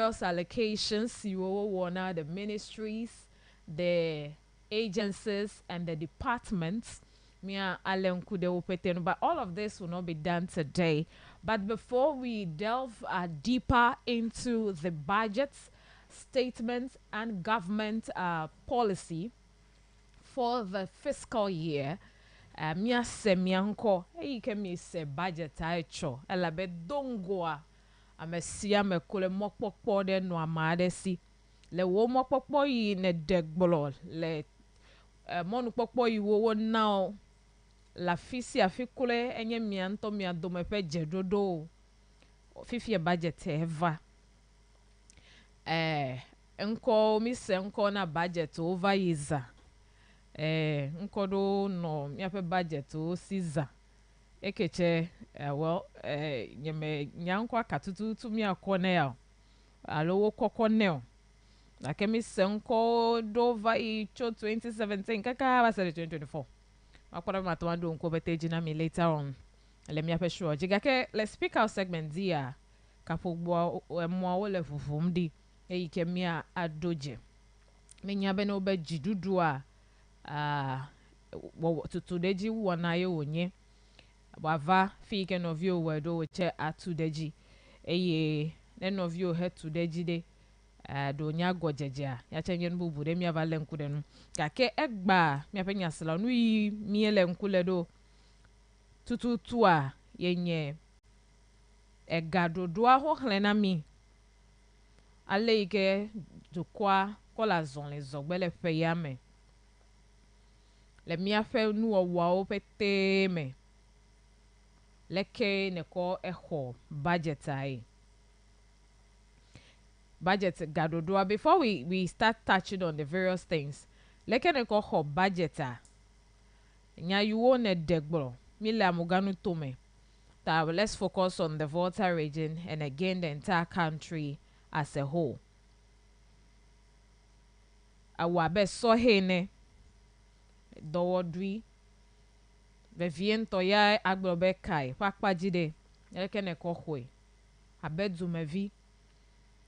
various allocations you want the ministries, the agencies, and the departments. Mia alenku de opetenu, but all of this will not be done today. But before we delve deeper into the budgets, statements, and government policy for the fiscal year, mia se mianko, eyi ke mi se budget aicho, ela be dongwa, amesia me kule mokpokpo de no amade si. Le wo mokpokpo yi ne degbolo, le monu pokpo yi wo now la fisi afikule enye mianto miadome pe jedodo fifi budget eva enko mi se enko na budget over yiza enko do no mi ape budget o siza ekeche well nyeme nyanko akatutu tu mi akone ya alowo kokone na kemi se enko do over i cho 2017 kaka ba se 2024 akwara matwa do nko beteji na me later on. Let me sure jigake let's speak out segment dia kapogbo mo wole fufum di e kemia adoje menya be no be jidudu wo tutudeji wona ye wonye bava fi ke no view wedo we che atudeji eye no view he tudeji de do nya gojeje ya chenye bubu de mi avale nkude no kake egba mi apenya sala no yi miele nkule do tututu yenye egadodo ho hlena mi aleike dokwa kola zon les zogbele fe yame le mi afe nu owa o pete me leke ne ko eho budget ai budget gadodo. Before we start touching on the various things, leke ne ko ho budget nya you won a degbro mila muganu tome. Let's focus on the Volta region and again the entire country as a whole. Awabe so hene dowodri vevien toya aglobe kai pakpa jide leke ne ko hwe abedu mevi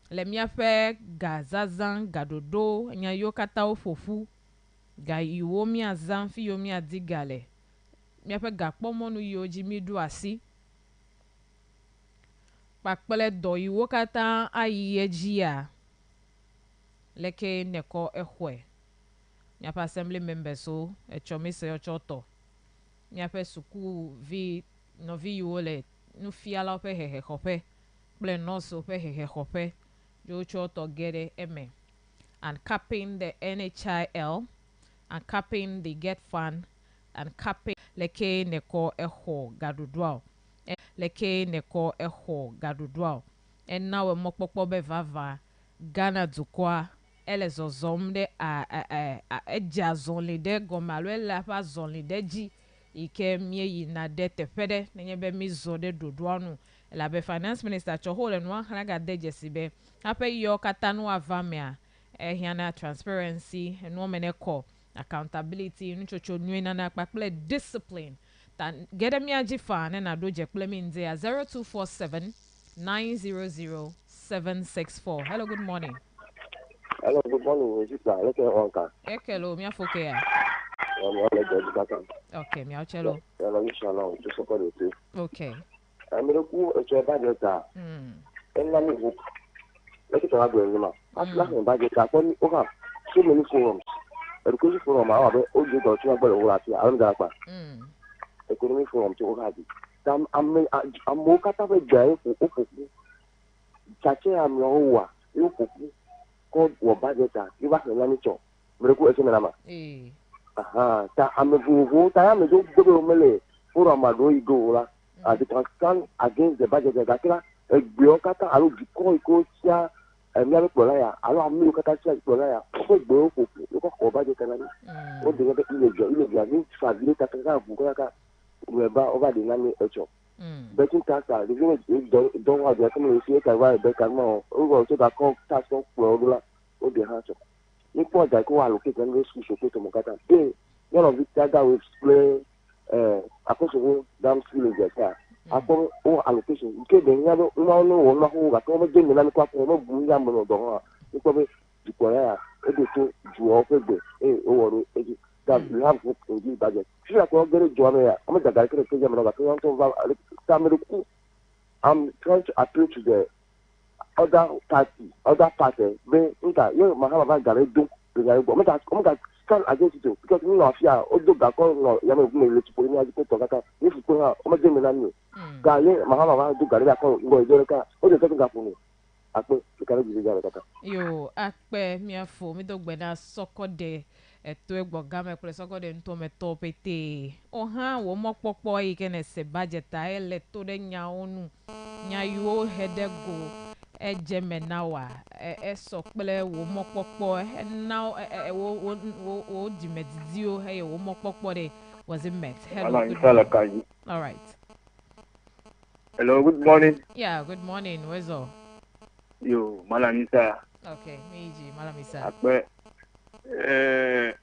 le miafe gazazan gadodo nya yokata ofofu ga iwo mi azan fi yo mi adigale miafe gakpomonu yoji midu asi pakpele do iwo kata ayiyejia leke neko ehwe miafe assembly members so echomise ochoto miafe suku vi no vi yole nu fiala pe hehe hope ple noso pe hehe hope jo choto gere eme and capping the NHIL and capping the Get Fund and capping leke neko eho gadudwao leke neko eho gadudwao and now we mokpokpo be vava Ghana dukwa ele zozom de eja zonli de gomalo ele pa zonli de ji ike mie yi na de tefede nenye be mi zode dodwanu la be finance minister chohole no hanaga de jesibe ape yo katanu avamia hiana transparency no meneko accountability no chocho nwena na kpakple discipline tan gede mi ajifa na doje plemi nze 0247 900 764. Hello, good morning. Hello, good morning. This is Aleke Onka. Ekelo, mi afoke ya. Okay, mi achelo. Hello, inshallah. Just support it. Okay. I'm going to go budget. And let me book. Let it go in Last budget. Over so many forums. Education forum. I have all the doctor about all that. I don't know. Economic forum to have it. I'm more cut up a guy for Oku. Chache am your Oku. Called or budget. You have a manager. Miracle Esemanama. Aha. Ta amevuvu. Ta amezo gogo mele. For amado igola. They can stand against the budget. Dakila. Biokata. Alo biko sia. Miabe polaya. Alo amilu kata sia polaya. So bioko. Yoko or budget kanani. O de ngebe ile ni favile takaka vukoka. Weba over the name echo. Betting tax are the village don't have the community can buy better more. Over so that call tax on Florida or the house. You point that go allocate and rescue to Mokata. None of it that will explain a possible damn feeling that Ako o allocation. Nke de nya no no no ma ho ga to mo je mi na ko ko mo bu ya mo no do ha. Ko be ko ya e de to ju o pe be o wo e that we have to give budget. Si I go very job here. I'm the director of the I'm trying to appeal to the other party. They you Mahama Gare do the guy. I'm stand against it because you know fear. Although that call no, you know me let's put me as a talker. If you put her, I'm going to Guy Mahama do Gare call go Jerica. What is talking for me? I think you can't give it. Yo, akpe mi afo mi dogbe na soko de eto egbo game kule soko de nto me to pete. Oha wo mo popo yi kene se budget a ele to de nya onu. Nya yo hede go eje me na wa. So pele wo mo popo now wo di medidio hey wo mo popo de was it met. Hello. All right. Hello, good morning. Yeah, good morning. Where's all? Yo, Malamisa. Okay, Meiji, Malamisa. Akpe,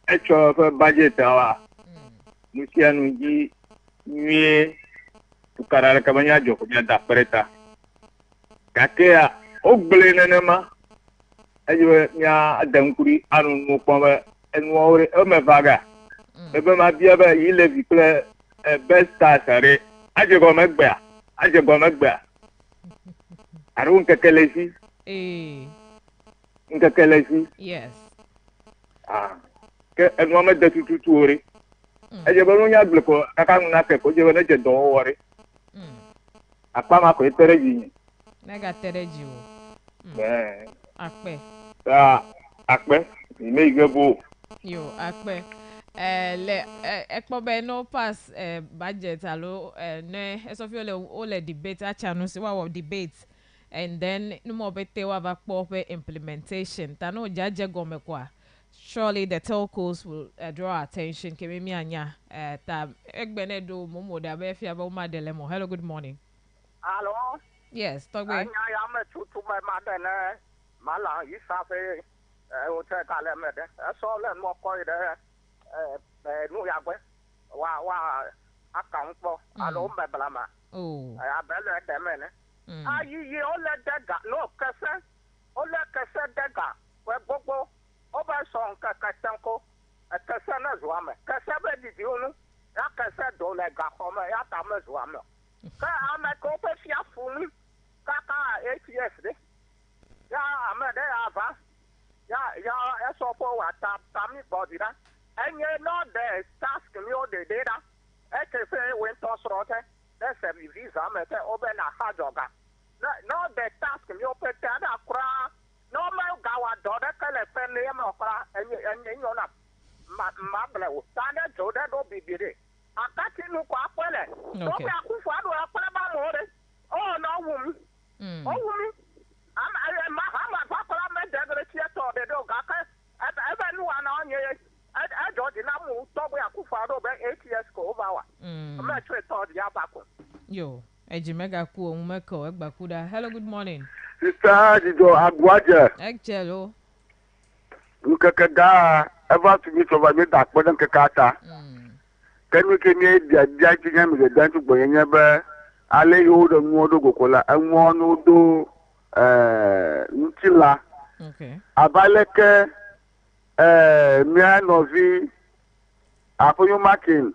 extra for budget awa. Luciano ji nye tukara kabanya joko nya da preta. Kakea ogle nenema. Ejiwe nya adankuri anu mo pombe enwore o me vaga. Ebe ma bia ba ile vikle best star sare. Aje go megba. Arun kekelesi. Nkekelesi. Yes. Ke enwame de tutu ore. Eje bonu nya gleko kaka na ke ko je bene je do wore. Apa ma ko tereji. Nega tereji o. Akpe. Akpe. Ime igebo. Yo, akpe. Ekpo no pass budget alo ne esofio le o le debate achanu si wa debate. And then no more bete wa back implementation. Tano jaje gome kwa. Surely the telcos will draw attention. Kemi anya ta egbene do momo da be fi aba uma delemo. Hello, good morning. Hello. Yes, talk we. Anya ya me tutu me madene mala isafe o te kale me de. So le mo ko de nu ya gwe wa akanpo alo me blama. Oh. Ya bele de me ne. Ayi o le dega no kese dega we gbogbo o ba so nka katanko kese na zuame kese be didi unu ya kese do le ga ko me ya ta me zuame ka ame ko pe fia funu kaka ATS de ya ame de ava ya eso po wa ta mi body da enye no de task mi o de da e ke fe we to srote ese mi visa me te obe na hajoga no the task mi o pe ta da kra no ma gawa do de kele fe ne ma kra enye nyona ma ble o ta de jo de do bibire akati nu ko apele no be akufu ado apele ba mo re oh no wum am ma fa kra me de gre tie to de do ga ka ebe nu wa na onye do di na mu to be akufu ado be ATS ko over wa me twe to di abako yo ejimega ku omumeko egbakuda. Hello, good morning. Sister Dido Agwaje. Ekchelo. Nkekega ever to me over me da kpodan kekata. Kenu keni dia tinya mi da tu gboyenye be ale yo do mu odo gokola enwo no do ntila. Okay. Abaleke mi anovi afonyo makin.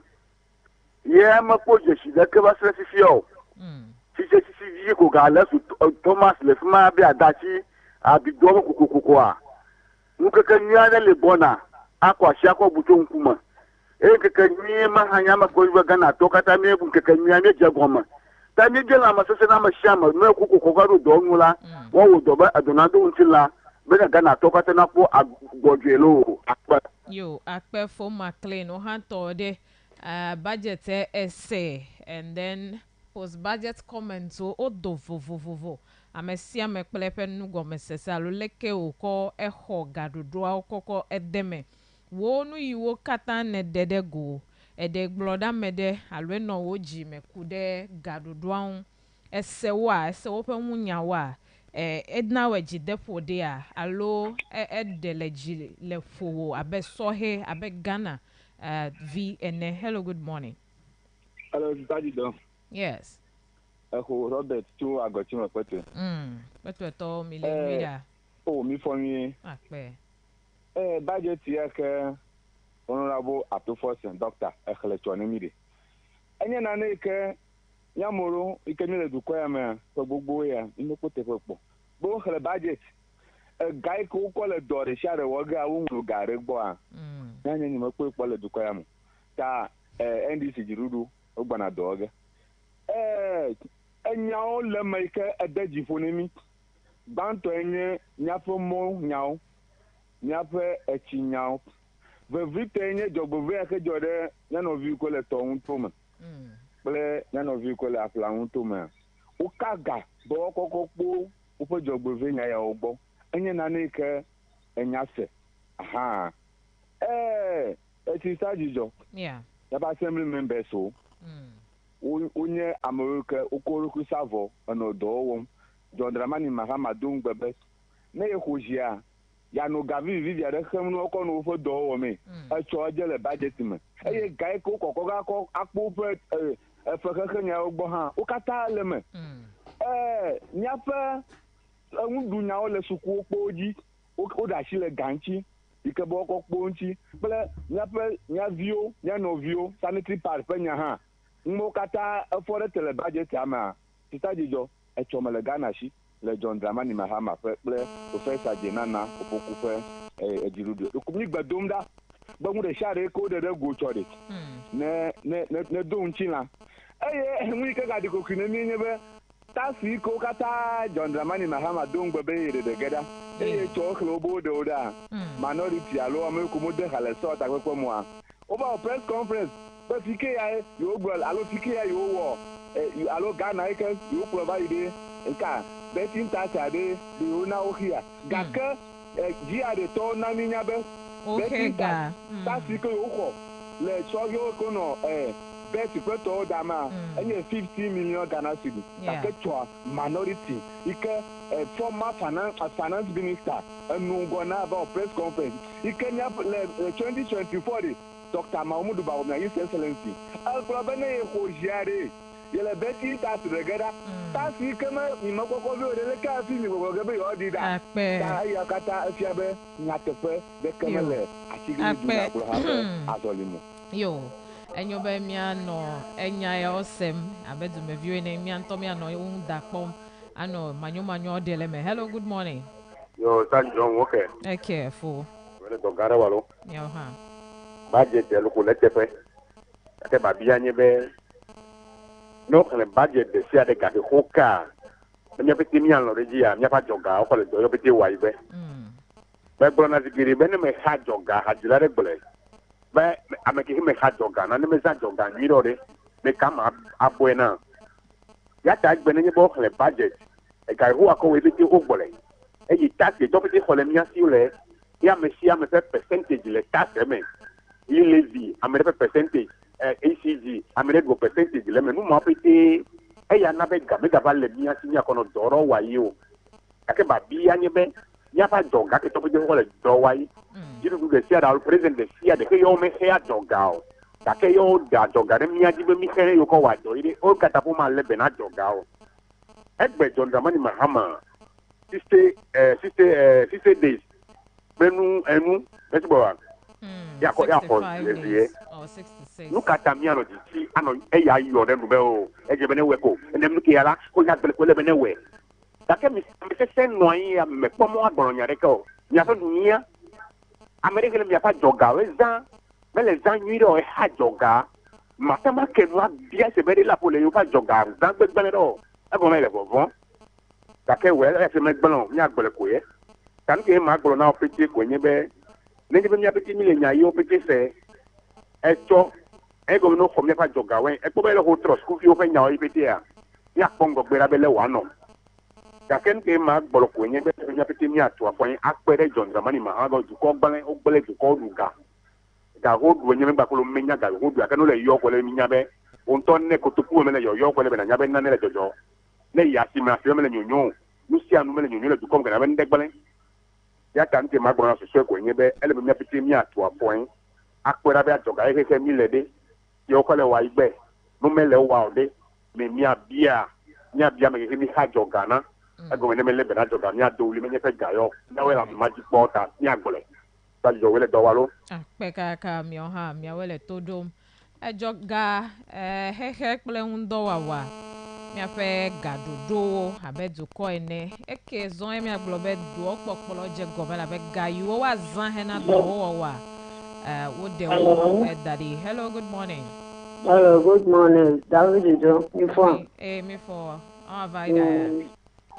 Ye mapo jeshi da ke ba sefifio. Sisi ko ga le su Thomas le fuma bi adachi abido kokoko a nkeke nyane le bona akwa shi akwa buto nkuma nkeke nyima hanya ma ko ba gana to kata me bu nkeke nyane jagoma ta mi je la ma sese na ma shama me kokoko ga do nula wo wo do ba adonado untila be gana to kata na po agbojelo akpa Yo akpe for McLean o han to de budget essay and then post budget comments o odo vovovovo amesia mekpelepe nugo mesese aloleke oko eho gadodo okoko edeme wo nu yiwo kata ne dede go ede gbloda mede alwe no woji mekude gadodo an ese wo pe munya wa edna weji depo de a alo edeleji le fowo abe sohe abe Ghana v ene. Hello, good morning. Hello, Daddy. Yes. Eho Robert tu agochimo pete. Pete to mi le vida. Oh, mi fomi. Akpe. Budget here ke honorable Atofosen doctor electronic de. Enye na na ke yamuru ikemile du kwa me gbogbo ya inopo tefopo. Bo hele budget. Guy ko ko le do de share wo ga wu gare gbo a. Nanya ni mo ko le du kwa mu. Ta NDC jirudu ogbana do ga. Enyawo le maike edeji fonemi banto enye nyafe mo nyawo nyafe echi nyawo vevite enye jogbove ake jode nyanovi ko le to unto me ple nyanovi ko le afla unto me ukaga bo kokokpo upo jogbove nya ya ogbo enye nanike enyase aha eti sajijo yeah ya ba assembly members so onye America okoroku savo onodo John Dramani Mahama Dungbebe na ehojia ya no gavi vivia de khem no ko no fo do wo me e cho je le budget me e gai ko ga ko akpo fe fe nya ogbo ha o kata le me nya fa ndu nya o le suku okpo oji o da shi le ganchi ike bo ko kpo nchi ble nya fa nya vio nya no vio sanitary pad fe nya ha mo kata for the tele budget ama titajijo e chomele Ghana shi le John Dramani Mahama fe professor Jenana opoku fe ejirudu okumi gbadumda gbamu de share ko de go chode ne do nchila nwi ke ga diko kine ni nyebe tasi ko kata John Dramani Mahama Dungbebe de geda cho klobo de oda minority alo ameku mo de hale so ta kwepo mo a over press conference but TKI you go alo TKI you wo alo Ghana ike you provide nka betting tax ade the owner here gaka gia de to na minya be okay ga tax ike you ko le so yo ko no bet to dama enye 50 million Ghana cedi take to minority ike former finance minister enu go na about press conference ike nya 2024 Dr. Mahmoud Bawumia, His Excellency. Al Probene Hojare, Yele Betty Tass Regada, Tassi Kama, Nimako, the Cassi, Nibogabe, or did I? Yakata, Fiabe, Natape, the Kamele, Azolimo. Yo, and your Bemiano, and Yayosem, I bet to me viewing a man Tomiano, that bomb. I know, Manu Deleme. Hello, good morning. Yo, San John Walker. I care for. Yo, budget de loko letepe ate babia nyebe no kale budget de sia de ka hoka nya peti mi anlo regia nya pa joga o kale do yo peti wa ibe be bro na zikiri be ne me ha joga ha julare gbole be ameki me ha joga na ne me za joga nyiro de me kama abuena ya ta gbe ne bo kale budget e ka ho akọ we peti ho gbole e yi tax de to peti kole mi asiule ya me percentage le tax me levy amere percentage ACG amere go percentage le me no mo pete ya na be ga me ga ba le mi asinya kono doro wa yi o ake ba bi anye be ya pa joga ke to pete ko le do wa yi jiru go sia da president de sia de ke yo me ya joga o ta ke yo da joga re mi aji be mi khere yo ko wa do ire o kata po ma le be na joga o egbe John Dramani Mahama 60 days benu enu let's ya ko lezie nu kata mi ano ji ano ya yo dem be o je bene we ko enem nu kiala ko ya bele ko le bene we da ke mi se sen no ya me pomo agboro nya re ko nya so dunia america le mi pa joga we za mele za nyi ro ha joga matama ke no bia se bere la po le yo pa joga za gbe gbe ro e go mele bo da ke we e se me gbon nya gbele ko ye kan ke ma gboro na opeti ko nye be nje be mi apeti mi le nya yo peti se echo ego no ko mi pa joga we e ko be le ho trust ku fi o fe nya o peti ya ya pongo gbera be le wa no da ken ke ma gboro ko nye be mi apeti mi atu afo yin apere John Dramani Mahama ju ko gbale o gbele ju ko ruga ga ho du nye me gba ko lo mi nya ga ho du aka no le yo ko le mi nya be on ton ne ko to ku me le yo ko le be na nya be na ne le jojo le ya si ma fi me le nyonyo nu si anu me le nyonyo le ju ko ga na be ndegbale ya kan te magbona so ko nyebe ele be mi apiti mi atu apoin akwera be atoga eke mi lede yo ko le wa igbe no me le wa ode me mi abia nya bia me mi ha jogana ago ne me le bena joga nya do li me nye fe gayo na we la magic porta nya gbole ta jo we le do walo pe ka mi o ha mi awele todom e joga he kple ndo wawa mi ape gadodo abedu ko ene eke zon e mi aglobe do opopolo je gobela be gayu wa zan he na do wa wo de wo daddy hello good morning. Hello, good morning. David Joe, you phone? Me for.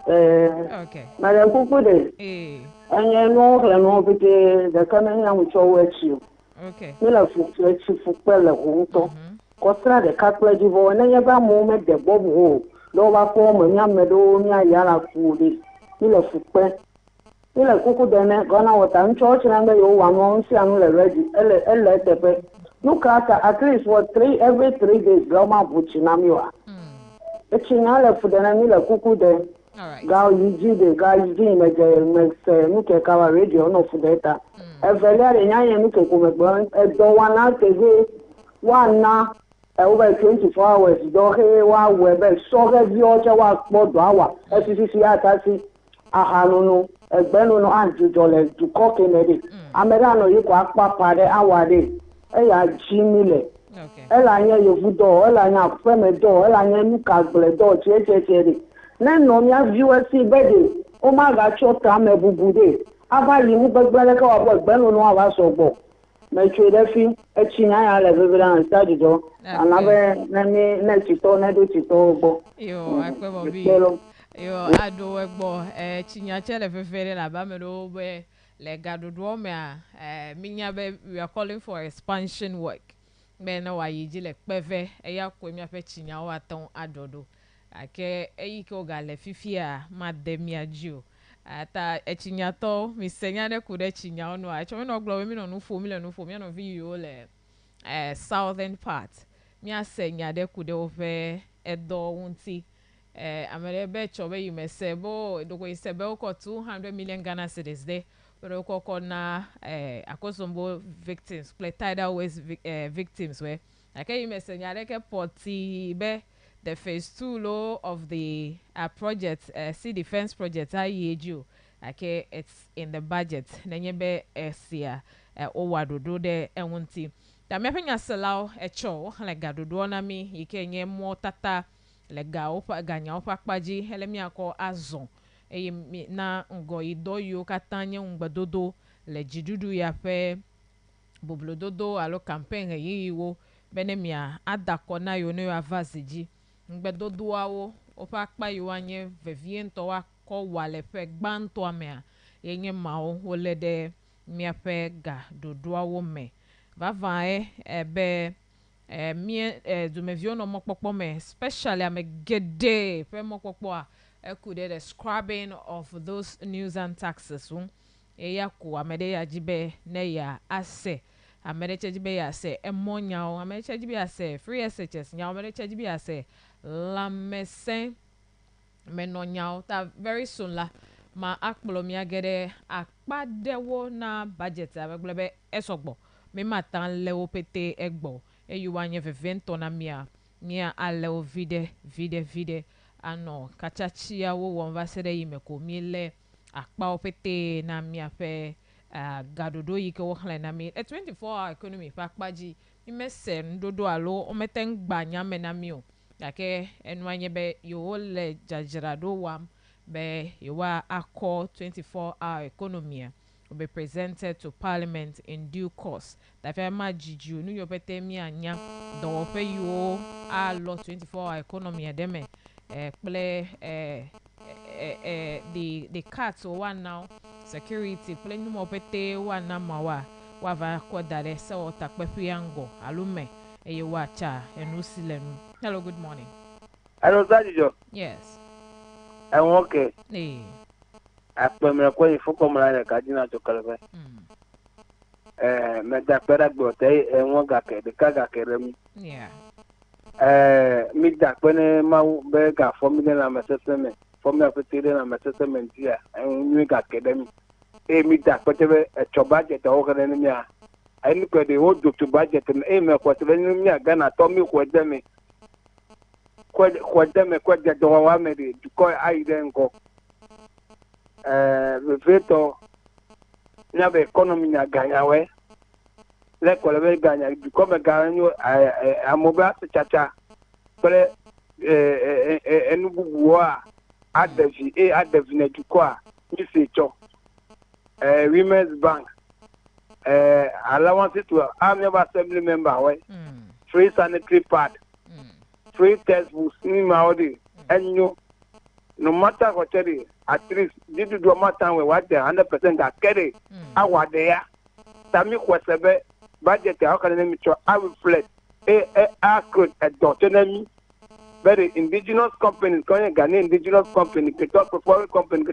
Okay. Madam Kukude. And you know, and all the coming young with your work you. Okay. Miller for Pella Hunto. Costra the Catholic Jivo, and never moment the Bob Ho. Lower form and young meadow, Yala food. Miller for Miller Kukude, gone out and church and you one month, young ready, let look at least every 3 days, Grandma Buchinamiwa. A chinala for the Namila Kukude. Gao Yuji, Gao Yuji, Nuke Kawa radio, no for data. A very young Nuke, a do one out a one now, over 24 hours, Dohe, one web, so have your Jawa, Modawa, FCC, Ahanono, a Benono Anju, to cock in it. Americano, you quack papa, the hour day. Chimile. Ela nya yovudo, ela nya fremedo, ela nya nukagledo, chechecheri. Neno mia viewers bedi. O ma ga chota me bubude. Aba limu begbele ka wabo gbenu no awa sogbo. Me chede fi echinya ya le bebela nsajido. Anabe nani ne chito ne do chito ogbo. Yo, akwe bobi. Yo, ado egbo chinya chele fefere la ba me do be le gadodo me minya be we are calling for expansion work. Be na wa yiji le peve eya ko mi afa chinya wa ton adodo. Ake eyi ko ga le fifia ma demia ju. Ata chinya to mi senya ne ku de chinya ono a chomi no glo mi no no fo mi le no fo mi no vi yo le southern part. Mi asenya de ku de ofe edo wunti amere be chobe you mesebo do ko isebe ko 200 million Ghana cedis de pero ko na akosombo victims play tidal waste victims we ake you mesenya de ke poti be the phase 2 law of the project sea defense project IEGO ake it's in the budget nenye be sia owadodo de enwunti da me fenya selao echo le gadodo na mi ikenye mo tata lega opa ganya opa kpaji helemi ako azon eye na ngo idoyo katanye ngbadodo le jidudu ya fe boblododo alo campaign yiwo benemia adako na yo no avaziji ngbadodo awo opa kpa yiwanye veviento wa ko wale fe gbanto amea yenye mawo wolede miape ga dodo awo me vavae ebe dumevio no mokpokpo me especially am gede pe mokpokpo a ekude the scrubbing of those news and taxes eya ku amede ya jibe ne ya ase amede chejibe ya se emonya o amede chejibe ya se free SHS nya amede chejibe ya se la mesen menonya o ta very soon la ma akpolo mi agede akpadewo na budget abeglebe esogbo me matan lewo pete egbo eyuwanye vevento na mia aleo vide ano kachachia wo wonva sede yimeko miele akpa opete na mia fe gadodo yike wo hla na mi 24 hour economy pa akpaji imese ndodo alo ometen gbanya me na mi o yake enwanye be yo le jajrado wam be yowa akọ 24 hour economy will be presented to Parliament in due course. The firma jiju nu yopete mi anya do ofe yo a lo 24-hour economy edeme play the cat o one now security play nu mopete one na mawa wa va ko dare se o takpefi yango alume eye wa cha enu silenu. Hello, good morning. Hello, Sajijo. Yes. I'm okay. Hey. Après me quoi il faut comme la cadina to calve me da pera gbote won ga ke de ka ga kerem Yeah. mi da pene ma be ga formula na meseseme formula petire na meseseme dia nwi ga kedem mi da pete be budget o ga ne mi a ani ko de wo do to budget me ko te ni mi ga na to mi ko de mi me kwede do wa me de ko ai den ko me veto nya be economy nya ganya we le ko le ganya du ko me ganyo amoba chacha pere enugu wa adavi na du ko a ni se cho women's bank allowance to member assembly member we free sanitary pad free textbooks ni maodi enyo no matter what it at least did do matter we what 100% that carry our there tami kwesebe budget how can me cho I will reflect accurate autonomy very indigenous companies going Ghanaian indigenous company foreign company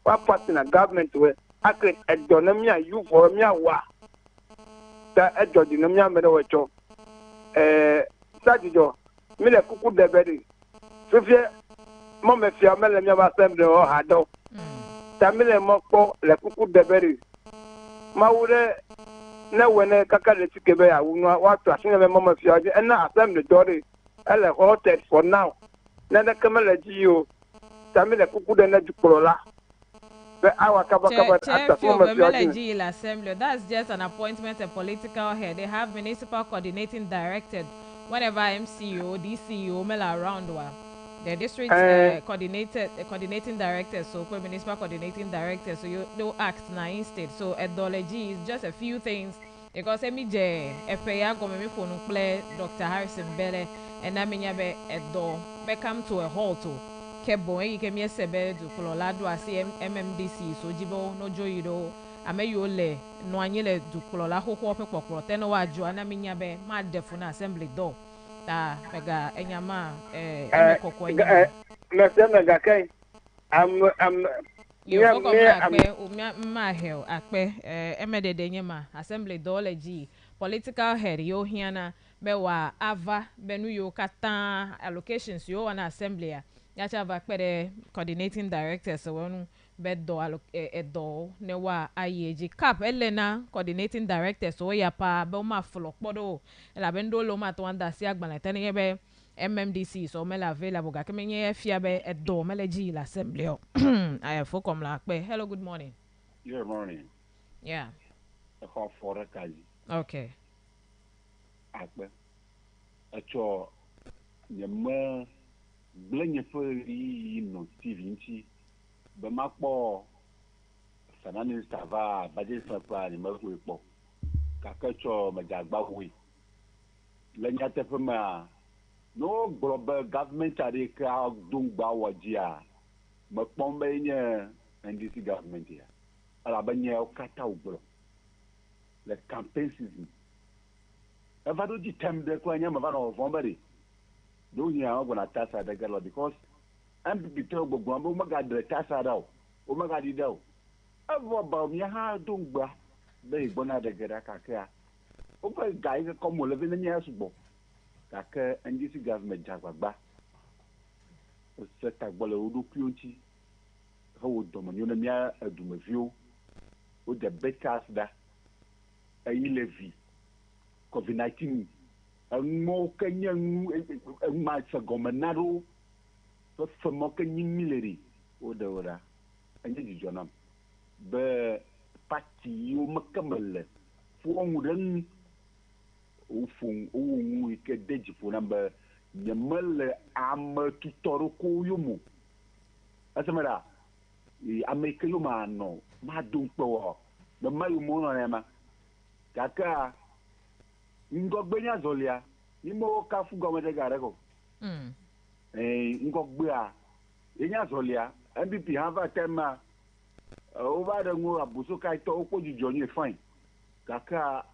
one person a government we accurate autonomy you for me wa ta autonomy me do cho sadijo mi le kuku debedi fifie mo me fia me le mi ba assembly o hado ta mi le mo po le kuku debedi ma wure na wene kaka le tikebe ya wunwa wa to asine me mo me fia je na assembly dori ele hotel for now na na kamela jiyo ta mi le kuku de na jukolola be awa kaba ata mo me fia je assembly that's just an appointment a political head. They have municipal coordinating director. Whenever MCO, DCO, mail around the district coordinating director, so municipal coordinating director, so you do act now instead. So ethology is just a few things because MJ FPA go me phone play Dr. Harrison Bele and I mean edo come to a halt to kebo you can me sebe do kololado asi MMDC so jibo no joyido ameyole no anyele du kolola hoko pekpokro teno wa jo ana minyabe ma defu na assembly do ta mega enyama emekoko enyama me se mega kai am you go akpe ma hell akpe emedede nyema assembly do leji political head yo hiana be wa ava benu yo kata allocations yo na assembly ya cha va kpere coordinating director so wonu bedo edo ne wa IEG cap elena coordinating director so ya pa be ma flo podo la bendo lo ma to anda si agbana tani be MMDC so me la available ga kemenye fia be edo meleji la assembly o I fo kom la pe. Hello, good morning. Good morning. Yeah. For kaji. Okay. Akpe acho nyama blenye feri no TV be makpo sanani stava baje sapa ni mako epo kakacho majagba we lenya tefema no global government are ka dungba wajia makpombe nye NDC government ya ala banye okata ubro le campaign season evado di time de ko anya mava no vombari do hia ogona tasa de galo because MPP to gbogbo am o maga de tasa da o maga di da o evo ba mi ha dungba be igbona de gera kakea o ba gai ko mo le vini nya sugbo kaka NDC government jagbagba o se tagbole o do pionti ho do mo nyona mia adumavio o de betas da ayi levi COVID-19 mo kanya ma sa gomenado so mo kanya mileri o da ora anje di jonam be parti yo makamale fu ongudan o fun o mu ke deji fu namba nyamale am tutoro ko yomo asamara ameke yo ma no ma dun po be mayu mo no nema kaka ngogbenya zolia imo ka fu gomede gare ko ngogbe a enya zolia MPP hava tema o ba de ngo abuso kai to ko jujo ni fine kaka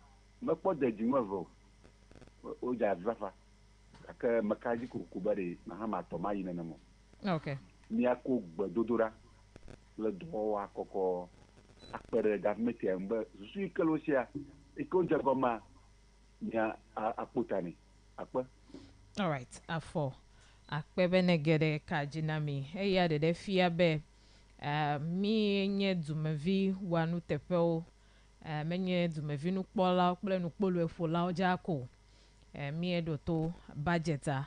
mepo de jinwevo o ja zafa kaka makaji ko kubare na ha ma to mayi na mo okay ni ako gbadodora le do akoko akpere government ya mbe susu ikelosia ikonja goma ya akputani akpa. All right, afọ akpe benegede kajinami eya de fia be mi nye dumevi wanu tepeo menye dumevi nu kpola okple nu kpolu efola ojako mi edo to budgeta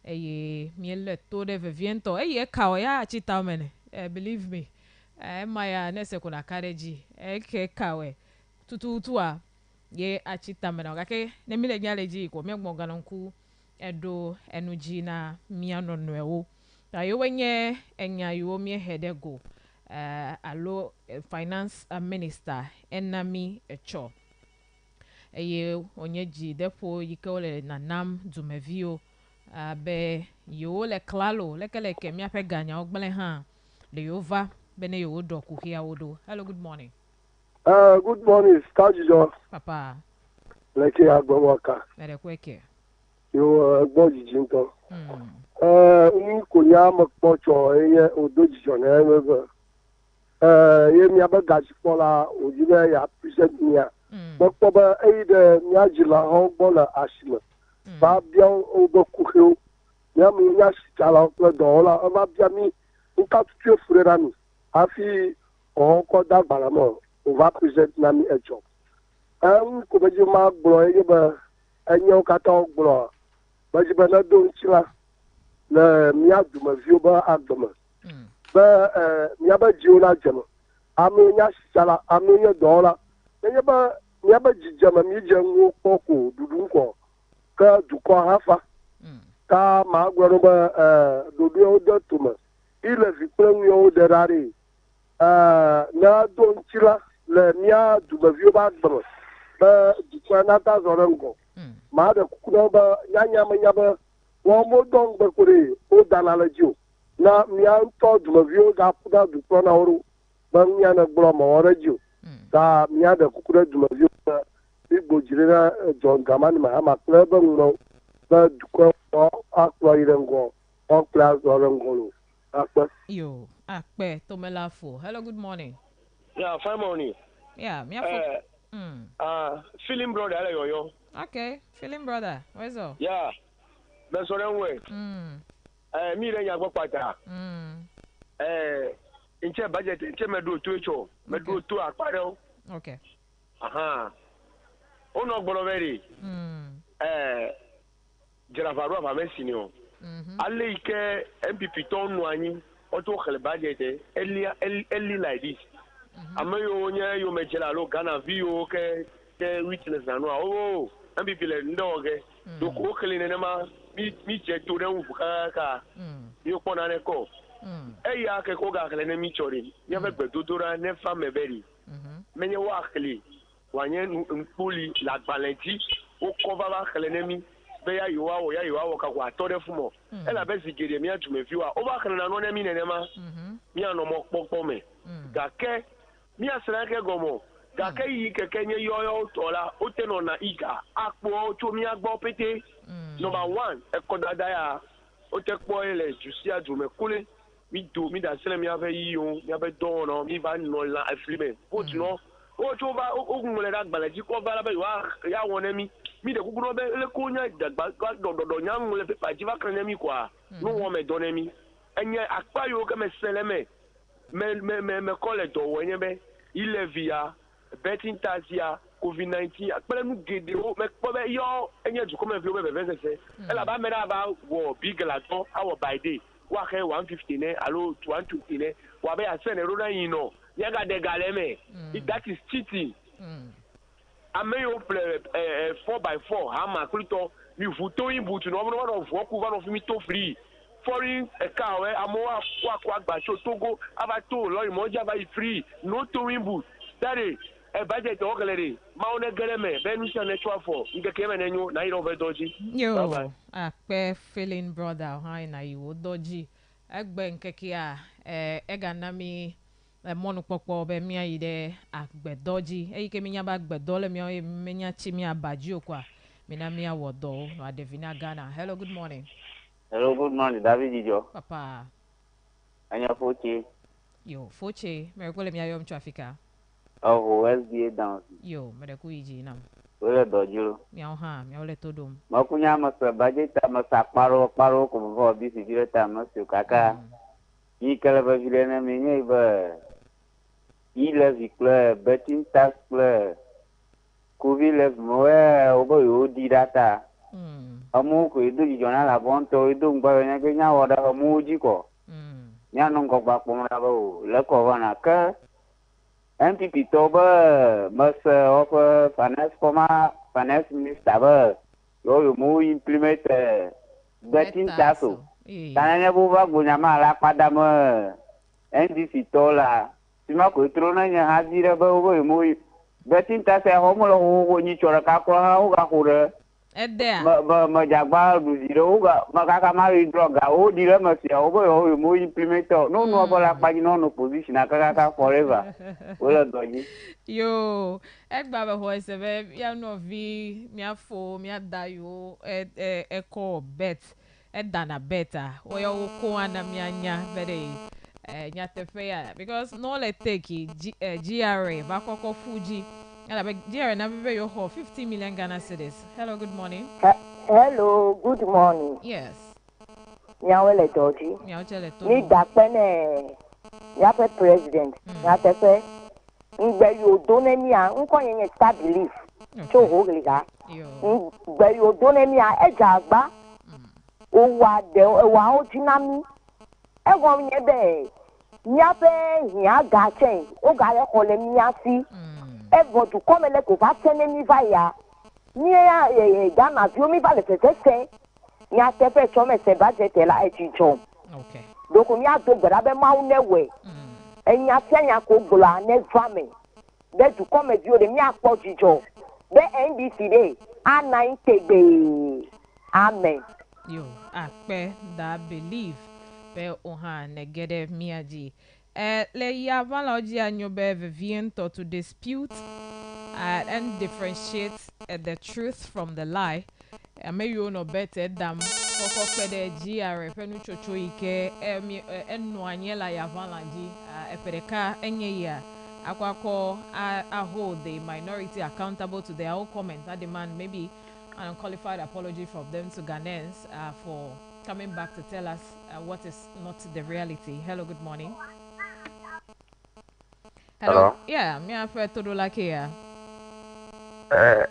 eye miele to de viento eye ka o ya chita mene believe me my nese kuna kareji ke kawe tutu a ye achita mene okake ne mi le nyaleji ko me gbonga nku edo enuji na miano noewo ta yo wenye enya yo mi hedego alo finance minister enami echo eye onyeji depo yike ole nanam dumevio be yo le klalo le ke mi ape ganya ogbele ha le yova bene yo do ku hia wodo. Hello, good morning. Good morning, Stajijo. Papa. Leke agbawaka. Mere kweke. Yo gboji jinto. Ni konya makpocho eye odojijo na emebe. Ye mi abe gaji pola ojibe ya present mia. Makpoba eide mi ajila ho bola ashima. Ba bia obo kuhio. Ya mi nya shikala okle dola. Ba bia mi nka tutu furera mi. Afi ko dagbara mo. On va présenter Nami et job. Comme je m'en bloque, je kata bloque. Je vais na don chila. Le mia du me vieux ba abdomen. Mia ba jiona jama. Amenya sala, amenya dola. Mia ba jijama mi jengu poko dudunko. Ka duko hafa. Ka ma gwaro ba dudu o de tuma. Ile vi prenyo o de rari. Na don chila. Le mia du bavio ba gbro ba du kwana ta zorango ma da kuno ba nyanya manya ba wo mo don ba kure o danala jiu na mia to du bavio ga kuda du kwana oru ba mia na gbro ma ora jiu ta mia da kukure du bavio ba igbo jire na John Gamani ma ma kure ba ngro ba du ko akwa irengo o class zorango akpa Yo akpe to melafo. Hello, good morning. Yeah, fine morning. Yeah, me feeling brother, hello yo. Okay, feeling brother. Where's all? Yeah. That's what I'm way. Me then ya go pata. Inche budget, inche me do to echo. Me do to akparo. Okay. Aha. Ono gboro very. Jeravaru ava me senior. Alle ike MPP ton no anyi. Auto khale budget early like this. Amayo nya yo mechela lo Ghana view ke witness na no oh MPP le ndoge do ko kele ne ma mi je to den fuka ka mi ko na ne ko ya ke ko ga kele ne mi chori ya be gbedodora ne fa meberi menye wa kele wanye mpuli la balenti o ko va ba kele ne mi be ya yo wa ka kwa to de fumo e la be sigere mi atu me fiwa o ba kele na no ne mi ne ma mi ano mo popo me ga ke mi asra ke gomo ga ke yi keke nye yo tola o te no na iga akpo ocho mi agbo pete number 1 e ko dada ya o te po ele jusi adu me kule mi da sele mi ave yi o mi ave do no mi ba no la aflimen o ti no o cho ba o gun le dagbale ji ko ba la be wa ya won mi de kuku no be le ko nya dagba do nya mu le pe pa ji va kan mi kwa no won me do mi enye akpa yo ke me sele me kole do wenye be ile via betting taxia COVID-19 akpele nu gede o me po be yo enye du come vio be vese e la ba me na ba wo big la to awo by day wa ke 150 ne alo 220 ne wa be asene ro na yin no ye ga de gale me that is cheating ameyo play 4x4 ha ma krito mi vuto yin butu no no vo ku va no fi mi to free foreign kawe amoa kwa gbacho Togo abato lo imoja ba free no to win boot dare e budget o kelere ma one gereme be nu se network for nke keme nenyu na iro be doji yo akpe feeling brother ha na iwo doji egbe nkeke a ga na mi monu popo be mi ayi de agbe doji eyike mi nya ba agbe dole mi o menya chi mi abaji okwa mi na mi awodo no adevina Ghana. Hello, good morning. Hello, good morning, David Ijo. Papa. Anya Foche. Yo, Foche. Merekole mi ayom trafika. Oh, SBA down. Yo, mereku iji nam. Ole dojuro. Mi ha, mi ole todom. Makunya masa budget masa paro ko bo bisi direta masu kaka. Yi kala ba vilena menye ba. Ile vikle betting tax le. Covid le moe obo yo di data. amu ko idu jona la bonto idu ngba nya ke nya wada amu ji ko nya nong ko ba pom ra bo le ko wana ka MPP to ba mas of finance minister ba yo mu implement betin taso tananya bu ba gunya ma la pada ma NDC to la sima ko trona nya hazira ba bo mu betin taso ho mo lo ho ni chora ka ko ha o ga ko re edea ma jagba du zero ga makaka mari droga o dire ma si o bo mo implement no ba la pa no position akaka forever wala doji yo egba be ho se be ya no vi mi afo mi adayo ko bet edana beta o ya ko ana mi anya very nya tefe ya because no let take GRA ba kokko fuji and I GRA na be your 50 million Ghana cedis. Hello, good morning. Hello, good morning. Yes. Nyawele Doji. Nyawele Doji. Ni dakpene yape president. Yatepe ngbe yo done mi a nko yen star belief. So ho gliga. Ngbe yo done mi a eja agba. O wa de o wa o jinami. E go mi be nyape nya ga chen. O ga le ko le mi afi. Everyone to come and go back send me via near Ghana, you me by the say, Nya Tepe Chome se budget la echichom. Okay. Dokumia to grab a mountain away. And Yasanya Kogola, next family. Then to come and do the Mia Pochicho. The NDC day, and 90 day. Amen. You, I that believe, be oha negede miaji. Le yavalogy and your viento to dispute and differentiate the truth from the lie. May you know better than the GRA Penucho Ike Enwanyela Yavalaji Epereka Enyeya Aquaco I hold the minority accountable to their own comments. I demand maybe an unqualified apology from them to Ghanaians for coming back to tell us what is not the reality. Hello, good morning. Hello. Yeah, me after to do like here. I'm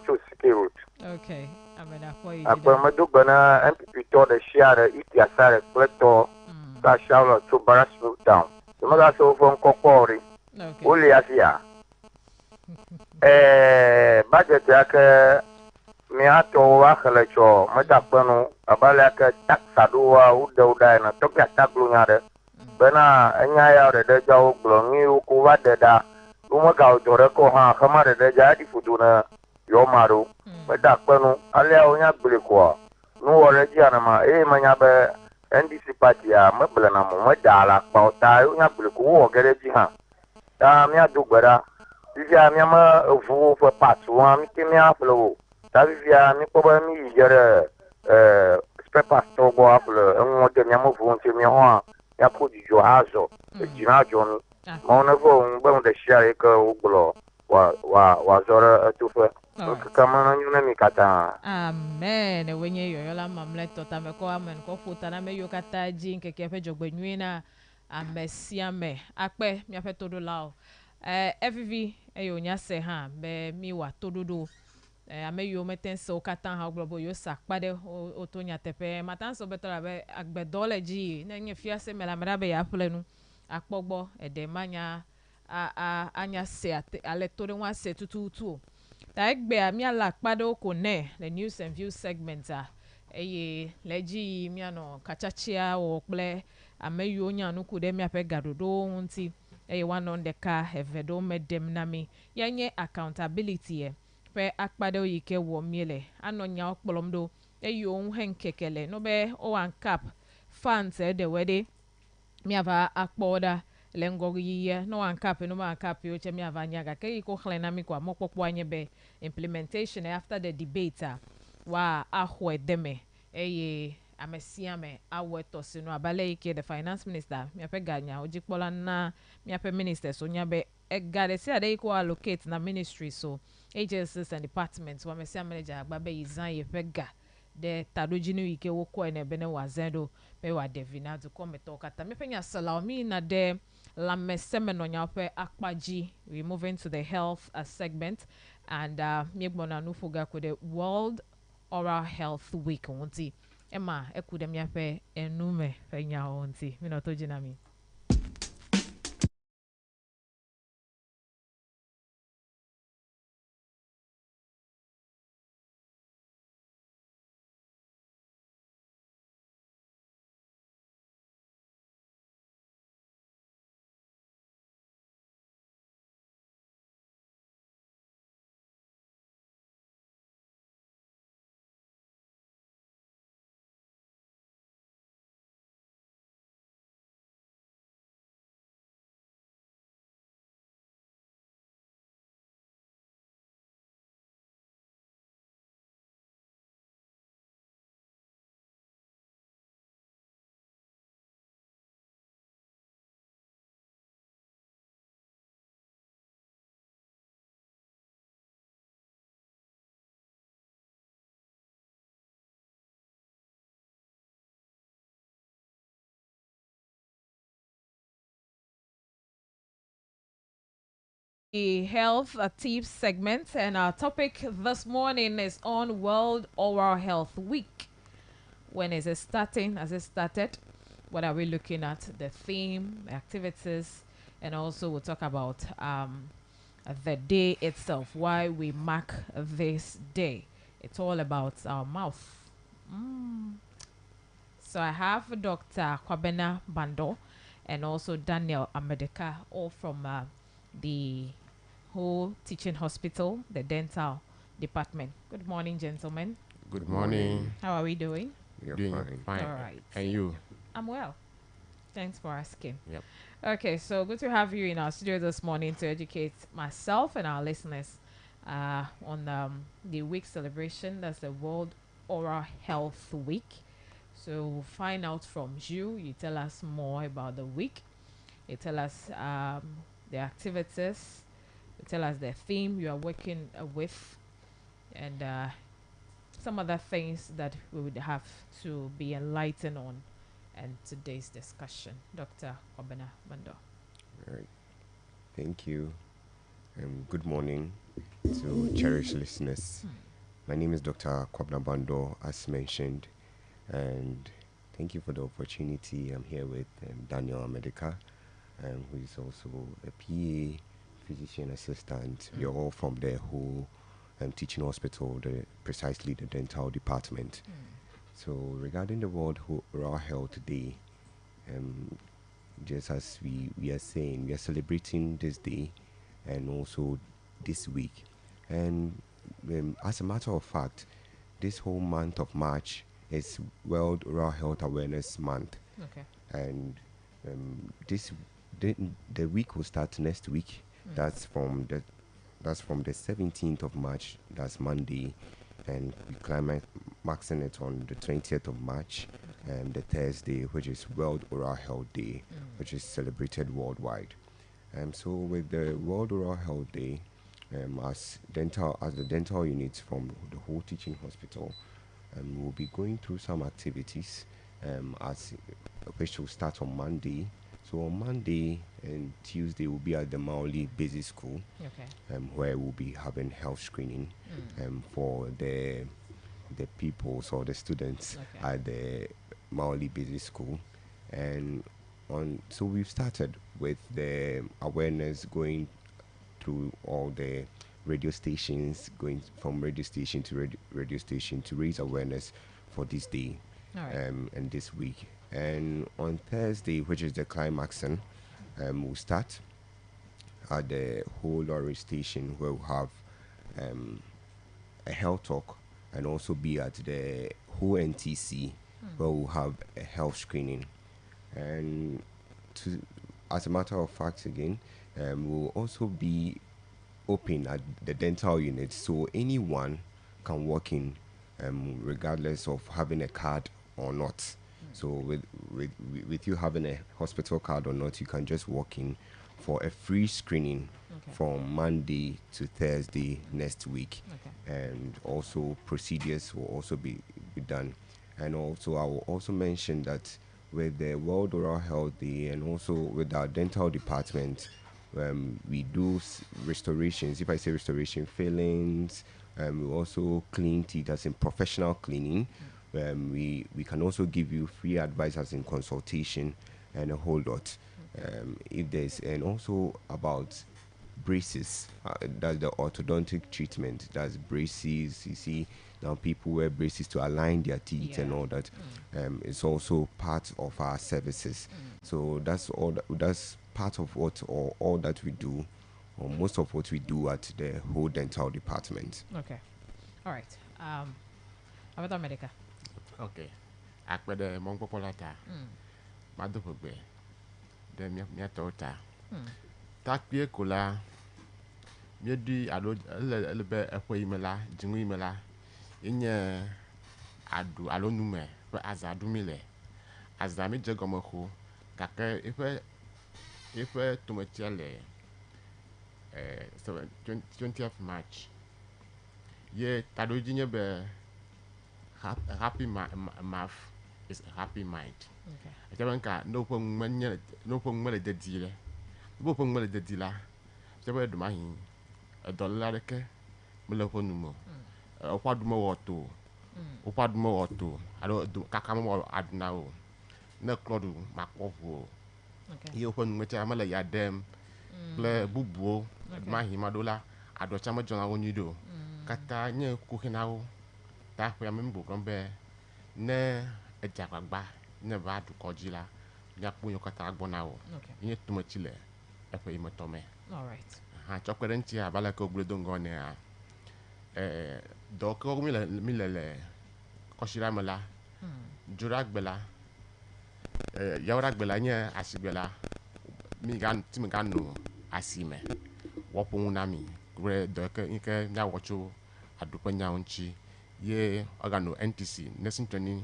to secure. Okay, I'm gonna for you. I'm do gonna MPP to the share it yasare collector that shall to Barras down. The mother so from Kokori. Okay. Only Asia. Budget yake miato wakalecho matakwenu abalaka taksadua uda na tokya taklunyare. Bena enya ya de jawo glongi ku wadeda uma ga tore ko ha khamare de jadi futuna yo maru beda kwenu ale onya gbele ko nu wore ji anama manya be NDC party ya mebele na mo medala pa ota onya gbele ko wo gere ji ha ta mi adugbara vivia mi ma vu fo patu wa mi ti mi aflo ta vivia mi ko ba mi yere spare part to go aflo enwo de mi mo vu ti mi ho ya podi johazo jina jon mona vo ngba de share ka uglo wa zora tufa kama na nyuna mikata amen wenye yoyola mamleto tameko amen ko futa na me yokata ji nkeke fe jogbenwi na amesiame akpe mi afe todo lao FV eyonya se ha be mi wa tododo ame yo meten so katan ha globo yo sakpade otonya tepe matan so betora be agbedole ji na nye fiase melamera be ya plenu akpogbo edemanya anya se ale tore wa se tututu ta egbe ami ala akpade okone the news and views segment eye leji mi ano kachachia wo ple ame yo nya nuku de mi ape gadodo nti eye one on the car evedo medem na mi yenye accountability pe akpade oyike wo miele anonya okpolomdo eyo hen kekele no be o one cap fans de wede mi ava akpoda lengo yiye no one cap no man cap yo che mi ava nyaga ke ko khlena mi kwa mokpokpo anye be implementation after the debate wa ahwe deme eye amesiame aweto sino abale ike the finance minister mi ape ganya ojikpola na mi ape minister so nyabe egade si ade ko allocate na ministry so agencies and departments wa mesia manager agbabe izan ye pega de tadojinu ike woko ene bene wazendo pe wa devina to come to kata me penya salami na de la meseme no nyape akpaji we move into the health segment and miyegbona no foga ko the World Oral Health Week onti Emma ekudem yape enume fenya onti mi no to jina mi. The health tips segment, and our topic this morning is on World Oral Health Week. When is it starting? Has it started? What are we looking at? The theme, activities, and also we'll talk about the day itself, why we mark this day. It's all about our mouth. So I have Dr. Kwabena Bando and also Daniel Amedeka, all from the whole teaching hospital, the dental department. Good morning, gentlemen. Good morning. How are we doing? You're doing fine. All right. And you? I'm well. Thanks for asking. Yep. Okay, so good to have you in our studio this morning to educate myself and our listeners on the week celebration. That's the World Oral Health Week. So we'll find out from you. You tell us more about the week. You tell us the activities. You tell us the theme you are working with, and some other things that we would have to be enlightened on and today's discussion. Dr. Kwabena Bando. All right. Thank you. Good morning to cherished listeners. My name is Dr. Kwabena Bando, as mentioned, and thank you for the opportunity. I'm here with Daniel Amedeka, who is also a PA, physician assistant. We are all from the whole teaching hospital, precisely the dental department. So regarding the World Oral Health Day, just as we are saying, we are celebrating this day and also this week. And as a matter of fact, this whole month of March is World Oral Health Awareness Month. Okay. And the week will start next week. That's from the 17th of March. That's Monday, and we climaxing it on the 20th of March, and the Thursday, which is World Oral Health Day, which is celebrated worldwide. So with the World Oral Health Day, as the dental unit from the whole teaching hospital, we'll be going through some activities, which will start on Monday. So on Monday and Tuesday we'll be at the Maoli Basic School, where we'll be having health screening for the pupils or the students at the Maoli Basic School. And so we've started with the awareness, going through all the radio stations, going from radio station to radio station to raise awareness for this day and this week. And on Thursday, which is the climaxing, we'll start at the whole Orange station, where we'll have a health talk, and also be at the whole NTC, where we'll have a health screening. And as a matter of fact, again, we'll also be open at the dental unit, so anyone can walk in, regardless of having a card or not. So with you having a hospital card or not, you can just walk in for a free screening from Monday to Thursday next week. And also procedures will also be done. And also I will also mention that with the World Oral Health Day and also with our dental department, We do restorations. If I say restoration, fillings. We also clean teeth as in professional cleaning. We can also give you free advice as in consultation and a whole lot. If there's, and also about braces, that's the orthodontic treatment. That's braces. You see, now people wear braces to align their teeth and all that. It's also part of our services. So that's all. That's part of what, or all that we do, or most of what we do at the whole dental department. Okay. All right. About Medica. Okay. Akpe de mongpo polata. Madopogbe. De mia tota. Takpie kola. Miedi alo elebe ekwe imela, jingu imela. Inye adu alo nume, pe azadu mile. Azami jegomoko. Kake ife tumetiale 20th March. Ye tado jinye be happy mouth is a happy mind. Okay. Jabanka no pong mele de dile. Bo pong mele de dila. Jabe do mahin. A dollar ke mele ponumo. Okwadumo woto. Okwadumo woto. Ado kakamo adnao. Na klodu makovo. Okay. Ye open mecha amala ya dem. Ple bubuo. Mahin madola. Ado chama jona wonido. Kata nye kuhinao. Ta kwa mimbo kombe ne ejagbagba ne ba du kojila nya punyo kata agbona o nye tumachile efe imetome. All right. Ha chokwere nti abala ko gbedo ngone a do ko milele koshira mala jura gbela yawra gbela nye asigbela mi gan no asime wopu nami gre do ke nke nya wocho adupanya onchi ye organo NTC Nursing Training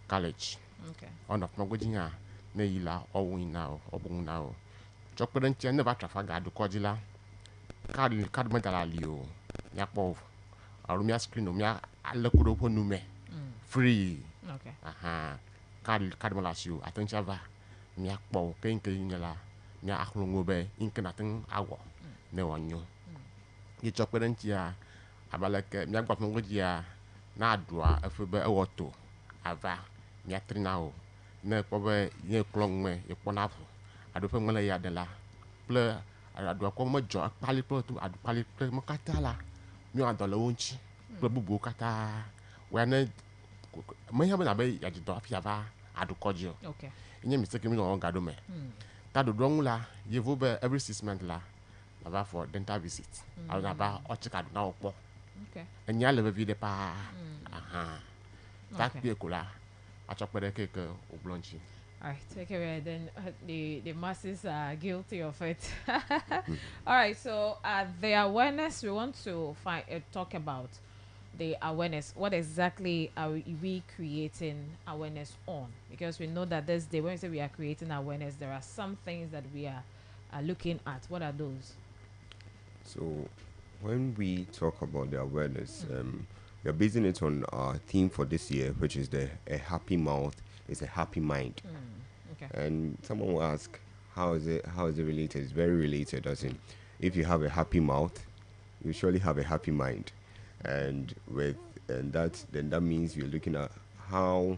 College. Okay. On of Magojinya ne yila owin now obun now. Chokperen chen ne batrafa ga du kojila. Card mental lio. Yakpo arumia screen umia alekuro ponume. Free. Okay. Aha. Card malasio atenchava. Miakpo kenke nyela. Mia aklongobe inkenatin awo. Ne wanyo. Ye chokperen tia abaleke miakpo Magojiya na adua efebe ewoto ava nyatrina ne pobe ye klongme e ponafu adofe ngale ya de la ple adua ko mojo pali ple adu pali ple mo katala mi adole wonchi ple bubu kata wane mo ya na be ya jido afia va adu kojo. Okay. Nye mistake mi no ngado me ta do dwonla ye vobe every 6 months la va for dental visit ala ba ochika na okpo. Okay. And y'all live video pa. That be cola. I chop with a cake or blunchy. All right, take away. Then the masses are guilty of it. All right, so the awareness we want to talk about the awareness. What exactly are we creating awareness on? Because we know that this day when we say we are creating awareness, there are some things that we are looking at. What are those? So when we talk about the awareness, we are basing it on our theme for this year, which is a happy mouth is a happy mind. Okay. And someone will ask, how is it related? It's very related. As in, if you have a happy mouth, you surely have a happy mind, and that means you're looking at how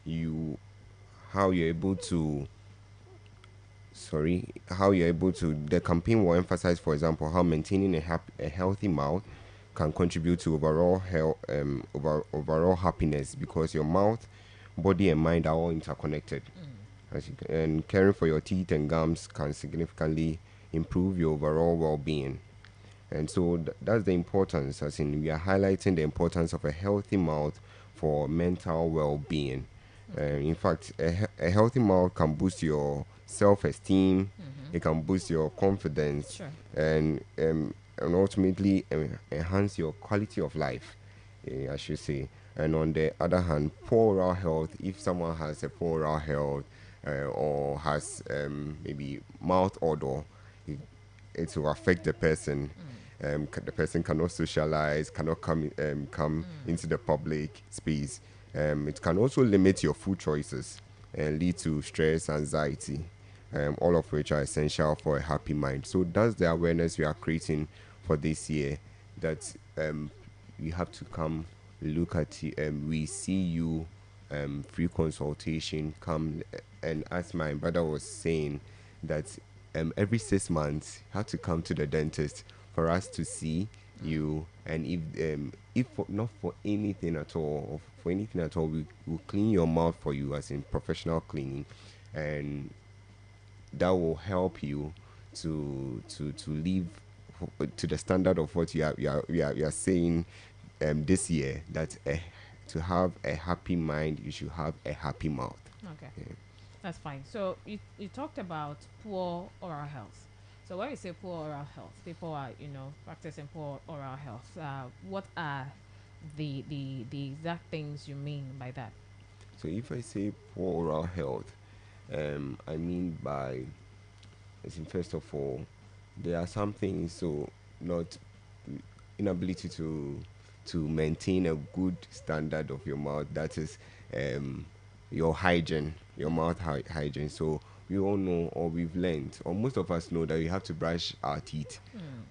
you're able to. The campaign will emphasize, for example, how maintaining a healthy mouth can contribute to overall health, overall happiness, because your mouth, body, and mind are all interconnected. And caring for your teeth and gums can significantly improve your overall well-being. And so that's the importance. As in, we are highlighting the importance of a healthy mouth for mental well-being. In fact, a healthy mouth can boost your self-esteem. It can boost your confidence. Sure. And ultimately enhance your quality of life, I should say. And on the other hand, poor oral health, if someone has a poor oral health or has maybe mouth odor, it will affect the person. The person cannot socialize, cannot come into the public space. It can also limit your food choices and lead to stress, anxiety. all of which are essential for a happy mind. So that's the awareness we are creating for this year, that you have to come look at it. We see you, free consultation, come. And as my brother was saying, that every 6 months you have to come to the dentist for us to see you. And not for anything at all, we will clean your mouth for you, as in professional cleaning, and that will help you to live to the standard of what you are saying this year, that to have a happy mind, you should have a happy mouth. Okay. Yeah. That's fine. So you talked about poor oral health. So when you say poor oral health, people are, practicing poor oral health. What are the exact things you mean by that? So if I say poor oral health, I mean by, first of all, there are some things, so not inability to maintain a good standard of your mouth, that is your hygiene, your mouth hygiene. So we all know, or we've learned, or most of us know, that we have to brush our teeth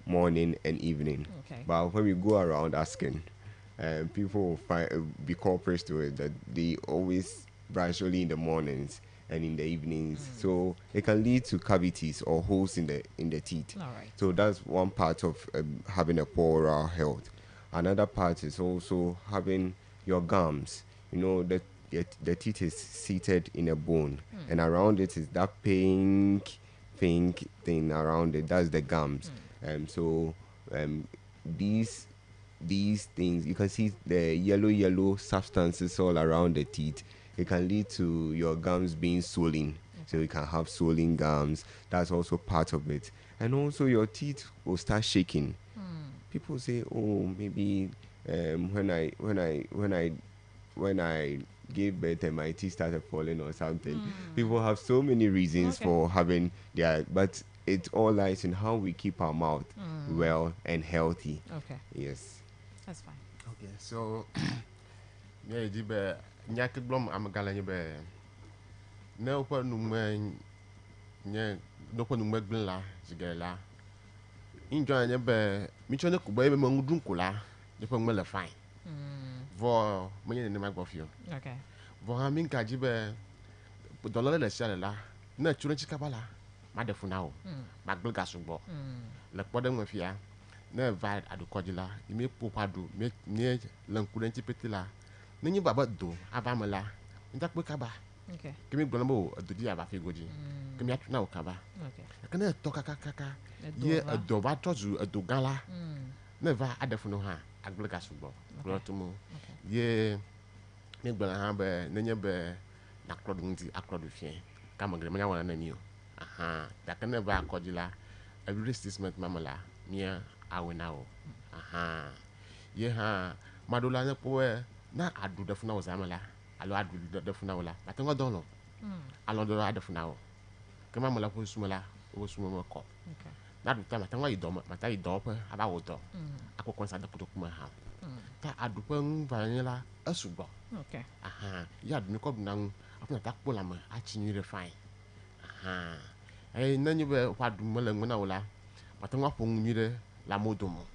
morning and evening. Okay. But when we go around asking, people will be culprits to it, that they always brush only in the mornings and in the evenings, so it can lead to cavities or holes in the teeth. All right. So that's one part of having a poor oral health. Another part is also having your gums. The teeth is seated in a bone, and around it is that pink thing around it. That's the gums. So these things, you can see the yellow substances all around the teeth. It can lead to your gums being swollen. So you can have swollen gums. That's also part of it. And also your teeth will start shaking. People say, oh, maybe when I gave birth and my teeth started falling or something. People have so many reasons for having but it all lies in how we keep our mouth well and healthy. Okay. Yes. That's fine. Okay, so nyaki blom am galanye be ne opa nume nye dopo nume gbla zigela injo anye be mi chone ku be mo ngudun kula dopo ngmele fine vo menye ne magbofio. Okay. Vo ha min ka jibe dollar le sale la na chune chikabala ma defuna o magbel gasugbo le podem mafia na va adukojila imi popadu me ne lankulen tipetila nenyi baba do avamela nta pe kaba. Okay. Kimi gbonbo adudi aba fi goji kimi atuna o kaba. Okay. Kana to kaka ye ado ba tozu ado gala never adefunu ha agblega sugbo glotumu ye ne gbona ha be nenye be na klodu nti aklodu fie kama gre manya wana nani o aha ta kana ba akojila every statement mamala mia awenao aha ye ha madola ne poe na adu defuna o zamala alo adu defuna wala batengo dono alo do adu defuna o kema mala ko sumala o sumama ko Okay. na du ta matengo idoma mata idope aba wodo akoko sa da kutokuma ha ta adu pe nvanyela asugbo. Okay. Aha ya du ko nan apna ta pola ma achinyi refine. Aha nanyi be kwa du mala ngona wala batengo pon nyire la modomo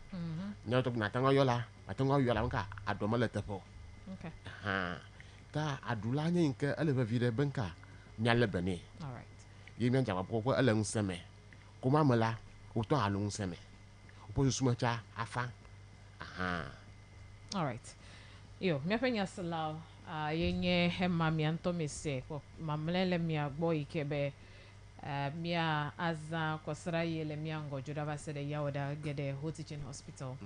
nyato na tango yola batengo yola nka adoma le tepo. Okay. Ta adula nye nke eleve vide benka nyale bene. All right. Ye mi anja ko ele nseme. Kuma mala ko to alu nseme. Opo suma cha afa. All right. Yo, me afenya sala yenye hema mi anto me se ko mamlele mi agbo ikebe mia aza kosra yele mi ango joda ba se de yawoda gede Teaching Hospital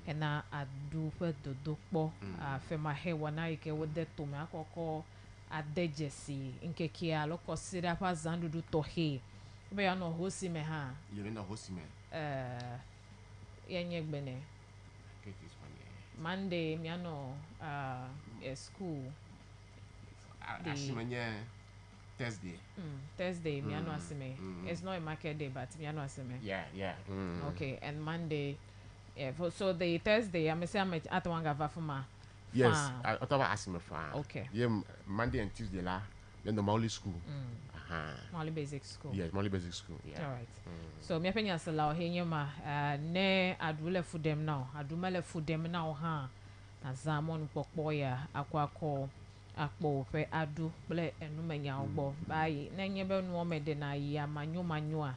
ena adu pe dodokpo afema he wana ike wode to me akoko adejesi nkeke alo kosira pa zandudu to he be ya no hosi me ha Yele na hosi me. yenye gbene Monday mi ano school Asimenye Thursday. Thursday mi ano asime. It's not a market day but mi ano asime. Yeah. Okay, and Monday so the Thursday I'm say I'm at wanga vafuma. Yes, I thought asime fa. Okay. Yeah, Monday and Tuesday la then the Mauli school. Molly Basic School. Yes, Molly Basic School. Yeah. All right. So me penya sala ohenye ma ne adule fu dem now. Adumale fu dem now ha. Na zamon pokpo ya akwako akpo fe adu ble enumenya ogbo bayi na nyebe nu omede na ya manyu a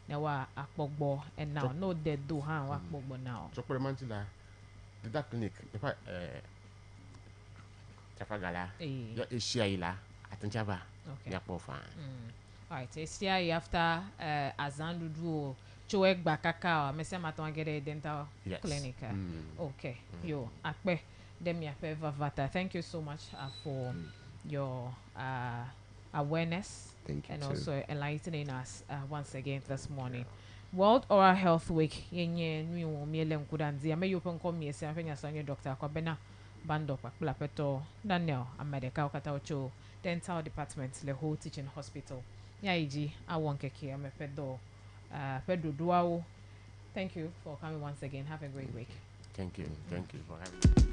na wa akpogbo and now no de do ha wa akpogbo now. So for mantila the clinic if I Chafagala ya Asia ila atenchaba ya pofa. Alright, Asia after azandudu choek bakaka mese maton get a dental clinic. Okay. Yo akpe dem ya vata. Thank you so much for your awareness. Thank you and too. Also enlightening us once again this morning. World Oral Health Week yenye nwi wo miele nkudanzi ame yopen kom miesi afenya sonye Dr. Kwabena Bando Plapeto Daniel Amedeka Okata Ocho Dental Department le whole teaching hospital yaiji awonkeke ame pedo duao. Thank you for coming once again. Have a great week. Thank you for having me.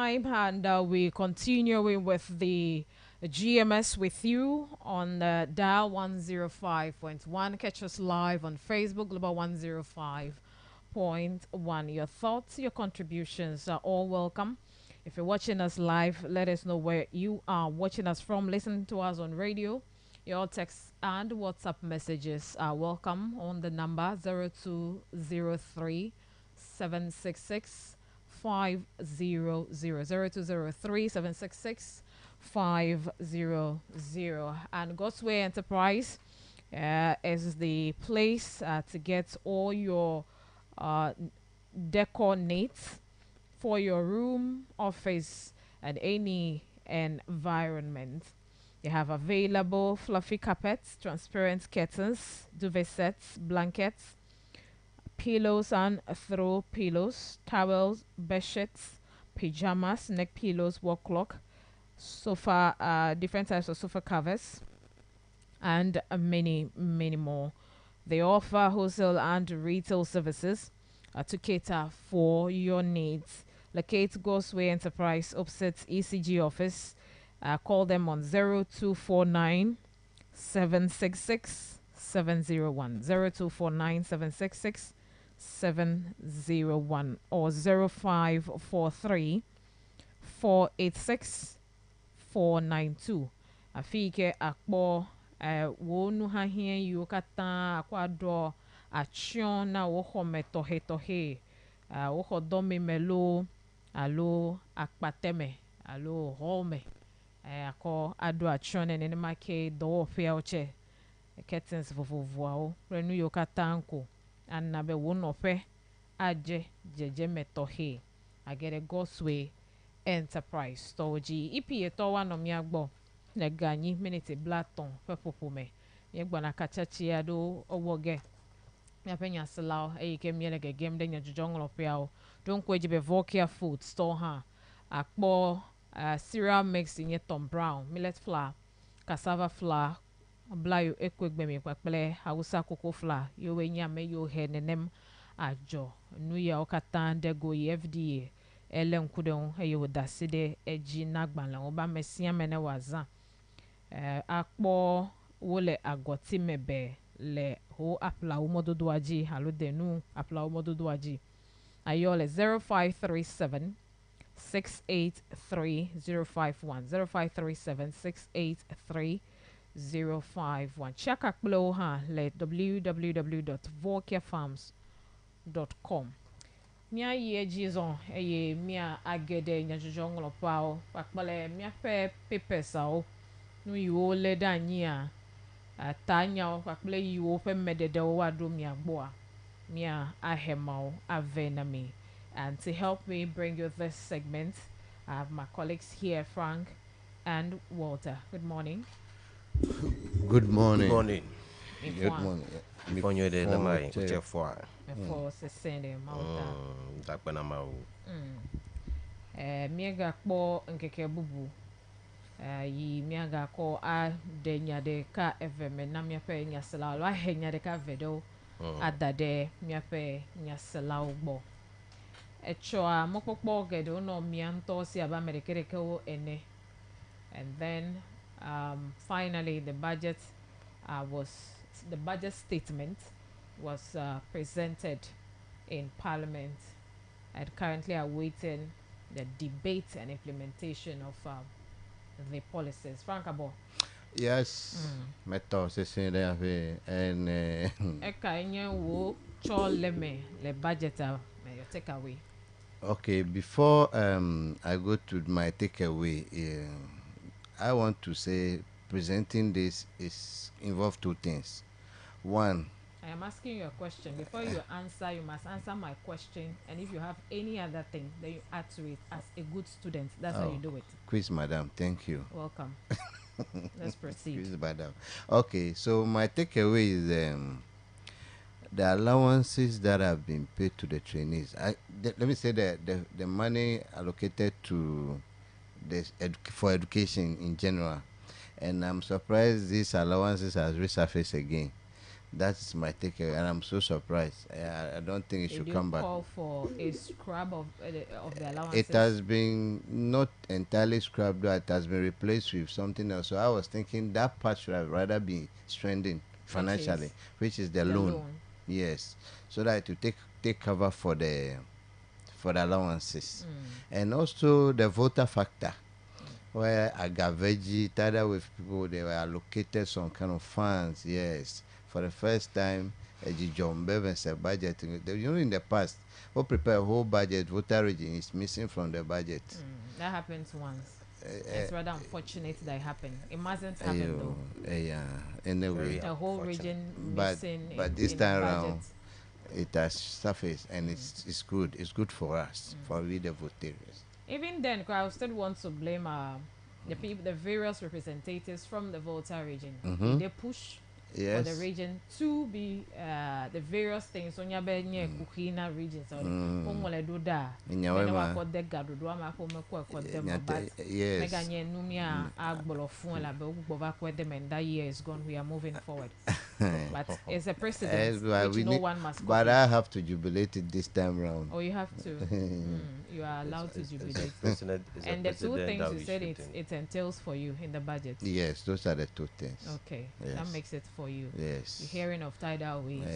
And we continuing with the GMS with you on the dial 105.1. Catch us live on Facebook, Global 105.1. Your thoughts, your contributions are all welcome. If you're watching us live, let us know where you are watching us from. Listen to us on radio. Your text and WhatsApp messages are welcome on the number 0203 766 500 0203 766 500. And God's Way Enterprise is the place to get all your decor needs for your room, office, and any environment. They have available fluffy carpets, transparent curtains, duvet sets, blankets, pillows and throw pillows, towels, bed sheets, pajamas, neck pillows, wall clock, sofa, different types of sofa covers, and many more. They offer wholesale and retail services to cater for your needs. Locate Ghostway Enterprise opposite ECG office. Call them on 0249 766 701 0249 766 701 or 0543 486 492. Afike akpo wonu ha hien yu kata akwado achion na wo home tohe wo hodome melo alo akpateme alo home ako ado achion ne make do fia oche curtains vovovoa renu yu kata anko annabe wonofe aje jeje metohe agere God's Way Enterprise toji ipi to wa no mi agbo na ganyi minute blaton pepopo me ye gbana kachachi ado owoge ya penya selao e ke mi lege game de nyajonglo piao don kweji be Vokia Food store ha akpo cereal mix in Tom Brown millet flour cassava flour blayo ekwegbe mi papele hausa cocoa flour yo we nyame yo he nenem ajo nu ya okata ndego FDA ele nkudon eyo daside eji nagban la oba mesia mene waza akpo wole agoti mebe le ho apla umododo aji halodenu apla umododo aji ayole 0537 683 051 0537 683 051. Check out below le www.vokiafarms.com. Mia ye jizon eye mia agede nyajojo ngolo pao pakpale mia pe papers ao no yo le dania tanya pakpale yo pe medede wa do mia boa mia ahemao avenami. And to help me bring you this segment, I have my colleagues here, Frank and Walter. Good morning. Good morning. Good morning. Good morning. Before you did the mind, Jeff Foy. Before Sende Malta. Dakpanama. Miaga po nkeke bubu. Yi miaga ko a denya de ka eveme na miape nya selalo a henya de ka vedo adade miape nya selao bo. Echoa mokpokpo gedo no mianto si aba merekereke o ene. And then finally the budget statement was presented in Parliament and currently awaiting the debate and implementation of the policies. Frank Abo. Yes, meto se sin de ave en Eka enye wo cho leme le budget your takeaway. Okay, before I go to my takeaway, I want to say presenting this is involve two things. One, I am asking you a question. Before you answer, you must answer my question. And if you have any other thing, then you add to it as a good student. That's how you do it. Quiz, madam. Thank you. Welcome. Let's proceed. Quiz, madam. Okay, so my takeaway is the allowances that have been paid to the trainees. Let me say that the money allocated to for education in general, and I'm surprised these allowances has resurfaced again. That's my takeaway, and I'm so surprised. I don't think it should come back. Call for a scrub of the allowances. It has been not entirely scrubbed, but it has been replaced with something else. So I was thinking that part should have rather been strengthened financially, which is the loan. Yes, so that to take cover for the allowances, and also the voter factor, where Agaveji, together with people, they were allocated some kind of funds. Yes, for the first time, John Bevins a budget. You know, in the past, who prepare a whole budget, voter region is missing from the budget. That happens once. It's rather unfortunate that it happened. It mustn't happen though. Yeah. Anyway, the whole region missing. But this time around, it has surfaced, and it's good. It's good for us, for we the voters. Even then, I still want to blame the people, the various representatives from the Volta region. They push for the region to be the various things on your Kukina region. So, do that. And that year is gone. We are moving forward. But it's a precedent which no one must. But I have to jubilate it this time round. Oh, you have to. You are allowed to jubilate. And the two things you said it entails for you in the budget. Yes, those are the two things. Okay, yes. That makes it for you. Yes. The hearing of tidal waves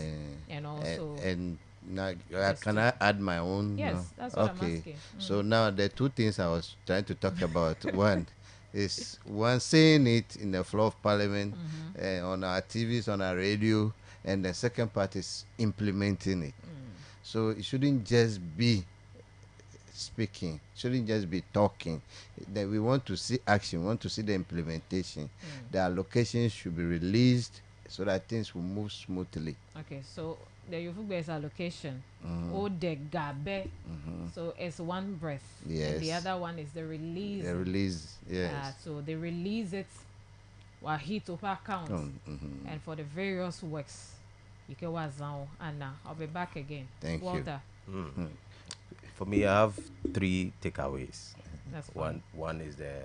and also. And now, can I add my own? Yes, no? that's what I'm asking. So now the two things I was trying to talk about. One is saying it in the floor of Parliament, on our TVs, on our radio, and the second part is implementing it. So it shouldn't just be speaking, shouldn't just be talking. That we want to see action, we want to see the implementation. The allocations should be released so that things will move smoothly. Okay, so the Yufugbe's allocation, or the Gabe, so it's one breath. Yes. And the other one is the release. The release, yes. So they release it while hit over account. And for the various works, you can was now and now. I'll be back again. Thank Walter. You. For me, I have three takeaways. That's one is the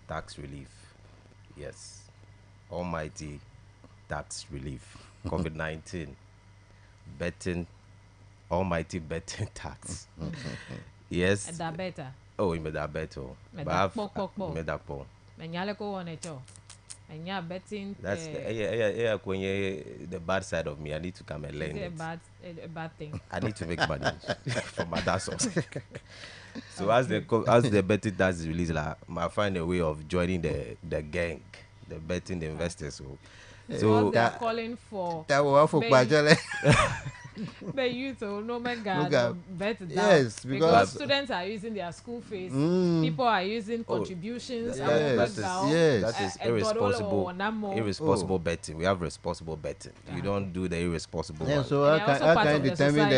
tax relief. Yes. Almighty tax relief. COVID-19. Betting, almighty betting tax. Yes. That better. Oh, you made that better. Made that po. And you're betting. That's the bad side of me. I need to come and learn it. A bad thing. I need to make money from my dad source. So as the betting tax is released, I find a way of joining the gang, the betting the investors. So they are calling for that will for but you so no man bet down. Yes, because students are using their school fees, people are using contributions. That is irresponsible betting. We have responsible betting. You don't do the irresponsible one. So how can you determine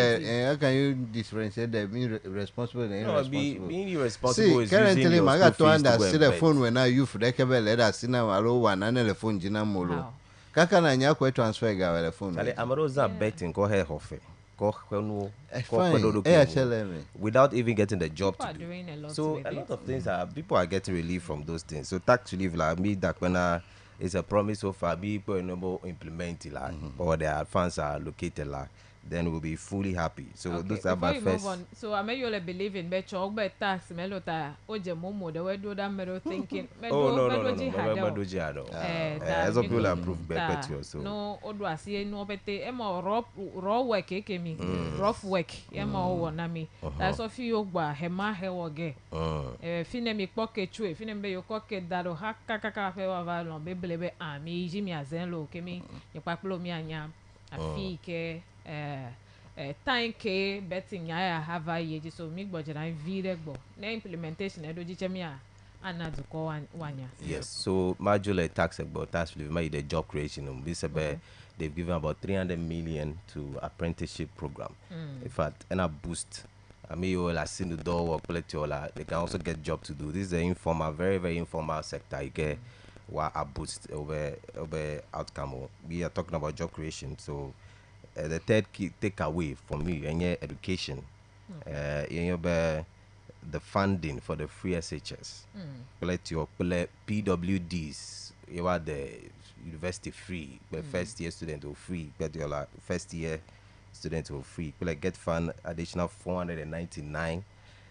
how can you differentiate the being responsible and irresponsible? Being irresponsible is currently using your school fees to see the phone when I you for the cable let us see now allow one and the phone jina molo. Kaka na nya kwa transfer ga wele phone. Kale amaroza betting ko he hofe. Ko without even getting the job to do. So a lot of things people are getting relief from those things. So tax relief like me that when it's a promise so far people no implement it like or their funds are allocated like then we'll be fully happy. So those are my first. So I may you believe in better tax melota oje momo the way do that mero thinking. No. As of people approve better so. No odo asiye no bete ema raw work ekemi rough work ema owo na mi. That's of you gba hema hewoge. Fine mi pocket chue fine be yo pocket dado hakaka fe wa va no bebelebe ami jimi azenlo kemi yepaplo mi anya afike tanke betting ya have ye so mi gbo jena viregbo na implementation edo jichemia anaduko wanya. Yes, so modular tax about tax relief made the job creation they've given about 300 million to apprenticeship program. In fact, and a boost I mean you all seen the door work they can also get job to do. This is the informal, very very informal sector. You get a boost over outcome. We are talking about job creation. So the third key takeaway for me and education, the funding for the free SHS, collect your PWDs, you are the university free, but first year student will free, but your first year student will free. Like get fund additional 499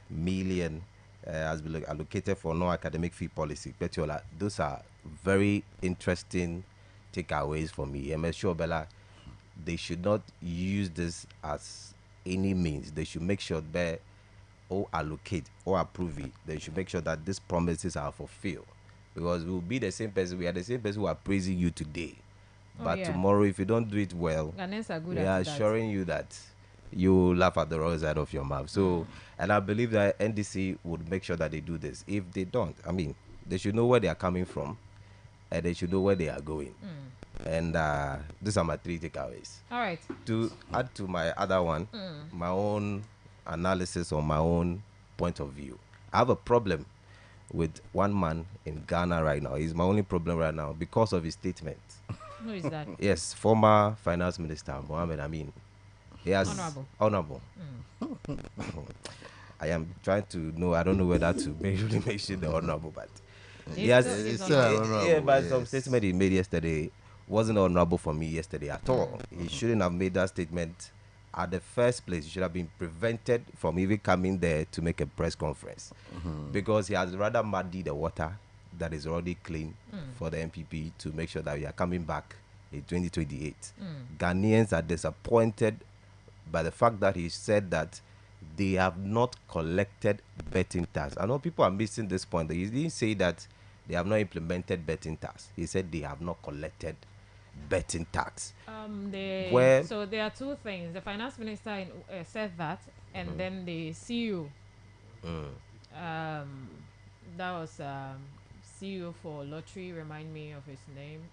million has been allocated for no academic fee policy. But those are very interesting takeaways for me. I'm sure Bella, they should not use this as any means. They should make sure that or allocate or approve it. They should make sure that these promises are fulfilled. Because we'll be the same person. We are the same person who are praising you today. But tomorrow, if you don't do it well, we are assuring you that you will laugh at the wrong side of your mouth. So, and I believe that NDC would make sure that they do this. If they don't, I mean, they should know where they are coming from, and they should know where they are going. And these are my 3 takeaways. All right. To add to my other one, my own analysis or my own point of view, I have a problem with one man in Ghana right now. He's my only problem right now because of his statement. Who is that? Yes, former finance minister Mohamed Amin. He has honorable. I am trying to know. I don't know whether to really mention the honorable, but he has. But some statement he made yesterday wasn't honorable for me yesterday at all. He shouldn't have made that statement at the first place. He should have been prevented from even coming there to make a press conference because he has rather muddy the water that is already clean for the MPP to make sure that we are coming back in 2028. Ghanaians are disappointed by the fact that he said that they have not collected betting tax. I know people are missing this point. He didn't say that they have not implemented betting tax. He said they have not collected betting tax. So there are 2 things. The finance minister said that, and then the CEO, that was CEO for lottery. Remind me of his name.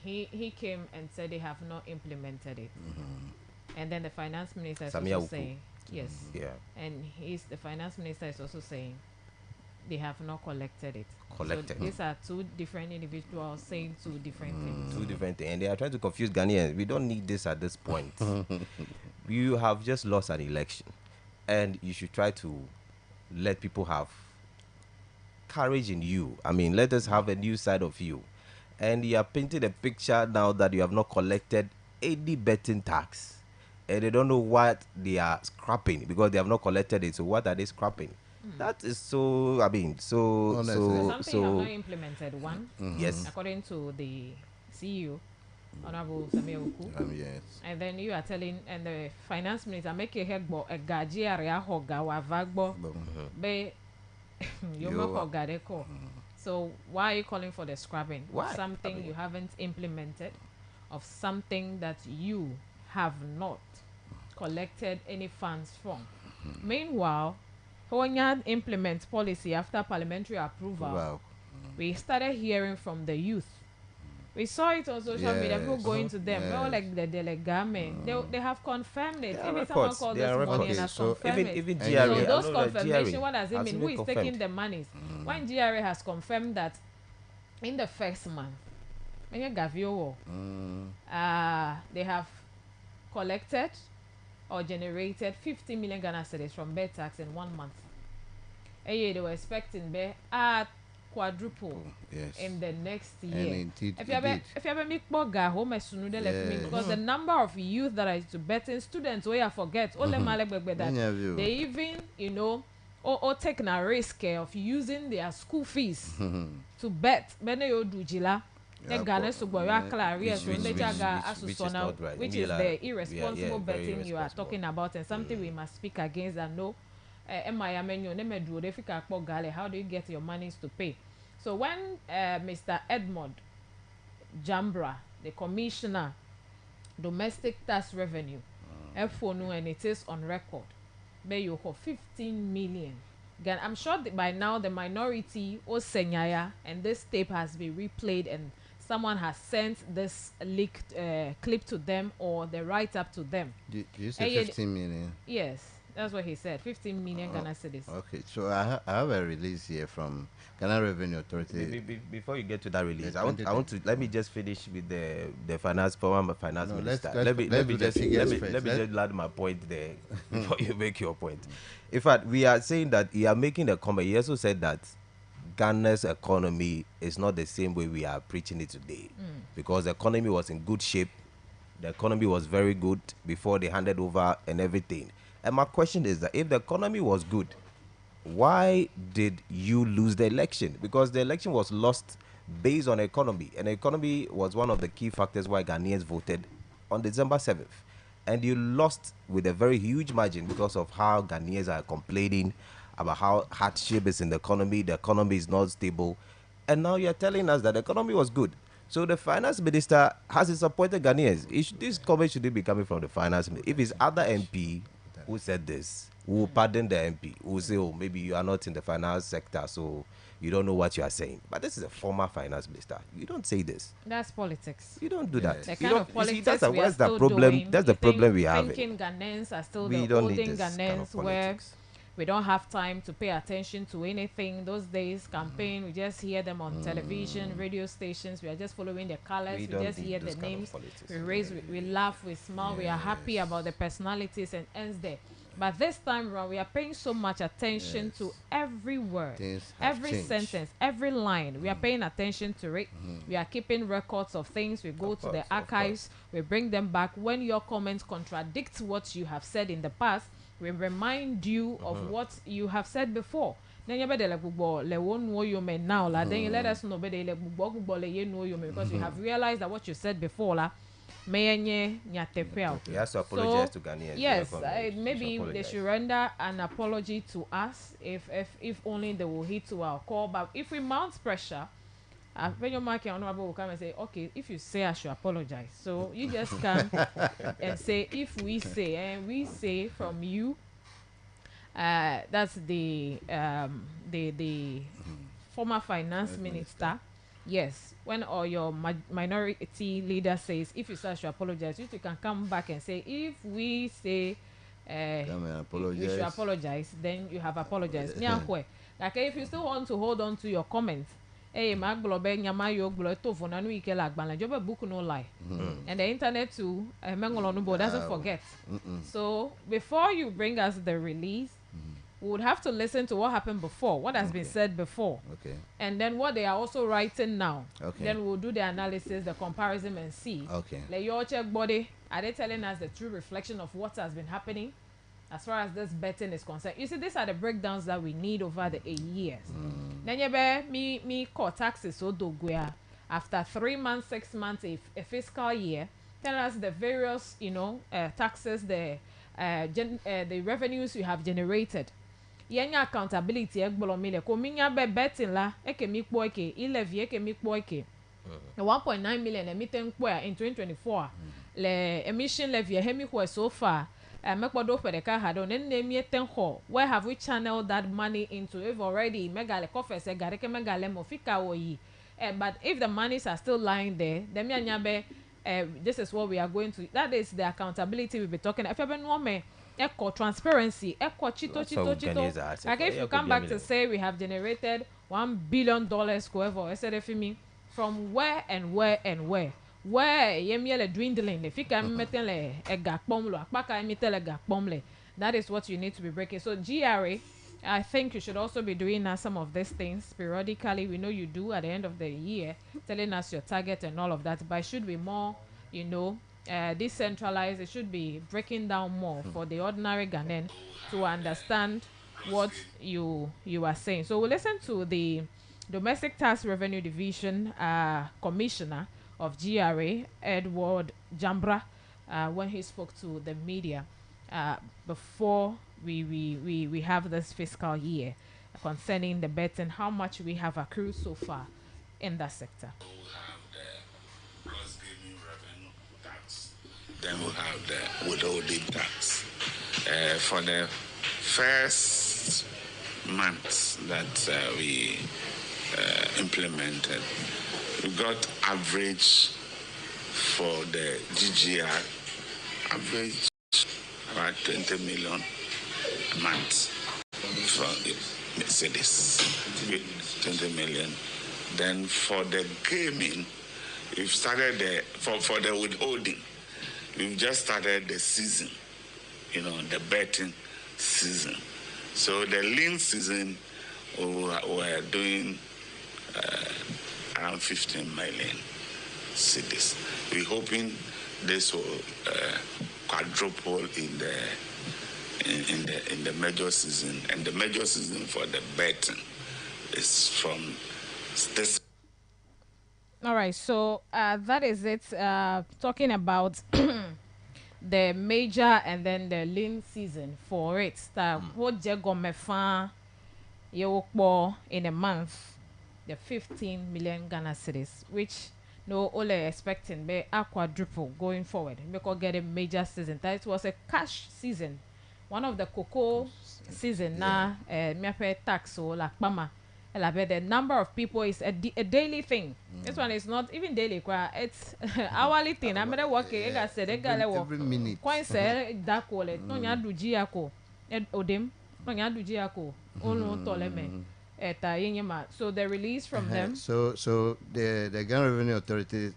He came and said they have not implemented it, and then the finance minister is also saying yes, and the finance minister is also saying they have not collected it. So these are 2 different individuals saying 2 different things. 2 different things, and they are trying to confuse Ghanaians. We don't need this at this point. You have just lost an election, and you should try to let people have courage in you. I mean, let us have a new side of you. And you are painting a picture now that you have not collected any betting tax, and they don't know what they are scrapping because they have not collected it. So what are they scrapping? That is so. I mean, so something have not implemented. One, yes, according to the CEO, Honorable Samia Uku. Yes. And then you are telling, and the finance minister make a headbo a gaji area hoga wa vagbo be you hoga deko. So why are you calling for the scrapping? Why? Something you haven't implemented, of something that you have not collected any funds from. Meanwhile, when you implement policy after parliamentary approval, we started hearing from the youth. We saw it on social media. People going to them. They all like the delegame. They have confirmed it. Even someone called this morning and has confirmed it. Even so GRA, those confirmation, what does it mean? Who is taking the monies? When GRA has confirmed that in the first month, they have collected or generated 50 million Ghana cedis from bed tax in 1 month. They were expecting quadruple in the next year. If you have make because the number of youth that are to betting students, we forget that they even or taking a risk of using their school fees to bet. Which is the irresponsible betting you are talking about, and something we must speak against and know. How do you get your monies to pay? So when Mr. Edmond Jambra, the commissioner, domestic tax revenue, and it is on record, pay you for 15 million. Again, I'm sure that by now the minority or Senyaya, and this tape has been replayed and someone has sent this leaked clip to them or the write-up to them. Did you say 15 million? Yes. That's what he said. 15 million Ghana cedis. Okay, so I have a release here from Ghana Revenue Authority. Before you get to that release, I want to let me just finish with the former finance minister. Let me just land my point there before you make your point. In fact, we are saying that you are making a comment. He also said that Ghana's economy is not the same way we are preaching it today, because the economy was in good shape. The economy was very good before they handed over and everything. And my question is that if the economy was good, why did you lose the election? Because the election was lost based on economy, and the economy was one of the key factors why Ghanaians voted on December 7th. And you lost with a very huge margin because of how Ghanaians are complaining about how hardship is in the economy is not stable. And now you're telling us that the economy was good. So the finance minister has disappointed Ghanaians. This comment shouldn't be coming from the finance minister. If it's other MP who said this, who will pardon the MP, who will say, oh, maybe you are not in the finance sector, so you don't know what you are saying. But this is a former finance minister. You don't say this. That's politics. You don't do that. The kind of politics that's we are still problem. doing. That's the problem we have. Thinking Ghanaians are still We the don't olden need this Ghanaians kind of where politics. we don't have time to pay attention to anything. Those days, campaign, we just hear them on television, radio stations. We are just following the colors. We don't just need hear those the kind of names. politics. We raise, we laugh, we smile. We are happy about the personalities and ends there. But this time around, we are paying so much attention to every word, every sentence, every line. We are paying attention to it. We are keeping records of things. We go to the archives. We bring them back. When your comments contradict what you have said in the past, we remind you of what you have said before. Then you better like le won't know you may now. Then you let us know better because you have realized that what you said before la. He has to apologize to Ghanaians. Yes, maybe they should render an apology to us if only they will hit to our call. But if we mount pressure, when your market honorable will come and say, okay, if you say I should apologize, so you just come and say if we say, and we say from you, that's the former finance minister. Yes, when or your minority leader says, if you say I should apologize, you can come back and say, if we say you should apologize, then you have apologized. Like if you still want to hold on to your comments, and the internet too, doesn't forget. So before you bring us the release, we would have to listen to what happened before, what has been said before, and then what they are also writing now. Then we'll do the analysis, the comparison, and see. Like your check body, are they telling us the true reflection of what has been happening as far as this betting is concerned? You see, these are the breakdowns that we need over the 8 years. Then you be me call taxes so do after 3 months, 6 months, a fiscal year. Tell us the various taxes, the revenues you have generated. Yenya accountability egbolomile ko minya be betting la ekemi kpo eke ilevi ekemi kpo eke 1.9 million emitting kpo in 2024 le emission levy hemi ko so far mekpodo pedeka hado nemi tenho. Where have we channeled that money into? If already megale kofese gareke megale mofika oyi, but if the monies are still lying there, then me this is what we are going to. That is the accountability we'll be talking. If you have echo transparency, echo chito. Like if you come back to say we have generated $1 billion, whoever said me from where yemiele dwindling. If you can metele ega pomlo, akpaka emitele ega pomle. That is what you need to be breaking. So GRA, I think you should also be doing some of these things periodically. We know you do at the end of the year, telling us your target and all of that. But it should be more, decentralized. It should be breaking down more for the ordinary Ghanaian to understand what you are saying. So we'll listen to the Domestic Tax Revenue Division Commissioner of GRA, Edward Jambra, when he spoke to the media before we have this fiscal year concerning the betting, how much we have accrued so far in that sector. Then we'll have the withholding tax. For the first months that we implemented, we got average for the GGR, average about 20 million a month for the Mercedes, 20 million. Then for the gaming, we've started for the withholding, we've just started the season, the betting season. So the lean season we're doing around 15 million cities. We're hoping this will quadruple in the major season, and the major season for the betting is from this. All right, so that is it. Talking about the major and then the lean season for it. What Jagomefa Yewokbo in a month, the 15 million Ghana cedis, which no only expecting be a quadruple going forward because get a major season. That was a cash season, one of the cocoa season na miape tax or like mama. The number of people is a daily thing. This one is not even daily. It's hourly thing. I'm gonna work. I said, every minute. Coin say that call it. No nya do jiako. Odem. No nya do jiako. Olo toleme. So the release from them. So the Ghana Revenue Authority,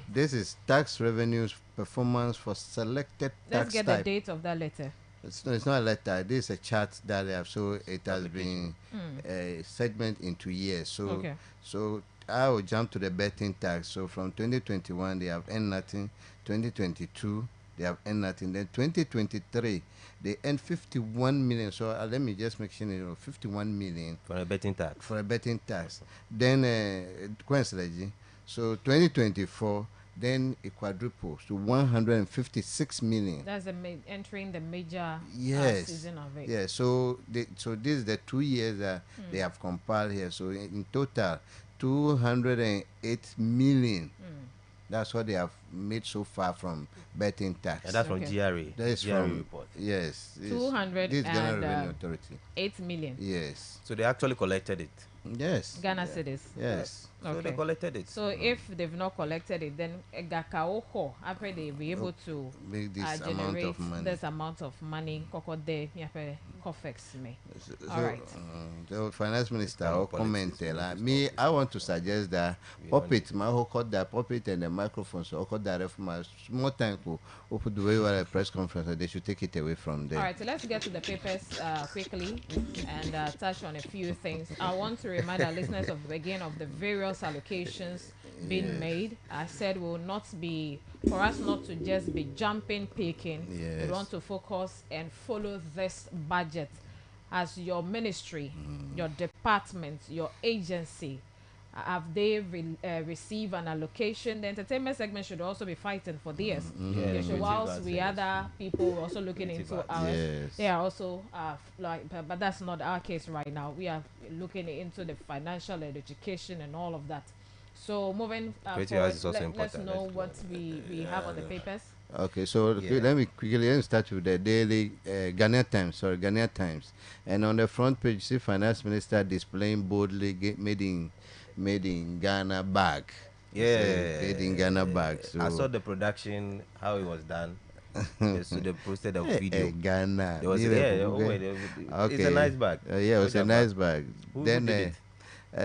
this is tax revenues performance for selected Let's tax get type. the date of that letter. It's not a letter. This is a chart that they have. So it has been segment into years. So I will jump to the betting tax. So from 2021 they have earned nothing. 2022 they have earned nothing. Then 2023 they earned 51 million. So let me just make sure 51 million for a betting tax. Then coincidentally, so 2024. Then it quadruples to 156 million. That's entering the major season of it. Yeah, so this is the 2 years that they have compiled here. So in total, 208 million. That's what they have made so far from betting tax. And that's from GRA. That is GRA from report. Yes. 200 this Ghana Revenue Authority. 8 million. Yes. So they actually collected it. Yes. Ghana cedis. Yes. Okay. So they collected it. So if they've not collected it, then Gakaoho, after they'll be able to make this amount generate of money. this amount of money. Koko de Cofex me. All right. The finance minister will comment. Me, I want to suggest that puppet, my whole cut that puppet and the microphone, so cut that from my small time to open the way where a press conference. They should take it away from there. All right. So let's get to the papers quickly and touch on a few things. I want to remind our listeners of the various allocations being made. I said will not be for us not to just be jumping, picking. Yes. We want to focus and follow this budget as your ministry, your department, your agency. Have they receive an allocation? The entertainment segment should also be fighting for theirs. So whilst we other people also looking into ours, they are also but that's not our case right now. We are looking into the financial education and all of that. So moving forward, let's know what we have on the papers. Okay, so let me quickly start with the daily Ghanaian Times. And on the front page, see finance minister displaying boldly made in Ghana bag. Made in Ghana bag. So I saw the production, how it was done. So they posted a video. Ghana. There was, it's a nice bag. It was a nice bag. Then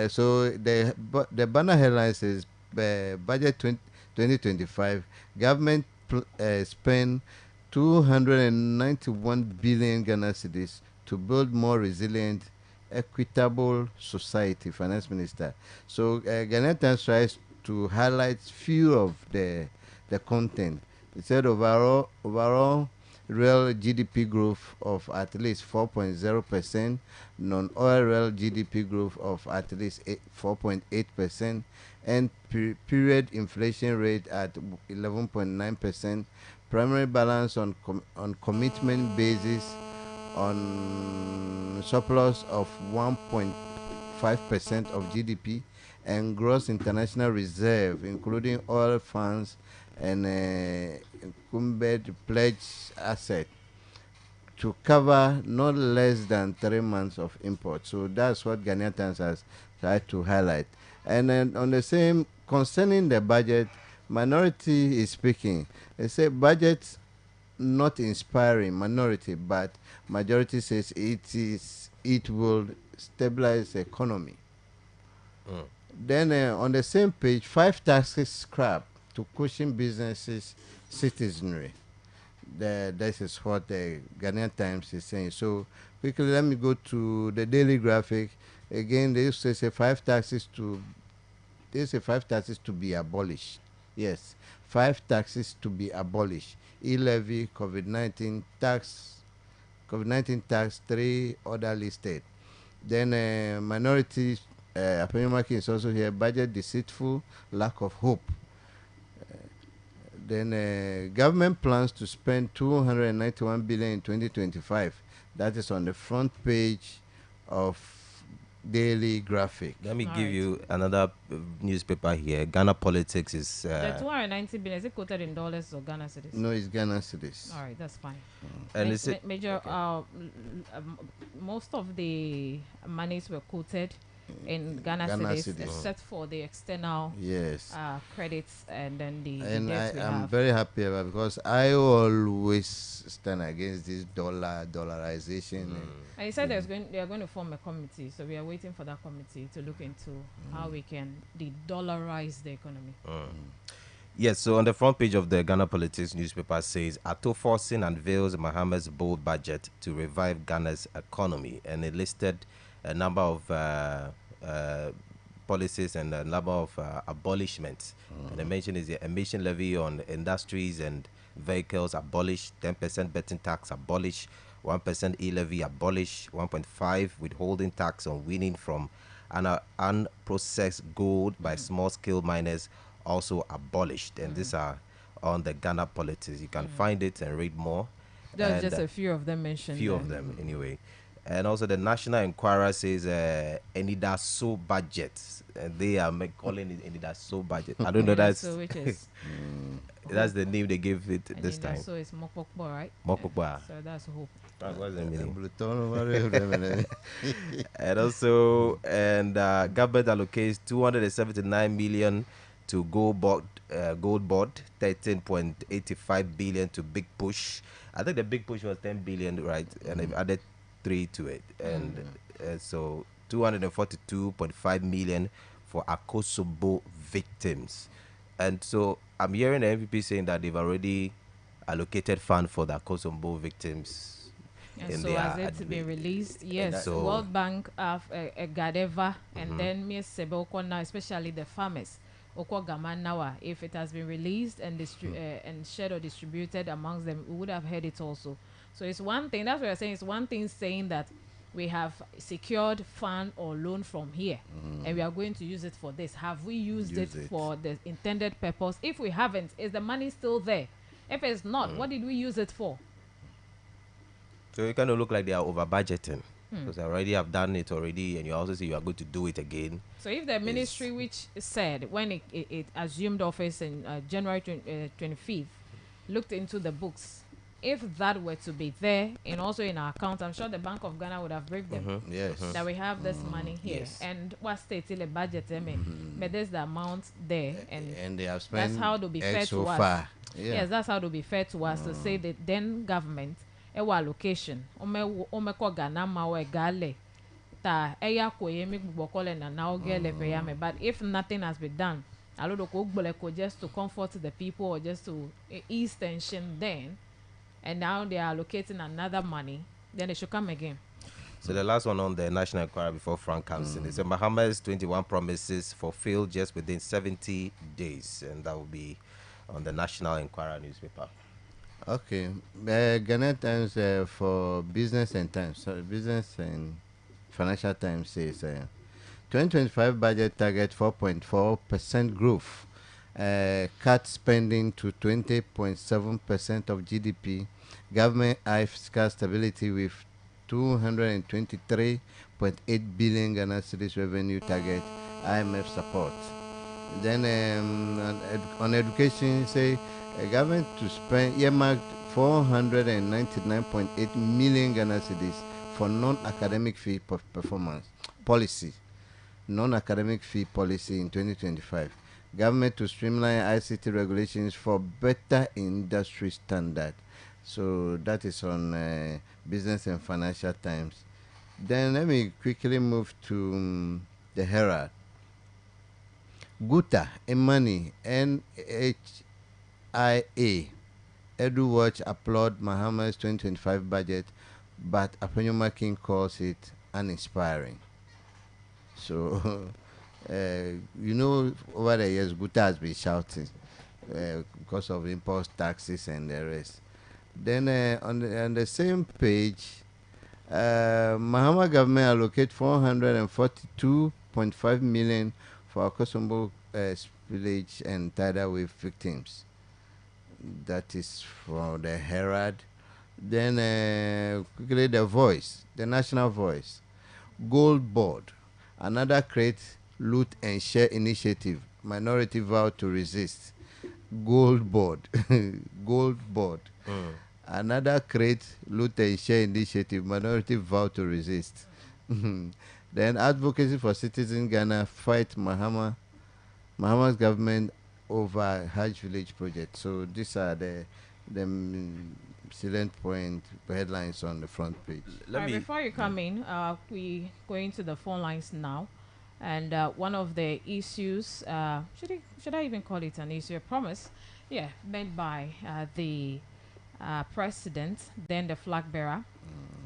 so the banner headline says budget 2025 government spend 291 billion Ghana cedis to build more resilient, equitable society. Finance minister. So Ghanaian Times tries to highlight few of the content. It said overall real GDP growth of at least 4.0%, non-oil real GDP growth of at least 4.8%, and period inflation rate at 11.9%, primary balance on commitment basis on surplus of 1.5% of GDP, and gross international reserve, including oil funds and incumbent pledge asset, to cover not less than 3 months of import. So that's what Ghanaian Times has tried to highlight. And then on the same, concerning the budget, minority is speaking. They say budget not inspiring minority, but majority says it will stabilize the economy. Then on the same page, 5 taxes scrapped to cushion businesses citizenry. this is what the Ghanaian Times is saying. So quickly, let me go to the Daily Graphic. Again, they used to say five taxes to be abolished. Yes, 5 taxes to be abolished. E-levy, COVID-19 tax, 3 other listed. Then minorities, Apemaki is also here. Budget deceitful, lack of hope. Then government plans to spend 291 billion in 2025. That is on the front page of Daily Graphic. Let me give you another newspaper here. Ghana Politics is... the 290 billion, is it quoted in dollars or Ghana cedis? No, it's Ghana cedis. All right, that's fine. And it's Major, most of the monies were quoted in Ghana cedis, except for the external credits and then the debts we have. I'm very happy about because I always stand against this dollarization. And he said they are going to form a committee, so we are waiting for that committee to look into how we can de-dollarize the economy. Yes, so on the front page of the Ghana Politics newspaper says, Ato Forson unveils Mohammed's bold budget to revive Ghana's economy, and it listed a number of policies and a number of abolishments. And the mention is the emission levy on industries and vehicles abolished, 10% betting tax abolished, 1% e-levy abolished, 1.5 withholding tax on winning from unprocessed gold by small-scale miners also abolished. And these are on the Ghana Politics. You can find it and read more. There's just a few of them mentioned. Few of them, anyway. And also the National Enquirer says Enidaso budget. And they are calling it Enidaso budget. I don't know that's which is that's the name they gave it this time. So it's Mokpokpo, right? Mokpokpo. So that's hope. What's the meaning? And also, government allocates 279 million to Gold Board, 13.85 billion to Big Push. I think the Big Push was 10 billion, right? And they've added 3 to it, and so 242.5 million for Akosombo victims. And so I'm hearing the MPP saying that they've already allocated fund for the Akosombo victims. And so has it been released? Yes. So World Bank have a Gadeva, and then me Seboko now, especially the farmers. Oko Gamanawa, if it has been released and and shared or distributed amongst them, we would have heard it also. So it's one thing, that's what we're saying, it's one thing saying that we have secured fund or loan from here and we are going to use it for this. Have we used it for the intended purpose? If we haven't, is the money still there? If it's not, what did we use it for? So it kind of look like they are over budgeting because they already have done it already, and you also say you are going to do it again. So if the ministry which said when it assumed office in January 25th looked into the books, if that were to be there and also in our account, I'm sure the Bank of Ghana would have briefed them that we have this money here and what state in the budget, but there's the amount there, and they have spent that's how to be fair so to us. Far. Yes, that's how to be fair to us to say that then government allocation ko Ghana ma gale ta eya ko ye mi gbokole na na ogele pe but if nothing has been done just to comfort the people or just to ease tension then, and now they are allocating another money, then they should come again. So the last one on the National Enquirer before Frank comes in, it said Mohammed's 21 promises fulfilled just within 70 days, and that will be on the National Enquirer newspaper. Okay, Ghana Times for Business and Times, sorry, Business and Financial Times says 2025 budget target 4.4% growth. Cut spending to 20.7% of GDP. Government eye fiscal stability with 223.8 billion Ghana cedis revenue target. IMF support. Then on education, say government to spend earmarked 499.8 million Ghana cedis for non-academic fee performance policy. Non-academic fee policy in 2025. Government to streamline ICT regulations for better industry standard. So that is on Business and Financial Times. Then let me quickly move to the Herald. Guta, Imani, NHIA Edu Watch applaud Mahama's 2025 budget, but Afenyola King calls it uninspiring. So, over the years, Guta has been shouting because of impulse taxes and the rest. Then on the same page, Mahama government allocate 442.5 million for Akosombo spillage and tidal wave victims. That is from the Herald. Then quickly the Voice, the National Voice, Gold Board, another create loot and share initiative. Minority vow to resist. Gold Board, Gold Board. Another create loot and share initiative. Minority vow to resist. Then advocacy for citizen Ghana fight Mahama's government over Hajj Village project. So these are the salient point headlines on the front page. Before you come in, we going to the phone lines now, and one of the issues, should I even call it an issue? A promise, made by the president, then the flag bearer.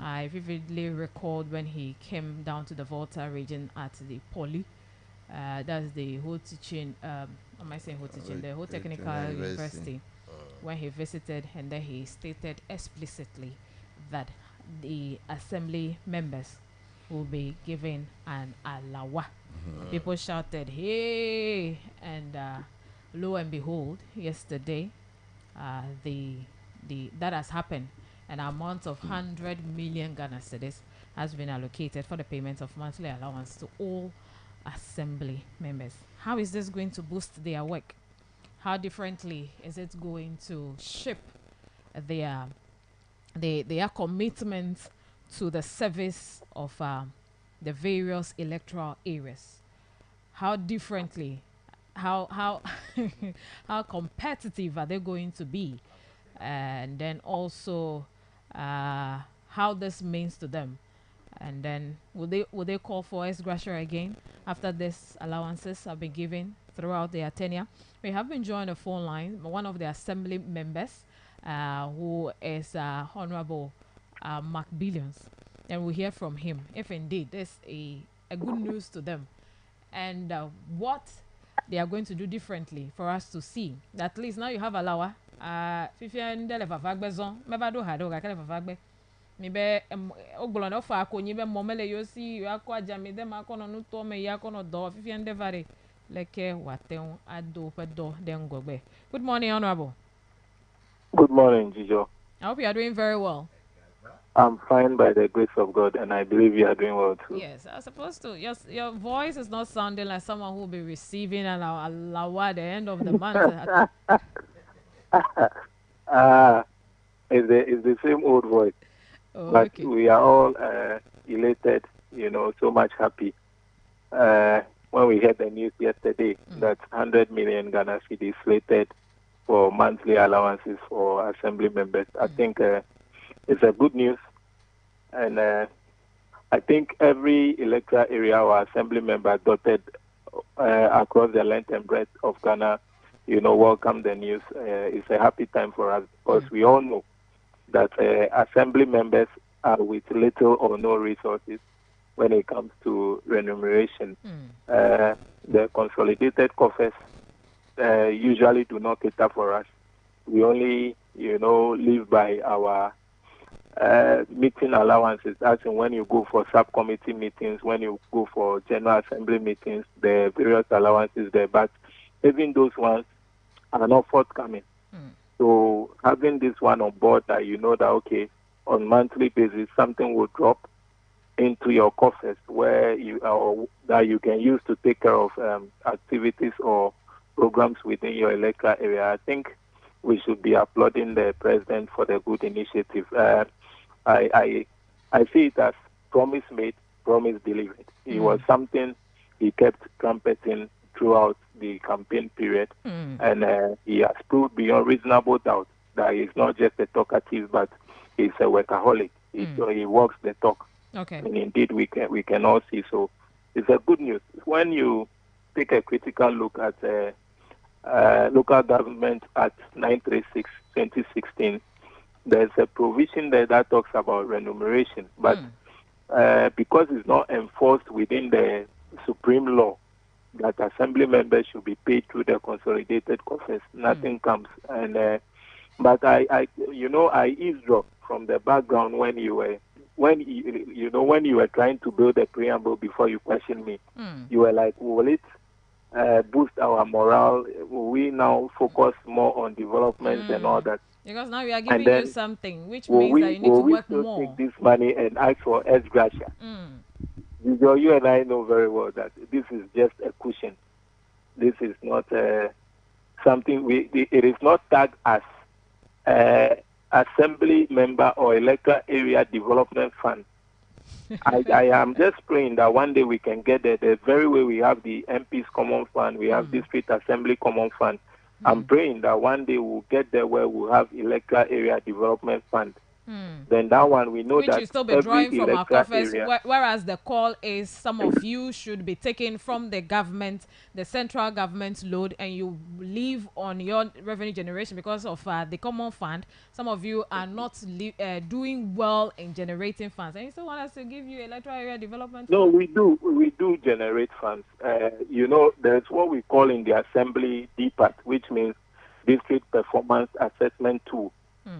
I vividly recalled when he came down to the Volta region at the Poly. That's the whole teaching. Am I saying whole teaching? The whole technical university. When he visited, and then he stated explicitly that the assembly members will be given an alawa. People shouted, "Hey!" And lo and behold, yesterday, that has happened. An amount of 100 million Ghana cedis has been allocated for the payment of monthly allowance to all assembly members. How is this going to boost their work? How differently is it going to shape their commitment to the service of the various electoral areas? How differently, how competitive are they going to be? And then also how this means to them. And then will they call for ex-gratia again after these allowances have been given throughout their tenure? We have been joined on the phone line one of the assembly members who is Honorable Mark Billions, and we'll hear from him if indeed there's a good news to them, and what they are going to do differently for us to see. At least now you have alawa. Mibe ogbolo no fa ko nyibe momele yosi yako ajami dem akono no to me yakono do fifi endevare leke waten ado pedo den gogbe. Good morning, Honorable. Good morning, Jijo. I hope you are doing very well. I'm fine by the grace of God, and I believe you are doing well too. Yes, I'm supposed to. Your voice is not sounding like someone who will be receiving an alawa at the end of the month. It's the same old voice. Oh, but okay. We are all elated, so much happy. When we heard the news yesterday that 100 million Ghana cedis slated for monthly allowances for assembly members, I think it's a good news. And I think every electoral area or assembly member dotted across the length and breadth of Ghana, welcome the news. It's a happy time for us because we all know that assembly members are with little or no resources when it comes to remuneration. The consolidated coffers usually do not cater for us. We only, live by our meeting allowances. That's when you go for subcommittee meetings, when you go for general assembly meetings, the various allowances there. But even those ones are not forthcoming. So having this one on board that that, okay, on monthly basis, something will drop into your coffers where that you can use to take care of activities or programs within your electoral area. I think we should be applauding the president for the good initiative. I see it as promise made, promise delivered. It was something he kept trumpeting throughout the campaign period, and he has proved beyond reasonable doubt that he's not just a talkative, but he's a workaholic. He walks the talk. Okay. And indeed, we can all see. So it's a good news. When you take a critical look at Local Government Act 936/2016, there's a provision there that talks about remuneration, but because it's not enforced within the supreme law that assembly members should be paid through the consolidated coffers, nothing comes. And but I eavesdrop from the background when you were trying to build a preamble before you questioned me. You were like, will it boost our morale? Will we now focus more on development and all that? Because now we are giving you something, which means that you need to work more. Take this money and ask for ex gratia. You and I know very well that this is just a cushion. This is not something it is not tagged as assembly member or electoral area development fund. I am just praying that one day we can get there. The very way we have the MP's common fund, we have district assembly common fund. I'm praying that one day we'll get there where we'll have electoral area development fund. Then that one we know which that will still be drawing from our coffers, area, whereas the call is some of you should be taken from the government, the central government load, and you leave on your revenue generation because of the common fund. Some of you are not doing well in generating funds, and you still want us to give you electoral area development? No, we do generate funds. There's what we call in the assembly DPAT, which means District Performance Assessment Tool.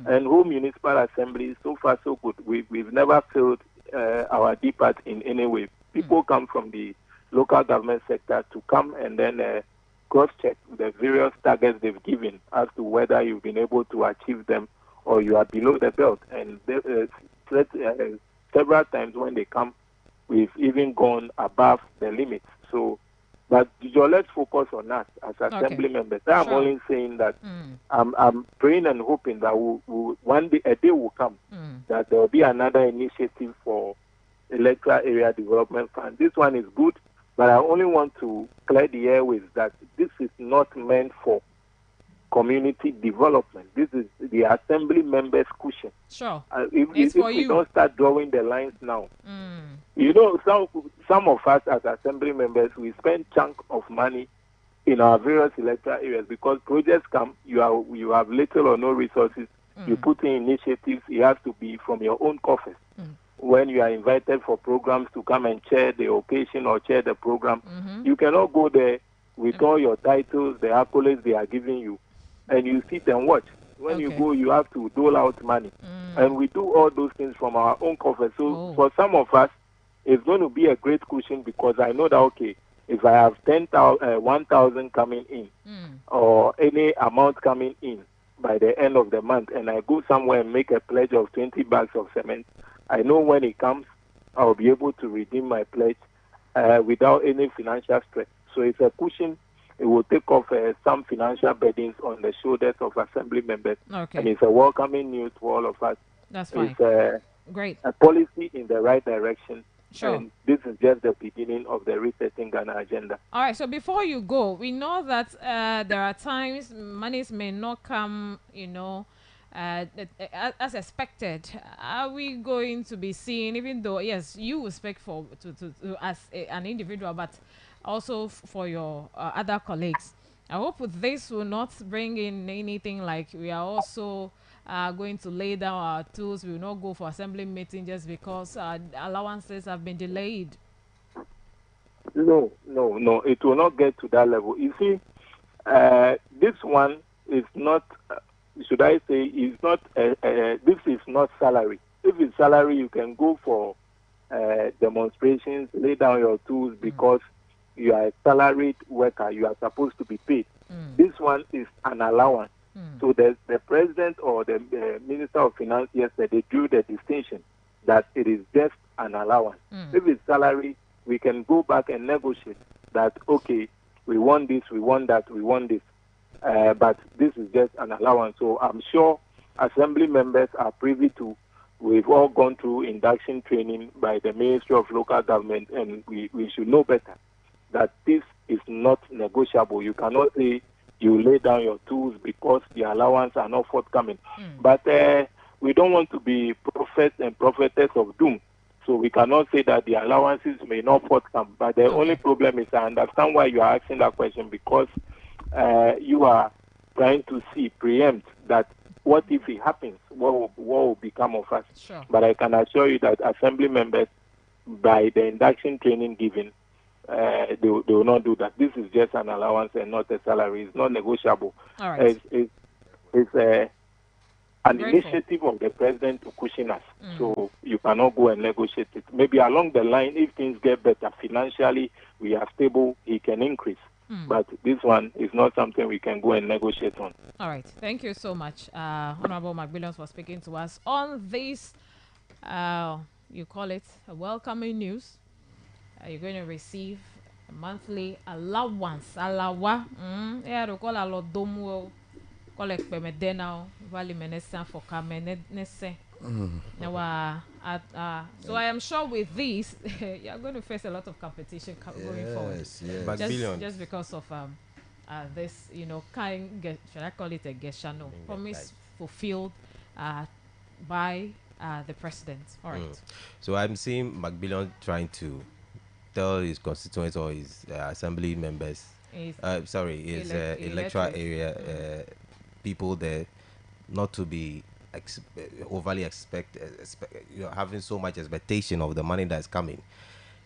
And home municipal assembly, so far so good. We've never failed our DPAT in any way. People come from the local government sector to come and then cross-check the various targets they've given as to whether you've been able to achieve them or you are below the belt. And several times when they come, we've even gone above the limits. So, but let's focus on us as assembly members. I'm only saying that I'm praying and hoping that one day, a day will come that there will be another initiative for electoral area development fund. This one is good, but I only want to clear the airways that this is not meant for community development. This is the assembly members' cushion. Sure. If we don't start drawing the lines now, some of us as assembly members, we spend chunk of money in our various electoral areas because projects come, you have little or no resources. You put in initiatives, it has to be from your own coffers. When you are invited for programs to come and chair the occasion or chair the program, you cannot go there with all your titles, the accolades they are giving you, and you sit and watch. When you go, you have to dole out money. And we do all those things from our own coffers. So for some of us, it's going to be a great cushion because I know that, okay, if I have 1,000 coming in or any amount coming in by the end of the month, and I go somewhere and make a pledge of 20 bags of cement, I know when it comes, I'll be able to redeem my pledge without any financial stress. So it's a cushion. It will take off some financial burdens on the shoulders of assembly members. Okay. And it's a welcoming news to all of us. That's fine. It's great. A policy in the right direction. Sure. And this is just the beginning of the Resetting Ghana agenda. All right. So before you go, we know that there are times monies may not come, as expected. Are we going to be seeing, even though, yes, you will speak for to as an individual, but also for your other colleagues. I hope this will not bring in anything like we are also going to lay down our tools. We will not go for assembly meeting just because allowances have been delayed. No. It will not get to that level. You see, this one is not, should I say, is not, this is not salary. If it's salary, you can go for demonstrations, lay down your tools because you are a salaried worker. You are supposed to be paid. This one is an allowance. So the president or the minister of finance yesterday drew the distinction that it is just an allowance. If it's salary, we can go back and negotiate that, okay, we want this, we want that, we want this. But this is just an allowance. So I'm sure assembly members are privy to, we've all gone through induction training by the Ministry of Local Government, and we should know better that this is not negotiable. You cannot say you lay down your tools because the allowance are not forthcoming. But we don't want to be prophets and prophetess of doom. So we cannot say that the allowances may not forthcome. But the only problem is I understand why you are asking that question, because you are trying to preempt that what if it happens? What will become of us? Sure. But I can assure you that assembly members, by the induction training given, they will not do that. This is just an allowance and not a salary. It's not negotiable. All right. It's an initiative of the president to cushion us. So you cannot go and negotiate it. Maybe along the line, if things get better financially, we are stable, he can increase. But this one is not something we can go and negotiate on. All right. Thank you so much, Honorable McBillions, for speaking to us on this, you call it a welcoming news. You're going to receive a monthly allowance. Alawa. Yeah, they call a lot domo. Collect pemedena. Vali menesa for kamenese. Now, so I am sure with this, you're going to face a lot of competition going forward. Yes. Just because of this, should I call it a geshano promise fulfilled by the president. All right. So I'm seeing McBillion trying to tell his constituents or his assembly members, his electoral area people there, not to be overly having so much expectation of the money that's coming.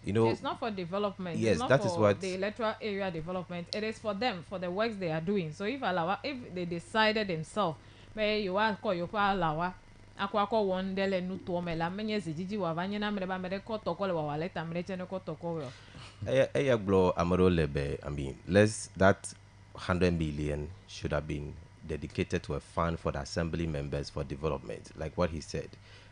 It's not for development. Yes, it's not that for is what the electoral area development. It is for them, for the works they are doing. So if they decided themselves, you are call your alawa, akwa one dele nu to me la menye ziji wa vanyena mreba mere ko tokole wa waleta mreche ne ko tokole. I mean, that 100 million should have been dedicated to a fund for the assembly members for development, like what he said.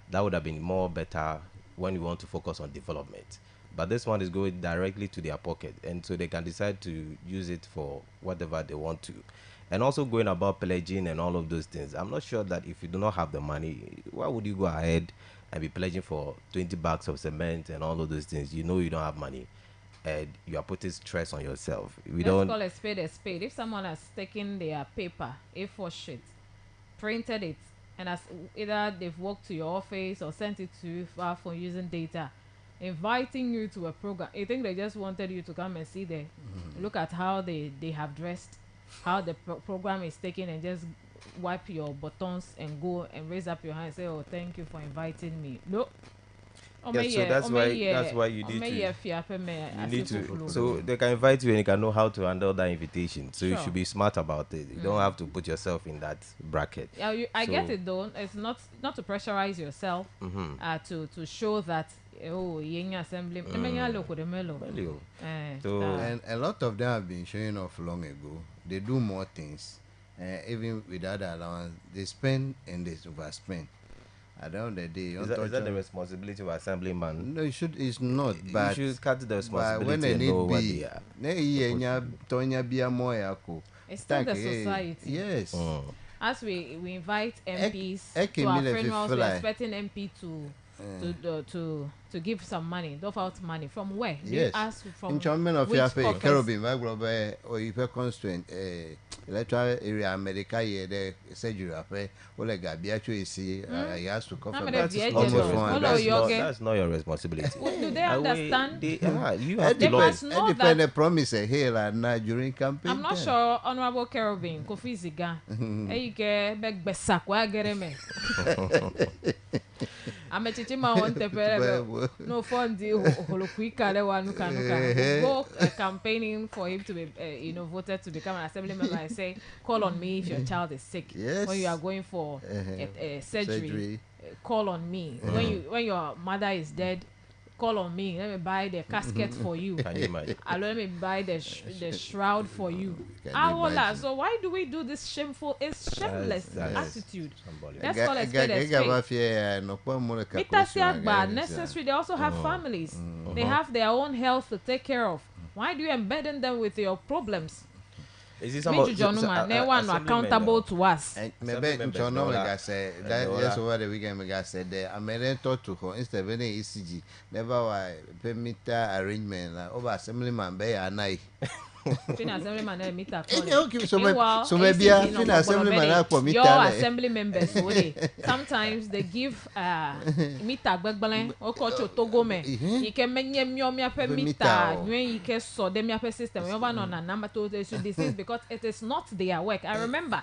That would have been better when we want to focus on development. But this one is going directly to their pocket, and so they can decide to use it for whatever they want to. And also going about pledging and all of those things. I'm not sure that if you do not have the money, why would you go ahead and be pledging for 20 bags of cement and all of those things? You know you don't have money, and you are putting stress on yourself. Let's call a spade a spade. If someone has taken their paper, A4 sheet, printed it, and either they've walked to your office or sent it to you for using data, inviting you to a program, I think they just wanted you to come and see look at how they have dressed, how the program is taken, and just wipe your buttons and go and raise up your hand and say, oh, thank you for inviting me. No. Yes, so that's why you need to. So they can invite you and you can know how to handle that invitation. So you should be smart about it. You don't have to put yourself in that bracket. Yeah, I get it though. It's not to pressurize yourself. To show that young assembly. And a lot of them have been showing off long ago. They do more things, even without the allowance. They spend and they overspend. At the end of the day, is that the responsibility of assemblyman? No, it's not. But you should cut the responsibility when and know what they are. It's still the society. Yes. As we invite MPs to our funerals, we're expecting MP to give some money, doff out money. From where? Yes. Ask from which Caribbean, or if a constraint, electoral area, America, the surgery, like actually see, he has to cover that's not your responsibility. Do they understand? You have to know that. The promise here and now during campaign. I'm not sure, Honorable Caribbean, Kofi Ziga, beg besakwa gereme. I'm a chichima on the no fun deal. Go campaigning for him to be, voted to become an assembly member and say, call on me if your child is sick. Yes. When you are going for surgery, call on me. When your mother is dead, call on me. Let me buy the casket for you. Can you imagine? Let me buy the shroud for you. So why do we do this shameful? It's shameless attitude. Let's call it spade a spade. Necessary. They also have families. They have their own health to take care of. Why do you embedding them with your problems? Is this accountable to us? Maybe John said that just over the weekend. Said the American talk to her instead of any ECG. Never why permit arrangement over assemblyman by a night. Fina assemblyman meter. Okay, so maybe Fina assemblyman akpo meter. Your assembly members, so sometimes they give meter gbegbleng okocho togo me. You can menye mia pe meter when you can so them your system. You over on a number to this is because it is not their work. I remember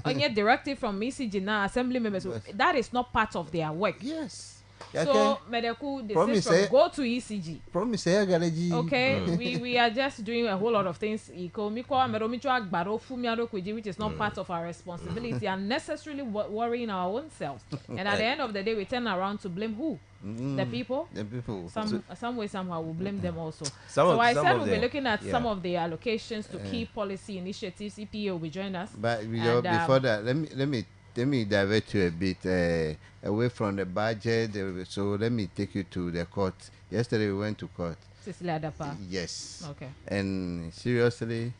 on your directive from ECG now assembly members that is not part of their work. Yes. So Medeku they say from go to ECG. Promise galeji. Okay, we are just doing a whole lot of things. Which is not part of our responsibility and necessarily worrying our own selves. And at the end of the day, we turn around to blame who? The people. The people. Some way somehow we'll blame them also. I said we'll be looking at some of the allocations to key policy initiatives. EPA will be joining us. But before that, let me divert you a bit away from the budget. So let me take you to the court. Yesterday we went to court. Cecilia Dapa. Yes. Okay. And seriously,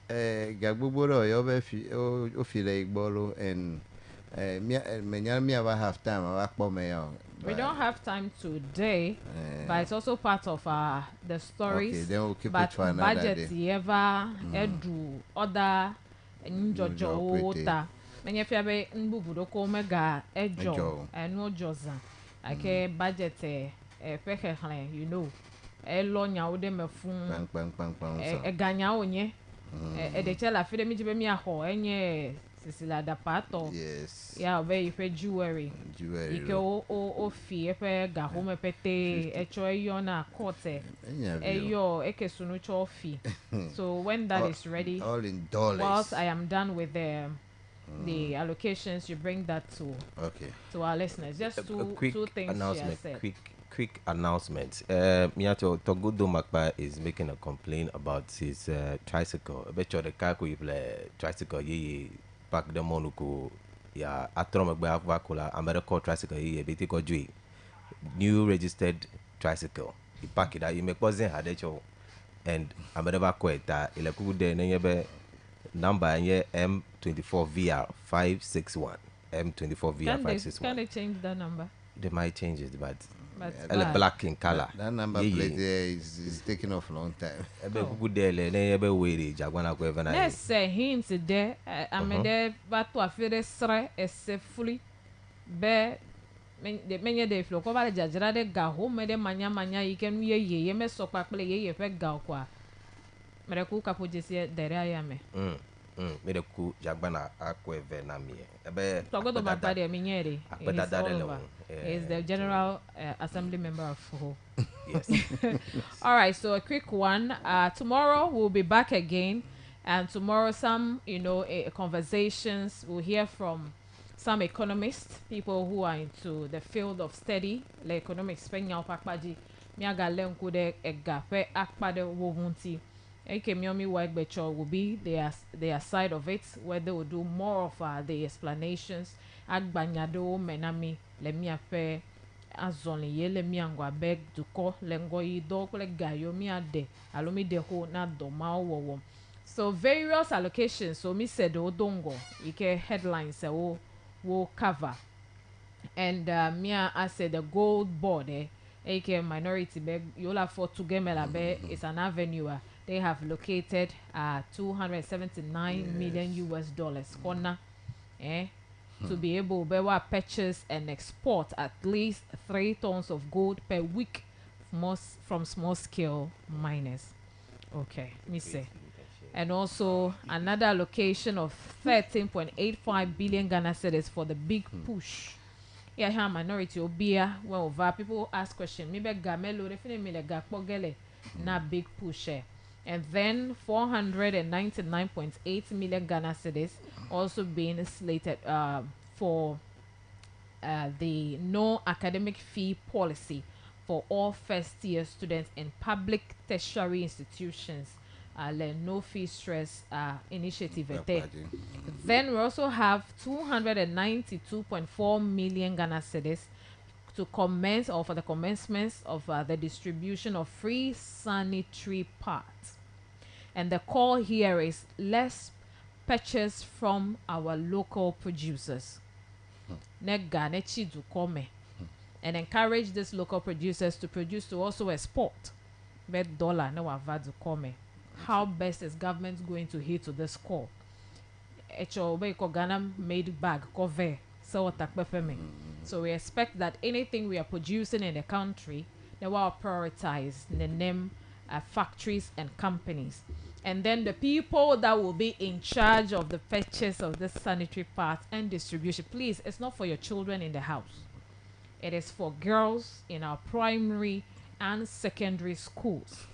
Gagbuboro ofile igbolo and me ever have time. We don't have time today, but it's also part of the stories. Okay, then we'll keep but it for another budget day. Ever edu other njojota. Many of you mbubudo ko mega ejo enu joza ake budget pekekle you know elo nya wo de mefun ganya onye de chela fide mi jibe mi aho enye Cecilia Dapato. Yes. Yeah, be ife jewelry. Ike o fi epe ga home pete echo eyo na court eyo eke sunu cho fi. So when that is ready, all in dollars. Whilst I am done with the allocations, you bring that to our listeners. Just two things announcement. Said. Quick announcement. Miato Togudo Makpa is making a complaint about his tricycle. I bet you the car you play tricycle ye pack the monuko ya atromagba vacola American tricycle ye beti ko jui new registered tricycle. You pack it out, you make posen hadecho and America kweta ile kude nenyebe number M24VR 561 M24VR 561. Can they change that number? They might change it, but black in color. That number plate there is taking off a long time. Let's say hint there. I'm there, but to a feel sre fully be the many day flow cover the jajra de ga home de manya you can ye me so pa play ye fe ga kwa. Mereku kapo jesi dere ayame. Mereku jagbana akwe venami. Ebe Togodo Mabade Minyeri is the General Assembly member of Fuho. Yes. All right, so a quick one. Tomorrow we'll be back again, and tomorrow some conversations we'll hear from some economists, people who are into the field of study, like economics. Penya opakpaji miaga lenkude egape akpade wobunti. Ekemiomi Wagbecho will be their side of it, where they will do more of the explanations. Agbanyado menami lemiafe azonli ye lemiangwa beg duko lengo yido kule gayo miade alomi deho na doma wo. So various allocations. So mi said odongo ike headlines will cover, and Mia I said the gold board ake minority beg yola for tugemela be is an avenue. They have located $279 million corner to be able to purchase and export at least 3 tons of gold per week from small scale miners. Okay, me say. And also another allocation of 13.85 billion Ghana cedis for the big push. Yeah, here minority obia well people ask question. Maybe gamelo definitely le gakpogele na big push. And then 499.8 million Ghana cedis also being slated for the no academic fee policy for all first-year students in public tertiary institutions. No fee stress initiative there. Then we also have 292.4 million Ghana cedis to commence or for the commencement of the distribution of free sanitary pads. And the call here is let's purchase from our local producers. And encourage these local producers to produce to also export. Bet dollar no avadu come. how best is government going to hit to this call? Ghana made bag cover so so we expect that anything we are producing in the country, they will prioritize the name factories and companies, and then the people that will be in charge of the purchase of the sanitary parts and distribution. Please, it's not for your children in the house. It is for girls in our primary and secondary schools.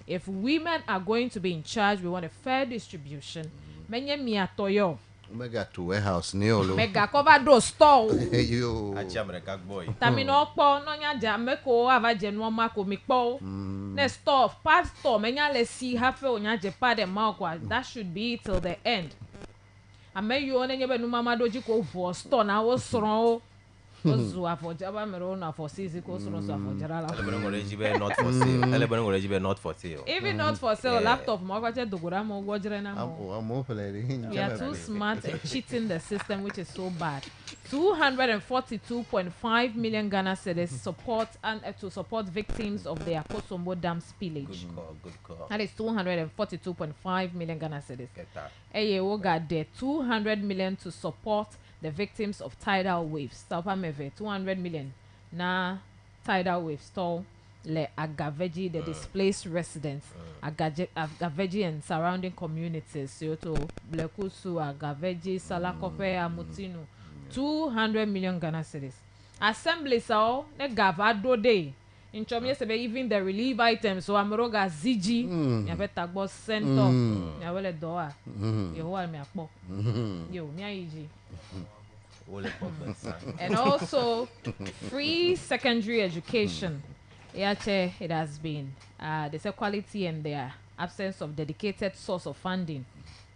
If women are going to be in charge, we want a fair distribution. Menye miatoyo. Mega to warehouse neolo. Mega cover those store. You. America boy. Tamino po no nya jameko ava jenwa mako mikpo. Ne store part store menya le see hafe onya je pa de makwa. That should be till the end. Ame yo onye be no mama doji ko vo store na wo soro. Ozu afojaba mero na for sisi ko soro so afojara la. Not for sale. Elebon not for sale. Even not for sale, laptop mo kwache dogora mo gwojere na mo. I'm We are too smart and cheating the system, which is so bad. 242.5 million Ghana cedis support and to support victims of the Akosombo Dam spillage. Good call. That is 242.5 million Ghana cedis. We got there 200 million to support the victims of tidal waves. Saupa Meve 200 million na tidal waves stall le Agaveji, the displaced residents, Agaveji and surrounding communities, Soto, Blekusu, Agaveji, Salakope, Amutinu, 200 million Ghana cedis. Assembly sao ne Gavado Day. In Chomye sebe even the relief items so Amoroga Ziji, Yabe Tagbo Center, Yawele Doa, Yehoa mi akpo, Yo mi aiji. And also free secondary education. It has been there's a quality and the absence of dedicated source of funding.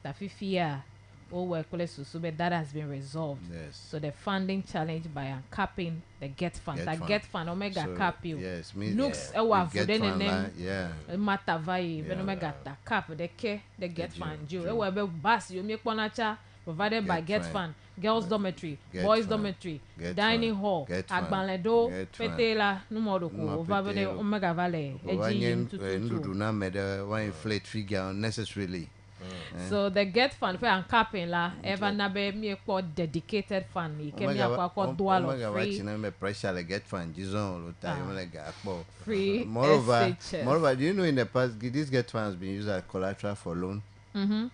That FIFIA that has been resolved. Yes. So the funding challenge by uncapping the Get Fund. Get Fund Omega so, cap you. Yes, looks matter vai Omega cap the Get Fund. You bus you make one provided by Get Fund. Girls dormitory, boys dormitory, dining hall, Agbanledo, Petela, Numodoko, Vavade, Omega Valley, do not matter one inflate figure unnecessarily. So the Get Fund for uncapping la ever nabe me ko dedicated fund ni kemi akwa dual of free pressure the Get Fund jison free. Moreover, do you know in the past this Get Fund has been used as collateral for loan?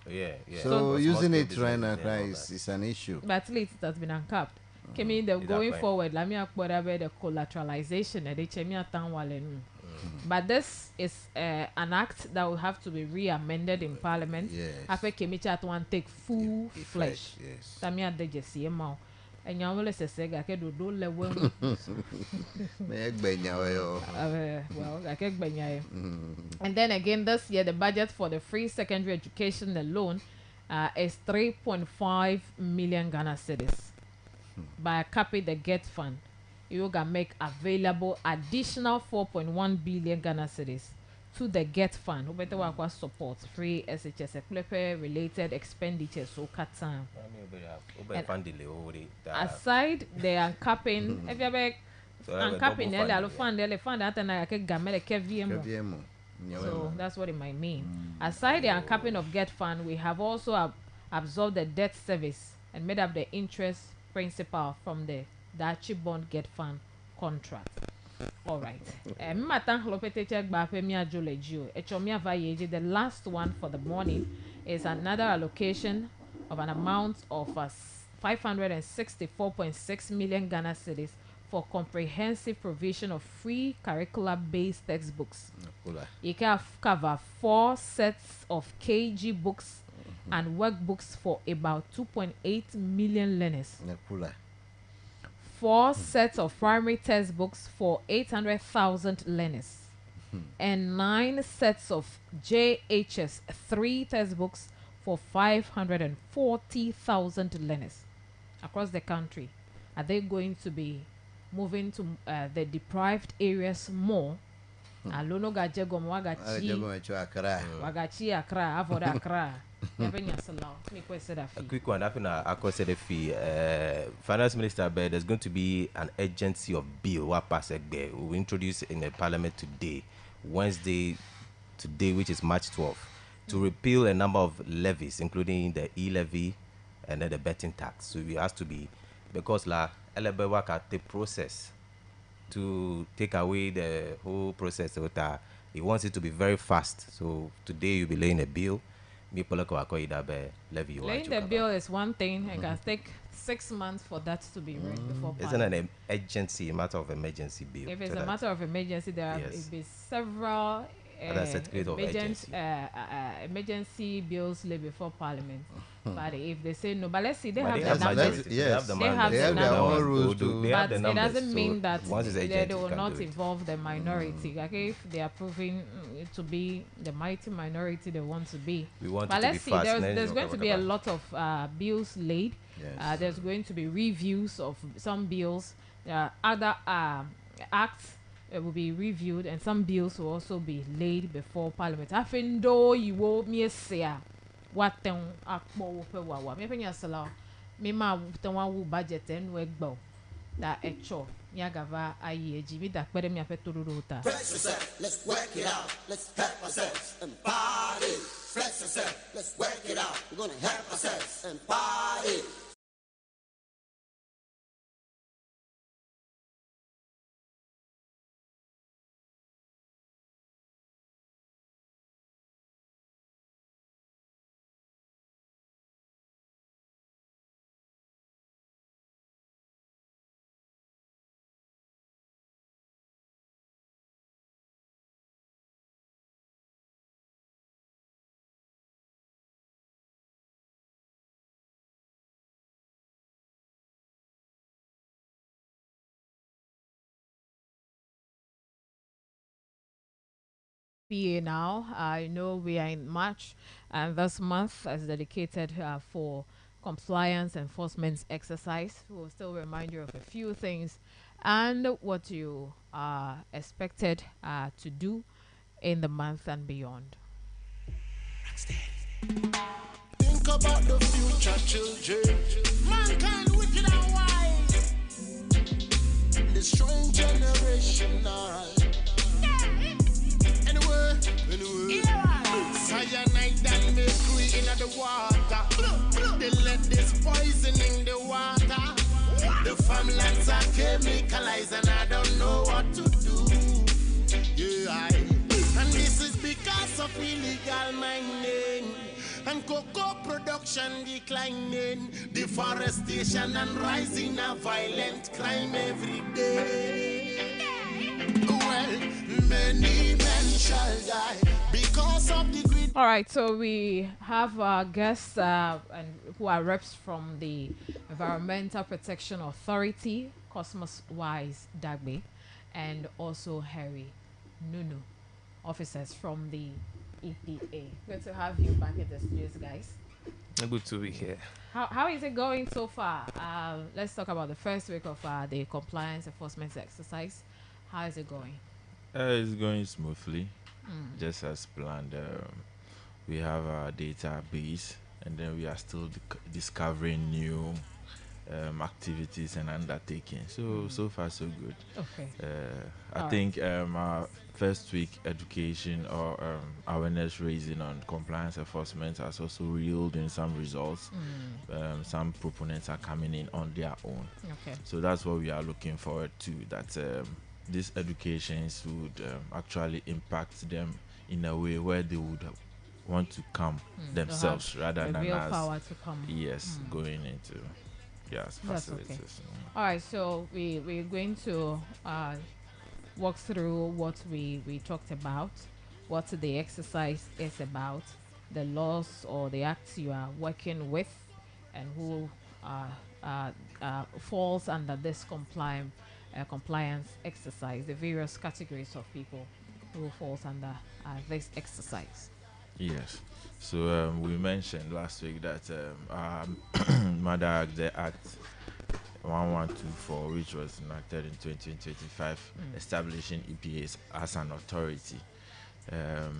Yeah. So using it right now is an issue. But at least it has been uncapped. Kemi going forward, la me akwa the collateralization e de chemi atan wale nu. But this is an act that will have to be re-amended in Parliament. Yes. After Kemichi at one take full flesh. Yes. Tamia de Jesse Mao. And you will say, I can do level. Well, I can benya. And then again, this year, the budget for the free secondary education alone is 3.5 million Ghana cedis. By capping the Get Fund, you can make available additional 4.1 billion Ghana cedis to the Get Fund. Who better work support free SHS related expenditures so cut time. Aside the uncapping, if you have uncapping, the fund that I can gamele KVM. So that's what it might mean. Aside the uncapping of Get Fund, we have also absorbed the debt service and made up the interest principal from the Dachi Bond Get Fund contract. All right. The last one for the morning is another allocation of an amount of 564.6 million Ghana cedis for comprehensive provision of free curricular-based textbooks. You can cover 4 sets of KG books and workbooks for about 2.8 million learners. 4 sets of primary textbooks for 800,000 learners. And 9 sets of JHS 3 textbooks for 540,000 learners across the country. Are they going to be moving to the deprived areas more? Alono gajegom wagachi Accra, avoda Accra. A quick one. I said if Finance Minister, there's going to be an urgency of bill. What passed there? We introduce in the Parliament today, Wednesday, which is March 12th. to repeal a number of levies, including the e-levy and then the betting tax. So it has to be, because la elebewa can take process to take away the whole process. He wants it to be very fast. So today you'll be laying a bill. Laying the bill is one thing. It can take 6 months for that to be read before Isn't it an emergency, a matter of emergency bill? If it's a matter of emergency, there will be several emergency bills laid before Parliament. But if they say no, but let's see, they have the numbers. They have the numbers. But it doesn't mean that they will not involve the minority. Okay, if they are proving to be the mighty minority they want to be. But let's see, there's going to be a lot of bills laid. Yes. There's going to be reviews of some bills. Other acts will be reviewed, and some bills will also be laid before Parliament. I think though you will me say what then akpo pe wawa me penya sala me ma ten wa wu budget en we gbo da echo ya gava aye ji mi da pere mi afe tororo ta. Let's work it out, let's help ourselves and party. Flex yourself, let's work it out, we're gonna help ourselves and party. Now, I know we are in March, and this month is dedicated for compliance enforcement exercise. We will still remind you of a few things and what you are expected to do in the month and beyond. Think about the future children. Mankind wicked and wise. Destroying generational. Anyway. Cyanide and mercury in the water. They let this poison in the water. The farmlands are chemicalized and I don't know what to do. Yeah, and this is because of illegal mining and cocoa production declining, deforestation and rising a violent crime every day. Well, many men shall die because of the greed. All right, so we have guests and who are reps from the Environmental Protection Authority, Cosmos Wise Dagbe, and also Harry Nunu, officers from the EPA. Good to have you back in the studios, guys. Good to be here. How is it going so far? Let's talk about the first week of the compliance enforcement exercise. How is it going? It's going smoothly, just as planned. We have our database, and then we are still discovering new activities and undertakings. So far so good. Okay. I think our first week education or awareness raising on compliance enforcement has also yielded some results. Some proponents are coming in on their own. Okay. So that's what we are looking forward to, that these educations would actually impact them in a way where they would want to come themselves rather than real us. Power to come. Yes, going into facilities. Okay. All right, so we're going to walk through what we talked about, what the exercise is about, the laws or the acts you are working with, and who falls under this compliance exercise, the various categories of people who falls under this exercise. Yes. So we mentioned last week that Mother Act, the Act 1124, which was enacted in 2025, establishing EPA as an authority.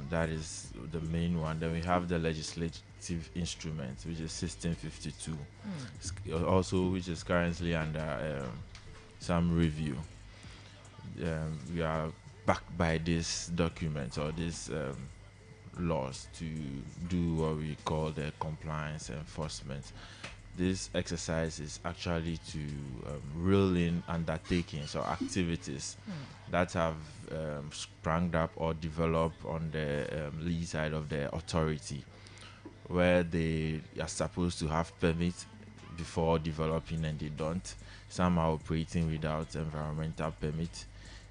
That is the main one. Then we have the legislative instrument, which is 1652, also which is currently under some review. We are backed by this document or this laws to do what we call the compliance enforcement. This exercise is actually to reel in undertakings or activities that have sprung up or developed on the lee side of the authority, where they are supposed to have permits before developing and they don't. Some are operating without environmental permit.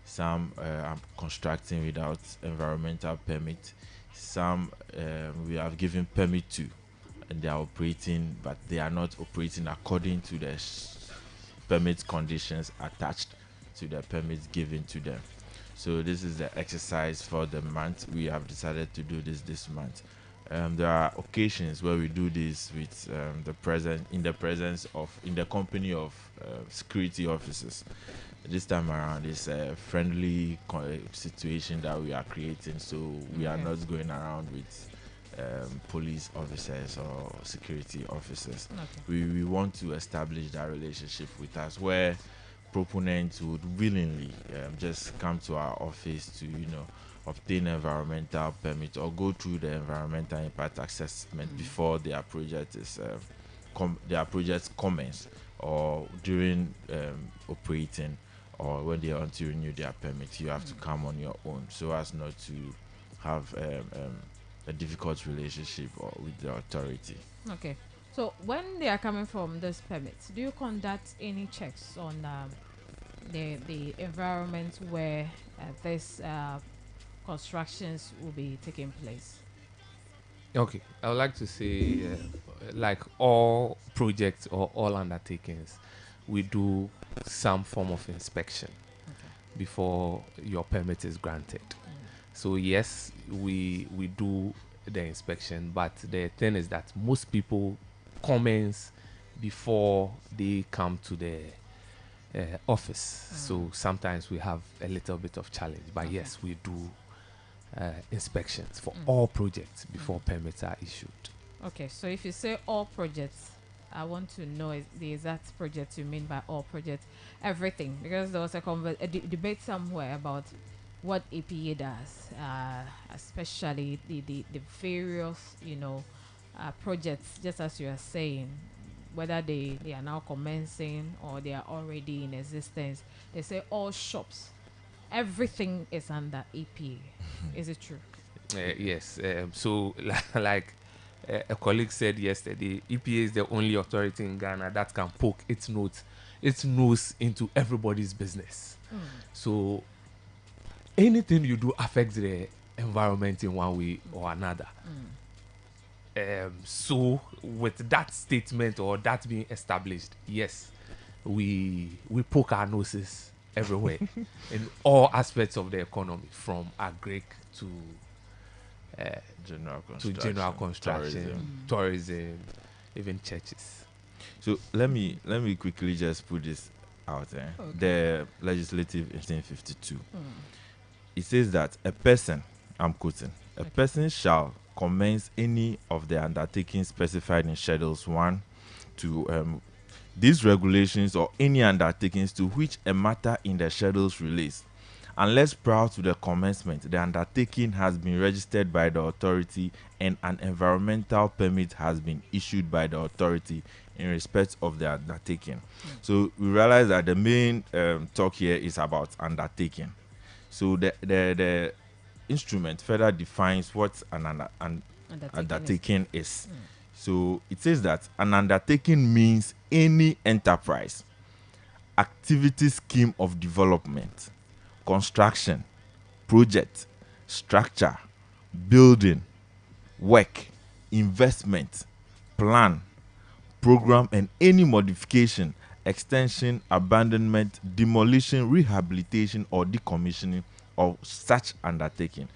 Some are constructing without environmental permit. Some we have given permit to, and they are operating, but they are not operating according to the permit conditions attached to the permits given to them. So this is the exercise for the month. We have decided to do this month. There are occasions where we do this with in the company of security officers. This time around, it's a friendly situation that we are creating, so we are not going around with police officers or security officers. We want to establish that relationship with us, where proponents would willingly just come to our office to obtain environmental permit or go through the environmental impact assessment before their project is their project commence, or during operating, or when they want to renew their permit. You have to come on your own, so as not to have a difficult relationship with the authority. Okay, so when they are coming from those permits, do you conduct any checks on the environment where this constructions will be taking place? Okay, I would like to say, like all projects or all undertakings, we do some form of inspection before your permit is granted. So yes, we do the inspection, but the thing is that most people commence before they come to the office. So sometimes we have a little bit of challenge, but yes, we do inspections for all projects before permits are issued. Okay, so if you say all projects, I want to know the exact project you mean by all projects. Everything, because there was a debate somewhere about what EPA does, especially the various projects, just as you are saying, whether they are now commencing or they are already in existence. They say all shops, everything is under EPA. Is it true? Yes. So like a colleague said yesterday, EPA is the only authority in Ghana that can poke its nose into everybody's business. So anything you do affects the environment in one way or another. So with that statement or that being established, yes, we poke our noses everywhere in all aspects of the economy, from agric to general construction, tourism, even churches. So let me quickly just put this out there. The legislative 1852. It says that a person, I'm quoting, a person shall commence any of the undertakings specified in Schedules 1 to these regulations or any undertakings to which a matter in the schedules relates, unless prior to the commencement the undertaking has been registered by the authority and an environmental permit has been issued by the authority in respect of the undertaking. So we realize that the main talk here is about undertaking. So the instrument further defines what an undertaking is. So it says that an undertaking means any enterprise, activity, scheme of development, construction, project, structure, building, work, investment, plan, program, and any modification, extension, abandonment, demolition, rehabilitation, or decommissioning of such undertaking,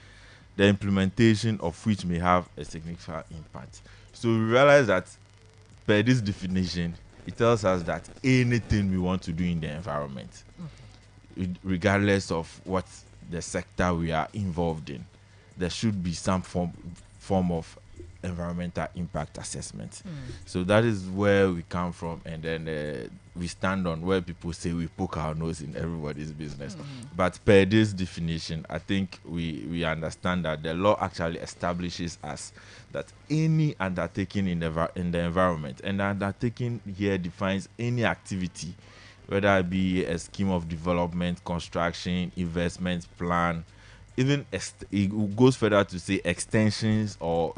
the implementation of which may have a significant impact. So we realize that by this definition, it tells us that anything we want to do in the environment, regardless of what the sector we are involved in, there should be some form of environmental impact assessment. So that is where we come from, and then we stand on where people say we poke our nose in everybody's business. But per this definition, I think we understand that the law actually establishes us that any undertaking in the environment, and the undertaking here defines any activity, whether it be a scheme of development, construction, investment plan, even it goes further to say extensions or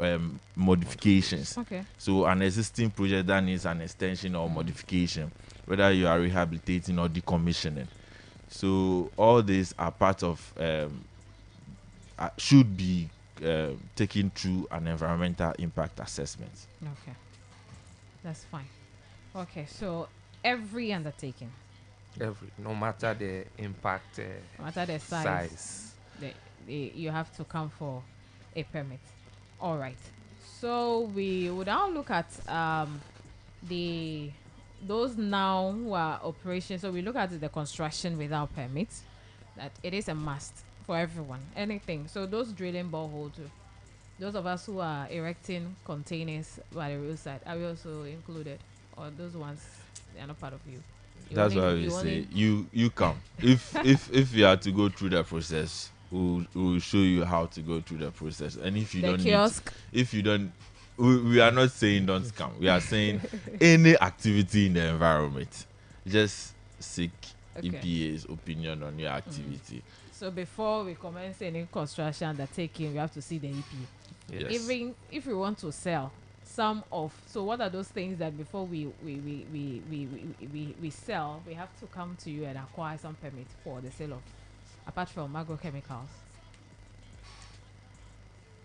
modifications. Okay. So an existing project that needs an extension or modification, whether you are rehabilitating or decommissioning. So all these are part of should be taken through an environmental impact assessment. Okay, that's fine. Okay, so every undertaking, no matter the impact, no matter the size. You have to come for a permit. All right. So we would now look at those now who are operations. So we look at the construction without permits. That it is a must for everyone. Anything. So those drilling boreholes, those of us who are erecting containers by the roadside, are we also included? Or those ones, they are not part of you? That's why we say you come. If you are to go through the process, we'll show you how to go through the process. And if you we are not saying don't come. We are saying any activity in the environment, just seek EPA's opinion on your activity. So before we commence any construction undertaking, we have to see the EPA. Yes. Even if we want to sell so what are those things that before we sell, we have to come to you and acquire some permit for the sale of, apart from agrochemicals?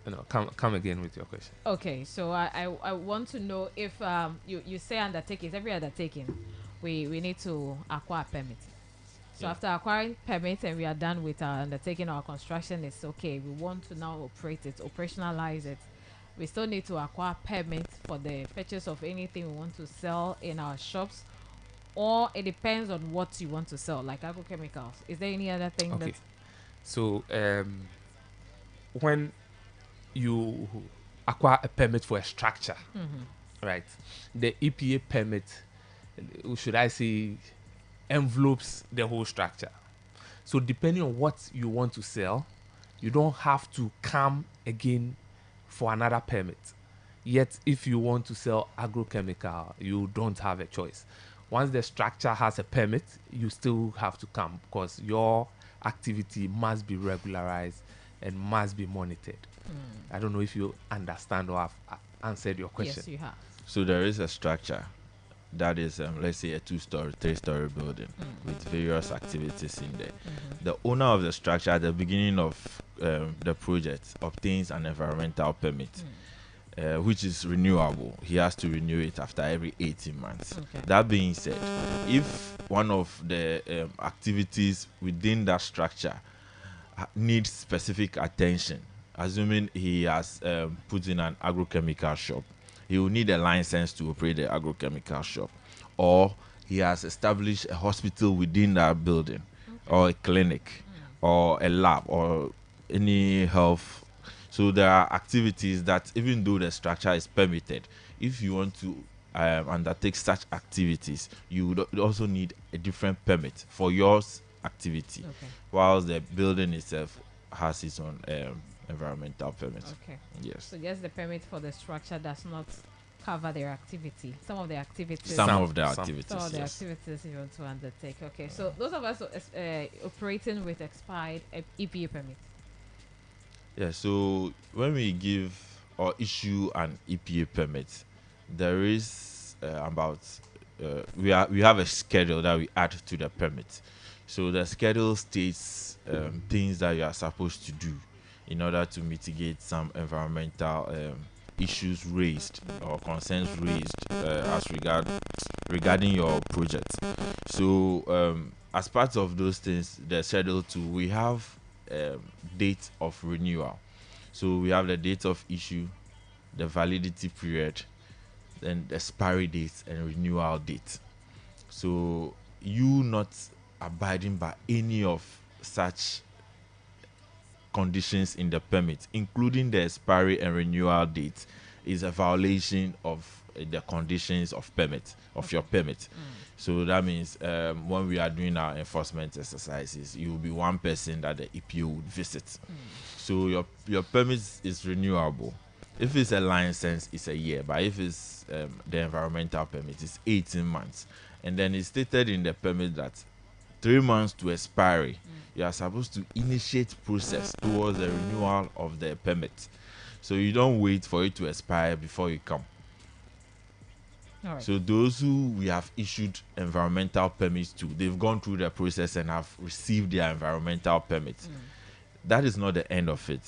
No, come again with your question. Okay, so I want to know if you say undertakings, every undertaking we need to acquire permit. So after acquiring permit and we are done with our undertaking, our construction is okay, we want to now operate it, operationalize it, we still need to acquire permit for the purchase of anything we want to sell in our shops, or it depends on what you want to sell, like agrochemicals. Is there any other thing that? So when you acquire a permit for a structure, right, the EPA permit, should I say, envelopes the whole structure. So depending on what you want to sell, you don't have to come again for another permit. Yet if you want to sell agrochemical, you don't have a choice. Once the structure has a permit, you still have to come, because your activity must be regularized and must be monitored. I don't know if you understand or have answered your question. Yes, you have. So there is a structure that is, let's say, a 2-story, 3-story building with various activities in there. The owner of the structure at the beginning of the project obtains an environmental permit, which is renewable. He has to renew it after every 18 months. That being said, if one of the activities within that structure needs specific attention, assuming he has put in an agrochemical shop, he will need a license to operate the agrochemical shop, or he has established a hospital within that building, or a clinic, or a lab, or any health. So there are activities that, even though the structure is permitted, if you want to undertake such activities, you would also need a different permit for your activity, whilst the building itself has its own environmental permit. Okay. Yes. So just the permit for the structure does not cover their activity. Some of the activities. Some of the activities. Some of the activities you want to undertake. Okay. So those of us operating with expired EPA permit. Yeah. So when we give or issue an EPA permit, there is we have a schedule that we add to the permit. So the schedule states things that you are supposed to do in order to mitigate some environmental issues raised or concerns raised regarding your project. So as part of those things, the schedule 2, we have date of renewal. So we have the date of issue, the validity period, then the expiry date and renewal date. So you not abiding by any of such conditions in the permit, including the expiry and renewal date, is a violation of the conditions of permit of your permit. So that means when we are doing our enforcement exercises, you will be one person that the EPO would visit. So your permit is renewable. If it's a license, it's a year, but if it's the environmental permit, it's 18 months. And then it's stated in the permit that 3 months to expiry, you are supposed to initiate process towards the renewal of the permit. So you don't wait for it to expire before you come. All right. So those who we have issued environmental permits to, they've gone through the process and have received their environmental permits. That is not the end of it.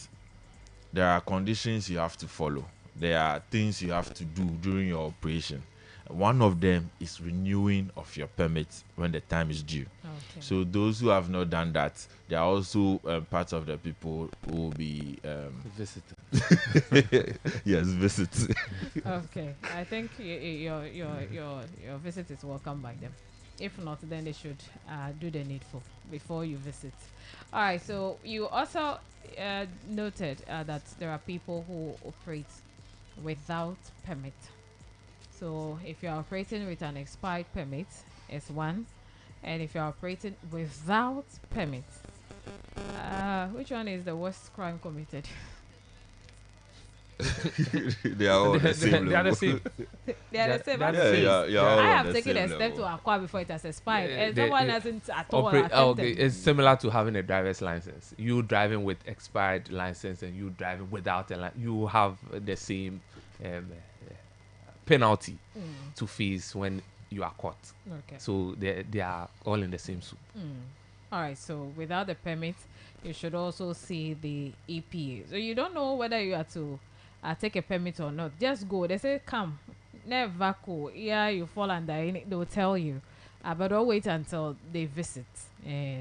There are conditions you have to follow. There are things you have to do during your operation. One of them is renewing of your permit when the time is due. Okay. So those who have not done that, they are also part of the people who will be visited. Yes, visit. Okay, I think your visit is welcome by them. If not, then they should do the needful before you visit. All right. So you also noted that there are people who operate without permit. So if you're operating with an expired permit, it's one, and if you're operating without permit, which one is the worst crime committed? They are all the same. They are the same. They are the same. I have taken a step to acquire before it has expired, and someone hasn't at all attempted. Okay, it's similar to having a driver's license. You driving with expired license and you driving without a license, you have the same penalty to face when you are caught. Okay. So they are all in the same soup. All right. So without the permit, you should also see the EPA. So you don't know whether you are to take a permit or not. Just go. They say come, never go. Yeah, you fall under it. They will tell you. But don't wait until they visit.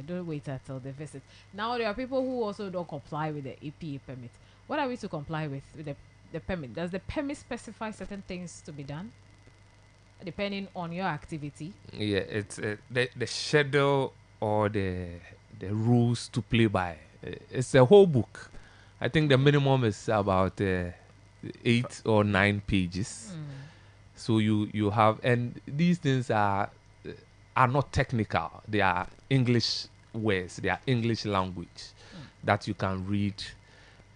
Don't wait until they visit. Now there are people who also don't comply with the EPA permit. What are we to comply with the permit? Does the permit specify certain things to be done depending on your activity? Yeah, it's the schedule or the rules to play by. It's a whole book. I think the minimum is about 8 or 9 pages. So you have, and these things are not technical. They are English words. They are English language that you can read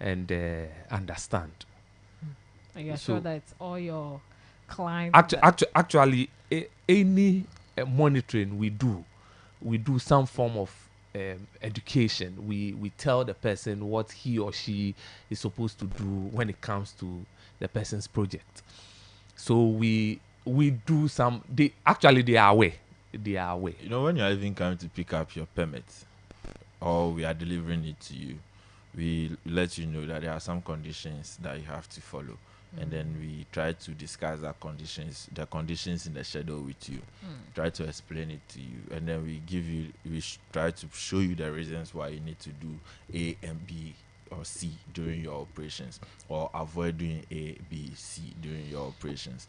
and understand. And you're sure that it's all your clients? Actually, any monitoring we do some form of education. We tell the person what he or she is supposed to do when it comes to the person's project. So we do some. They are aware. They are aware. You know, when you're even coming to pick up your permit, or we are delivering it to you, we let you know that there are some conditions that you have to follow. And then we try to discuss the conditions in the schedule with you, try to explain it to you, and then we try to show you the reasons why you need to do A and B or C during your operations, or avoid doing A, B, C during your operations.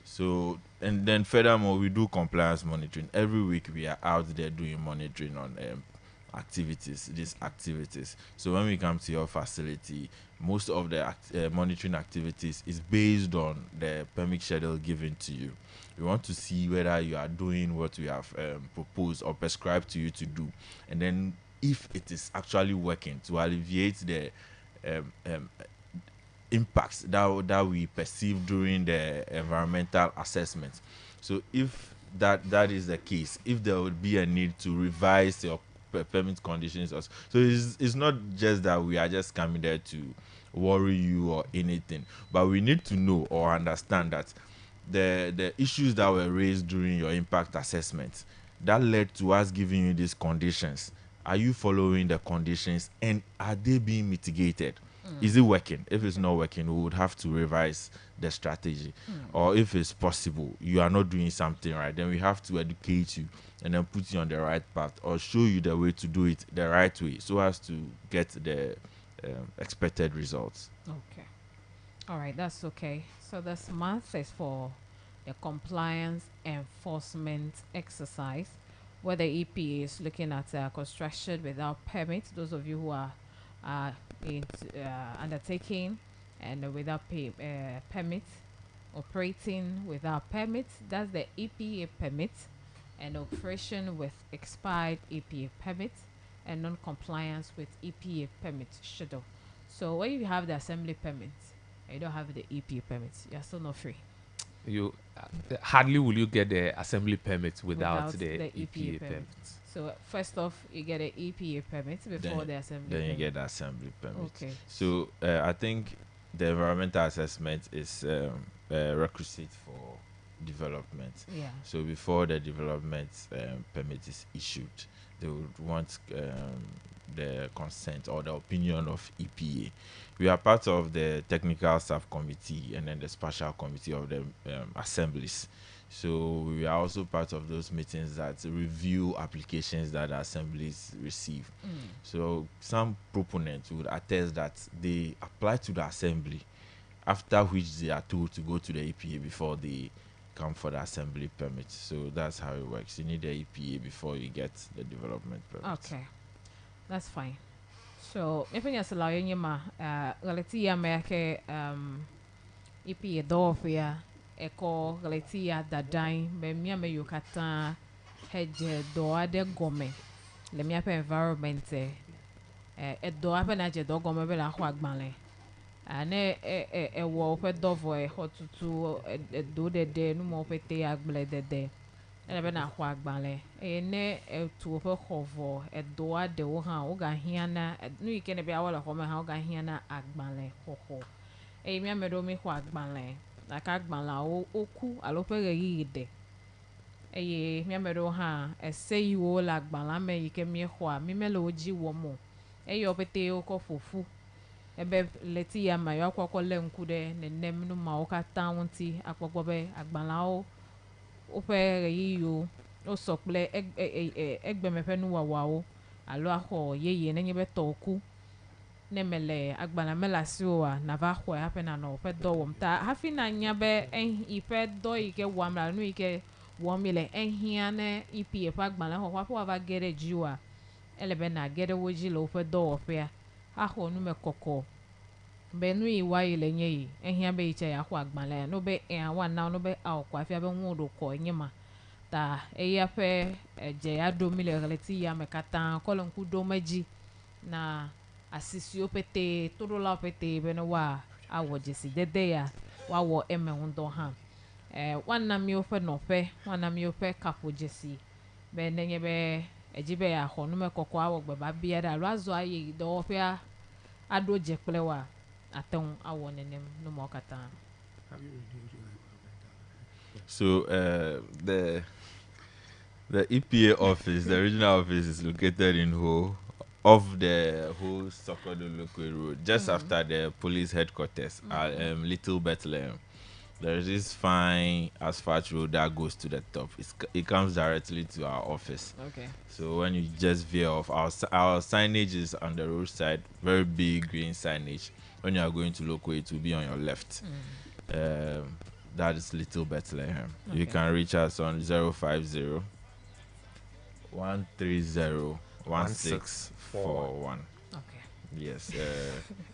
So, and then furthermore, we do compliance monitoring. Every week we are out there doing monitoring on these activities. So when we come to your facility, most of the monitoring activities is based on the permit schedule given to you. We want to see whether you are doing what we have proposed or prescribed to you to do, and then if it is actually working to alleviate the impacts that we perceive during the environmental assessment. So if that is the case, if there would be a need to revise your permit conditions, so it's not just that we are just coming there to worry you or anything, but we need to know or understand that the issues that were raised during your impact assessment that led to us giving you these conditions, are you following the conditions and are they being mitigated? Is it working? If it's not working, we would have to revise the strategy. Or if it's possible, you are not doing something right, then we have to educate you and then put you on the right path or show you the way to do it the right way so as to get the expected results. Okay. All right, that's okay. So this month is for the compliance enforcement exercise, where the EPA is looking at construction without permits. Those of you who are undertaking and without permit, operating without permit, that's the EPA permit, and operation with expired EPA permit, and non-compliance with EPA permit schedule. So when you have the assembly permit and you don't have the EPA permit, you're still not free. You hardly will you get the assembly permit without the EPA permit. So first off, you get an EPA permit before the assembly then permit. You get the assembly permit. Okay. So I think the environmental assessment is a requisite for development. Yeah. So before the development permit is issued, they would want the consent or the opinion of EPA. We are part of the technical subcommittee and then the special committee of the assemblies. So we are also part of those meetings that review applications that the assemblies receive. So some proponents would attest that they apply to the assembly, after which they are told to go to the EPA before they come for the assembly permit. So that's how it works. You need the EPA before you get the development permit. Okay, that's fine. So if you allow you ma galati ya me EPA dofia eko galati ya dadai me mia me yukata heje do ade gome le mia pe environment do ape na je do gome be la ho agbanle ane wo pe dovo hotutu do de no mo pe te agble de ene be na ho agbanle ene tu pe hovo do ade wo ha wo ga hia na no ike ne be awala ho me ha wo ga hia na agbanle hoho mi amedo mi ho agbanle na ka agbanla oku alope yi de mi amedo ha sei wo la agbanla me ike mi ho a mi mele oji wo mo opete o ko fofu ebe leti ya ma yo akwakwo le nkude ne nem no ma o ka town ti akpokpo be agbanla o pe yi yo o sople egbe mepe nu wawa o alo aho yeye ne be toku ne mele agbana mela siwa na va ho happen na no pe do wom ta hafi na nya be ipe do ike wamla no ike womile ehia ne EPA pa agbana ho pa va gere jiwa elebe na gere woji lo pe do ofia aho nu me koko be nu iwa ile nye ehia be iche ya ho agbana no be wa na no be akwa afia be nwodo ko nyima ta eya pe je ya do mile relati ya me kata kolon ku do maji na asisio pete todo la pete bene wa awo jesi dede ya wa wo eme hundo ha wana mi ofe no pe wana mi ofe kapo jesi be nenye be ejibe ya ho no me kokko awo gbe ba bia da lo azo aye do ofe ado je pele wa aton awo nenem no mo kata. So the EPA office, the regional office, is located in Ho, off the whole Sokodo Local Road, just after the police headquarters at Little Bethlehem. There is this fine asphalt road that goes to the top. It comes directly to our office. Okay. So when you just veer off, our signage is on the roadside, very big green signage. When you are going to Loco, it will be on your left. That is Little Bethlehem. Okay. You can reach us on 050 130 1641. Okay. Yes.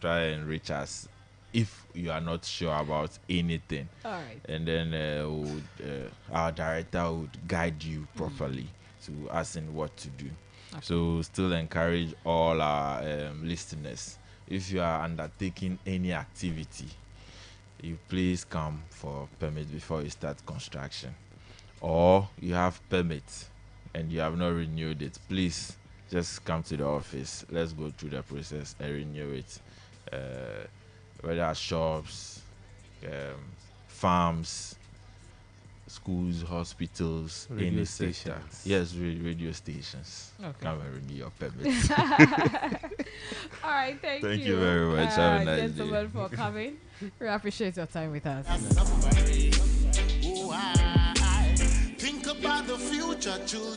Try and reach us if you are not sure about anything. All right. And then our director would guide you properly to asking what to do. Okay. So still encourage all our listeners, if you are undertaking any activity, you please come for permit before you start construction. Or you have permit and you have not renewed it, please just come to the office. Let's go through the process and renew it. Whether at shops, farms, schools, hospitals, radio any stations. sector. Yes, radio stations. Okay. Come and renew your permit. All right, thank you. Thank you very much. Have a nice gentlemen, day. for coming. We appreciate your time with us. Think about the future, children.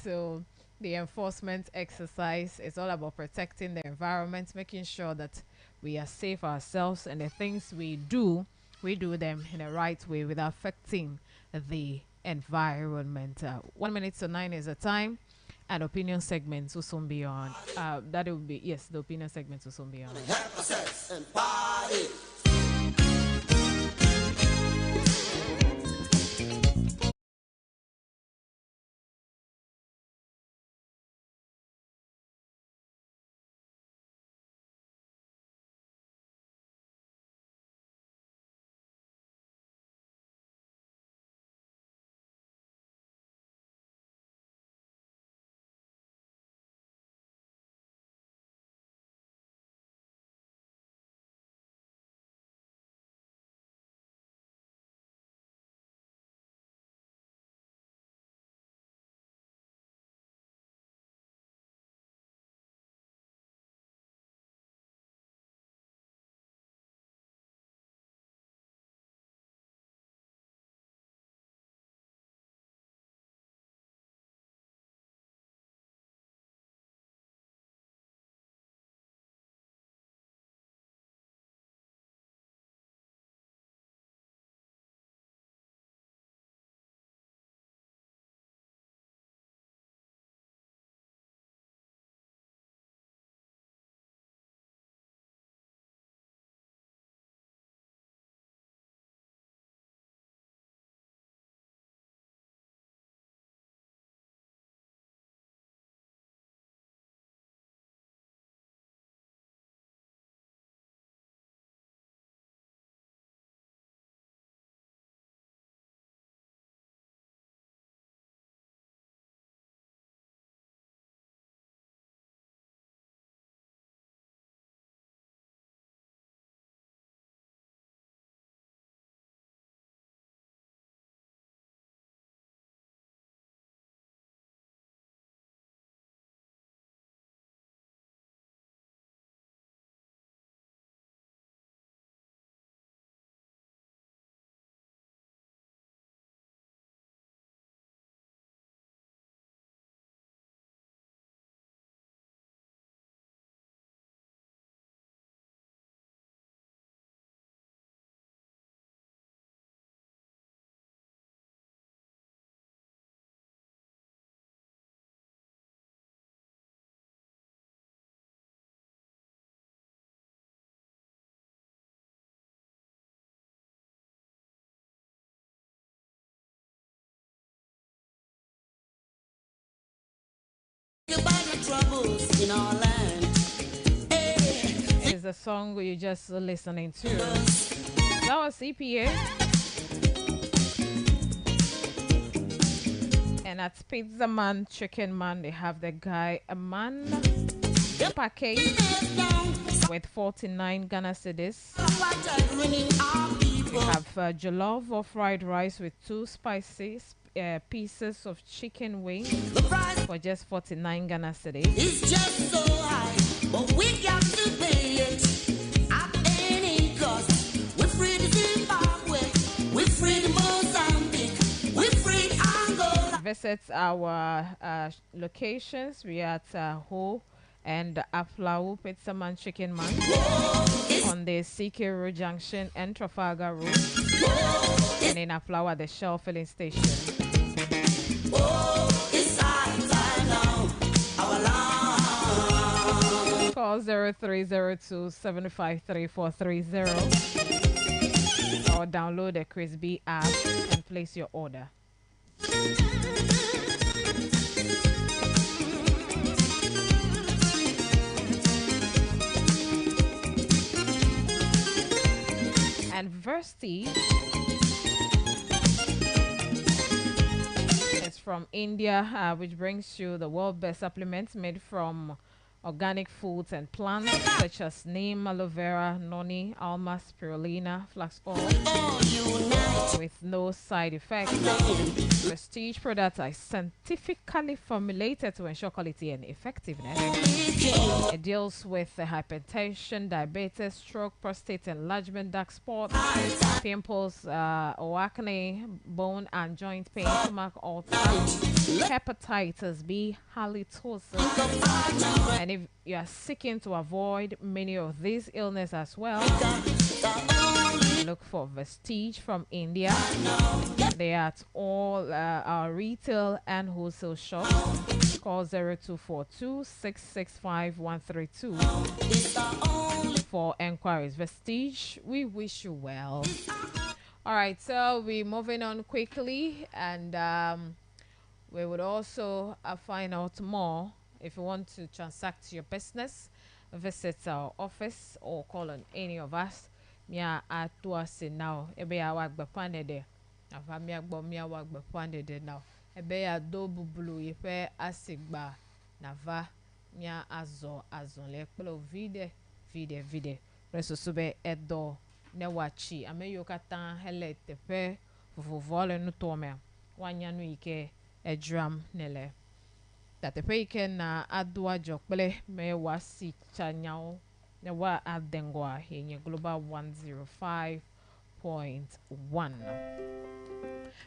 So the enforcement exercise is all about protecting the environment, making sure that we are safe ourselves, and the things we do them in the right way without affecting the environment. 1 minute to 9 is the time, and opinion segments will soon be on. That will be, yes, the opinion segments will soon be on. Is the song you're just listening to. That was CPA. And at Pizza Man, Chicken Man, they have the guy, a man package with 49 Ghana cedis. We have jollof or fried rice with 2 spices. Pieces of chicken wings for just 49 Ghana cedis. It's just so high, but we got to pay it at any cost. We're free to Zimbabwe, we're free to Mozambique, we're free Angola. Visit our locations. We are at Ho and Aflau Pizza Man, Chicken Man on the CK Road Junction and Trafalgar Road, and in Aflau at the Shell filling station. Call 0302-753-430 or download the Chris B app and place your order. And Versti is from India, which brings you the world best supplements made from organic foods and plants such as neem, aloe vera, noni, alma, spirulina, flax oil with no side effects. Prestige products are scientifically formulated to ensure quality and effectiveness. It deals with hypertension, diabetes, stroke, prostate enlargement, dark spots, pimples, or acne, bone and joint pain, stomach ulcer, hepatitis B, halitosis. And if you are seeking to avoid many of these illnesses as well, look for Vestige from India. They are at all our retail and wholesale shops. Call 0242 665 132 for enquiries. Vestige, we wish you well. All right, so we're moving on quickly, and we would also find out more. If you want to transact your business, visit our office or call on any of us. Mia atuase now. Ebe ya wagbe pande de. Afa mia gbo mia wagbe pande de now. Ebe ya do bubulu yepe asigba nava mia azo le pelo vide. Preso sube edo ne wachi. Ame yokatan hele tepe vuvole nutome. Wanya nu ike edram nele. Tatepe ike na adwa jokple me wasi chanyao. Ne wa adengwa yenye Global 105.1.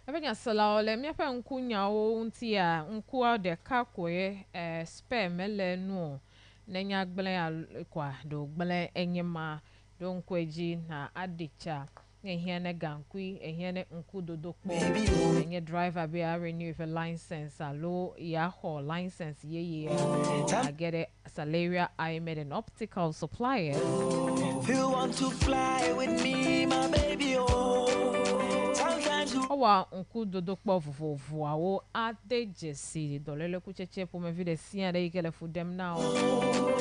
Abenya sala ole mi afa nkunya o nti a nku de kakwe spare mele nu nenya gbele kwa do gbele enyema do nkweji na adicha ehia ne gankui ehia ne nku dodokpo enye driver be a renew if a license alo ya ho license ye I get it Salaria iMed and optical suppliers. If you want to fly with me my baby Owa nku dodokpo vuvu awo adejesi dolele kucheche po me vide sia de ikele fu dem now.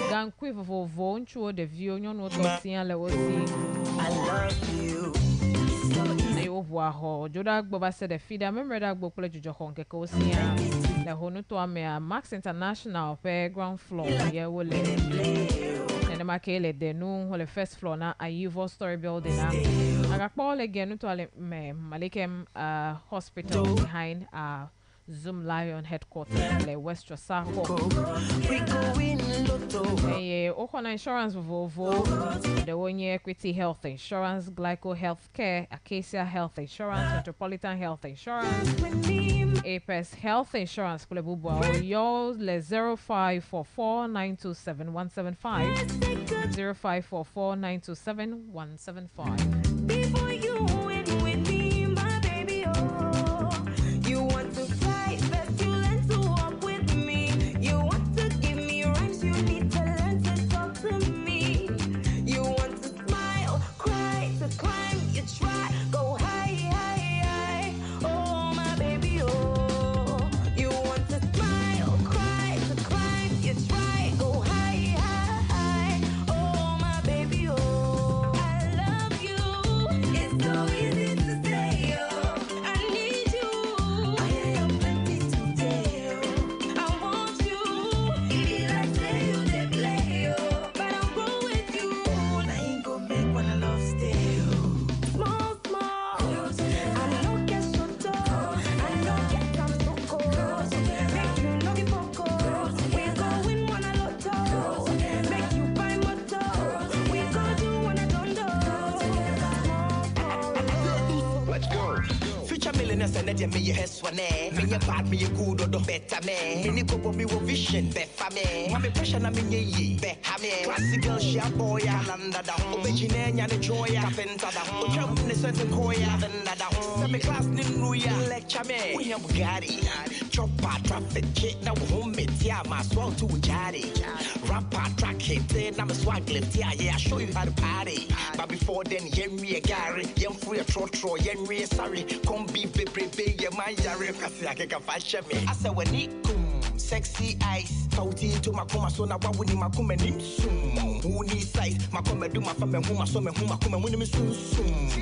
Gankui vuvu nchu de view nyono to sia le wosi. I love you. Ho Joda Gboba said the feeder member that go play Jojo Honke Kosia. The Honuto Amea Max International Fair ground floor. Yeah, will and the Makele de noon the first floor na a Uvo story building. I got Paul again to Malikem hospital behind Zoom Lion headquarters like West Trosako. Okona Insurance Vovo, the one year Equity Health Insurance, Glyco Healthcare, Acacia Health Insurance, Metropolitan Health Insurance, Apes Health Insurance, Kulebubu, yours le 0544 927 175 0544 927 175. Before you went with me, my baby, you want to fly, but you learn to walk with me. You want to give me rhymes, you need to learn to talk to me. You want to smile, cry, to climb, you try, go high, high, high. Oh, my baby, you want to smile, cry, to climb, you try, go high, high, high. Oh, my baby, I love you. It's so easy to say, I need you. I am plenty today. I want you. It is like say you they play, but I'll go with you. I ain't gonna make what I love stay. Small, small. I know get so tall. I know get come so cold. Make you know the focus. We going one a lot. Make you buy motor. We go do one a don't do. Let's go. Future millionaires and let me your head swan. Me your bad, me your good or the better man. Me go me with vision, better man. Mami pressure na me ye, better man. Classic girl, she a boy, landa da. Obejine nya ne joy, kapenta da. Ojam ne sense koya, landa da. Semi class ni nuya, lecture me. We have Bugatti, chopper, traffic, shit. Now home me tia, my swell to jari. Rapper, track hit, now me swag lift, yeah, I show you how to party. But before then, yen me a Gary, yen free a trotro, yen me sorry. Come be baby, yeah, my yari, cause I can fashion me. I said, when it sexy eyes, pouty to my coma, so now I wouldn't my come and soon. Who needs size? My come do my family, whom I saw me, whom I come and win me soon.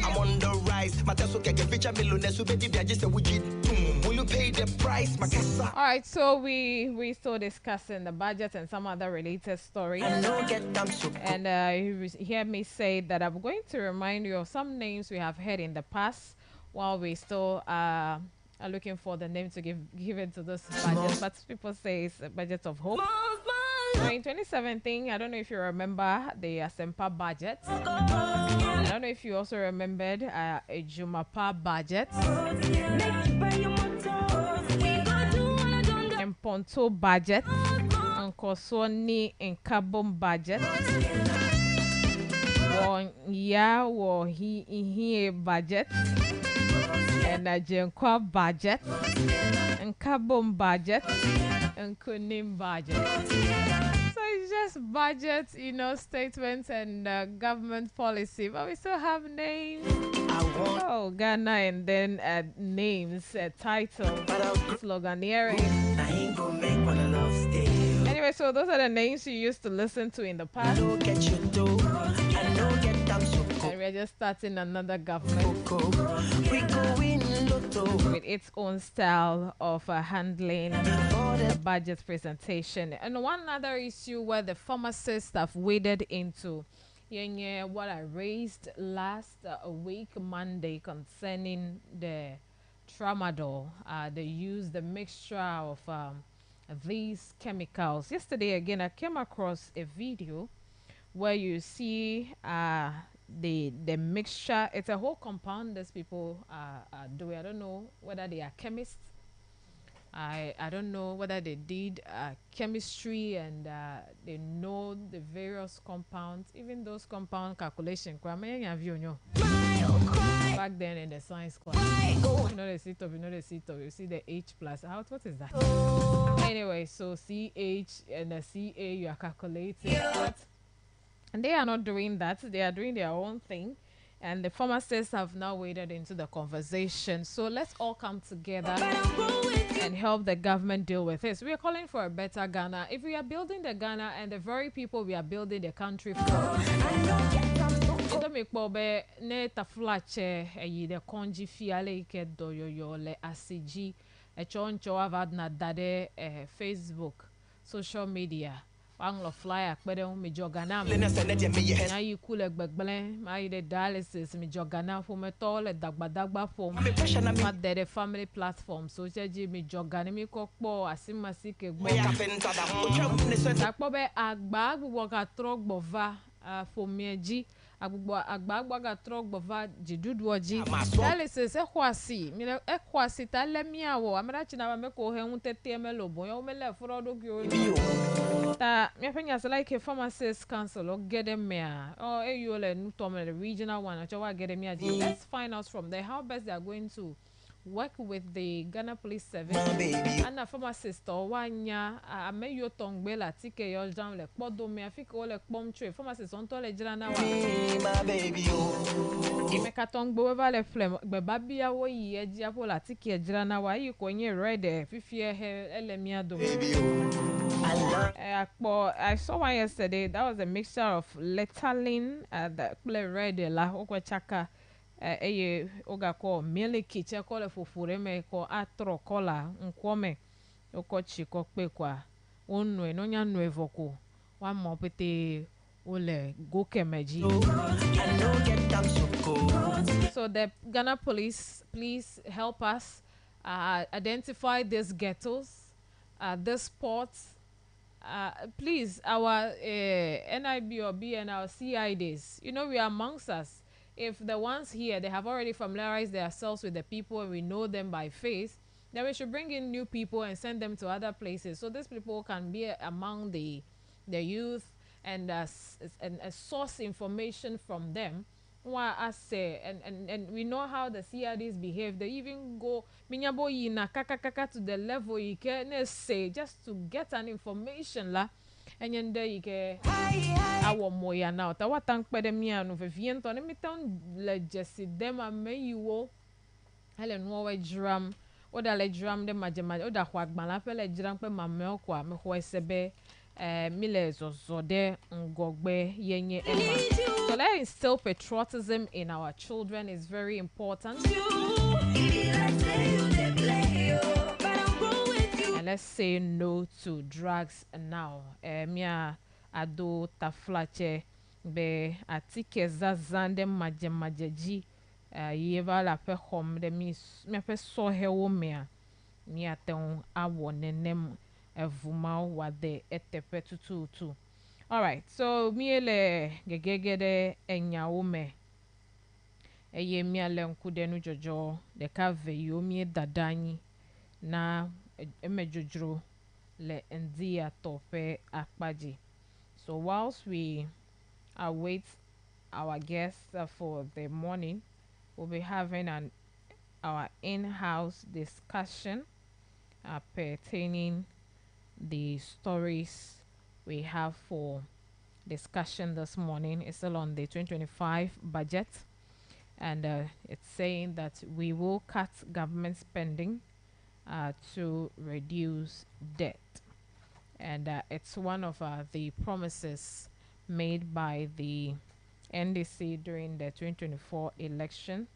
I'm on the rise, my tasso can get feature millionaires, so baby, I just a widget. Will you pay the price, my casa? All right, so we still discussing the budget and some other related stories. And you hear me say that I'm going to remind you of some names we have heard in the past while we still are looking for the name to give it to this budget. But people say it's a budget of hope. So in 2017, I don't know if you remember the Asempa budget. I don't know if you also remembered a Jumapa budget. And Ponto budget. And Kosoni and Carbon budget. War he budget. And a Jenkwa budget. And Carbon budget. And Kunim budget. So it's just budget, statements and government policy. But we still have names. Oh, Ghana, and then names, title, sloganeering. Anyway, so those are the names you used to listen to in the past. And we're just starting another government with its own style of handling the budget presentation. And one other issue where the pharmacists have waded into what I raised last week, Monday, concerning the tramadol. They use the mixture of these chemicals. Yesterday, again, I came across a video where you see the mixture. It's a whole compound these people are doing. I don't know whether they are chemists. I don't know whether they did chemistry and they know the various compounds, even those compound calculation. Back then in the science class, you know the C-top, you see the H plus. What is that? Anyway, so CH and the CA you are calculating. And they are not doing that. They are doing their own thing. And the pharmacists have now waded into the conversation. So let's all come together and help the government deal with this. We are calling for a better Ghana. If we are building the Ghana and the very people we are building the country for, make bobe ne taflache the konji fiale ke doyoyo le asiji choncho avadna dade Facebook social media Anglo flyer kpede mi jogana na yi kule gbegbele ma yi the dialysis mi jogana fo me to le dagba fo ma the family platform so jeji mi jogani mi kokpo asimasi ke gbo takpo be agba gbogbo ka trogbo va fo mieji agba ga trogbo va jidudu oji dialysis ekwasi ta le miawo amara china me ko he untete melobo yo me le frodo gyo ta me fanya like a pharmacist council or get them mea or you le nutom the regional one or get them let's find out from there how best they are going to work with the Ghana Police Service and a pharmacist or one ya a me yo tongbe la tike yo jam le podo me afika o le pom tre pharmacist on to le jira na wa my baby o me ka tongbo eva le flem gbe babia wo yi eji apo la tike jira na wa yi ko yin red fifie elemia do I saw one yesterday. That was a mixture of Letalin, the red la okwachaka, oga ko miliki chako le fufureme ko atro kola nkwome okochi ko pekwa onwe no nya no evoko wa mo pete ole go kemeji. So the Ghana police, please help us identify these ghettos, these spots. Please, our NIB or B and our CIDs, we are amongst us. If the ones here, they have already familiarized themselves with the people and we know them by face, then we should bring in new people and send them to other places. So these people can be among the youth and source information from them. I say, and we know how the CIDs behave. They even go minyabo yina kaka to the level you can say just to get an information la. And yende you ke awo moya now. Ta watang pede miya no viento ne miton le jesi dem a me yiwo. Hele nwo drum. Oda le drum de majema. Oda kwa gbala pe le drum pe mame okwa me kwa sebe mile zozode ngogbe yenye ema. So let's instill patriotism in our children is very important. And let's say no to drugs now. Mia ado taflache be atike zazande majemajeji yeva la pe hom de mi pe so he wo mea mi aten awo nenem evuma wa de etepe tutu. All right, so miele gegegede enyawome eye miale nkude nu jojo de ka veyo mi dadanyi na emejojro le ndia tope akpaji. So whilst we await our guests for the morning, we'll be having our in-house discussion pertaining the stories we have for discussion this morning. It's still on the 2025 budget, and it's saying that we will cut government spending to reduce debt. And it's one of the promises made by the NDC during the 2024 election,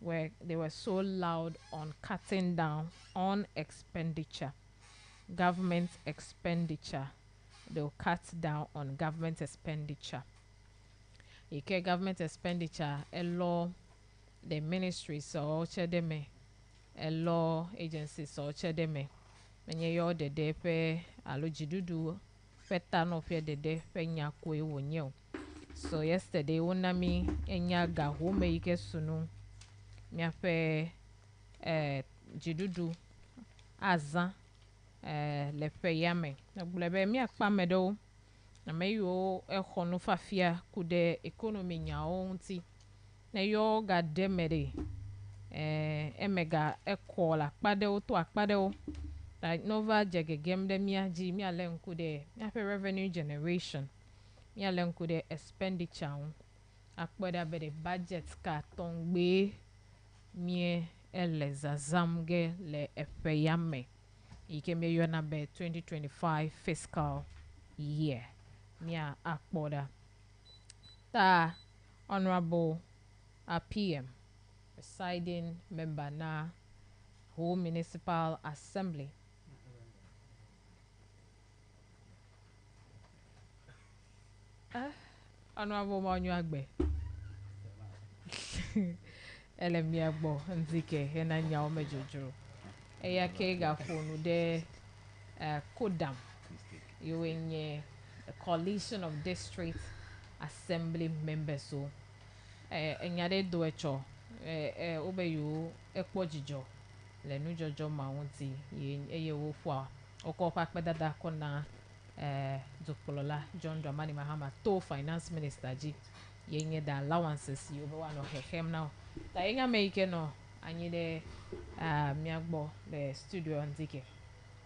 where they were so loud on cutting down on expenditure, government expenditure. They'll cut down on government expenditure. Ike government expenditure, a law, the ministry so chedeme, a law agency so chedeme. Menye yo dede pe alojidudu feta no fe dede fe nyakwe wonye. So yesterday unami enya ga home ike sunu miafe jidudu aza lefe yame nagbulebe mi akpa medo na meyo ehonu fafia kude economy nyao nti na yo ga demede emega ekola kpade o to akpade o like nova jegegem de miaji mi alenku de miafe revenue generation mi alenku de expenditure akpade abede budget ka tongbe mi elezazamge le efe yame ikeme yona be 2025 fiscal year mia akpoda ta honorable PM presiding member na whole municipal assembly honorable Manyu Agbe elemiagbo nzike hena nyawo mejojoro eya ke ga fonu de kodam you in a coalition of district assembly members so enyade do echo obeyu ekpojijo le nu jojo ma wonti ye wo fu a okopa pedada kona Dukpolola John Dramani Mahama to finance minister ji yenye the allowances you be one of him now ta yenga make no anyi de miagbo the studio nzike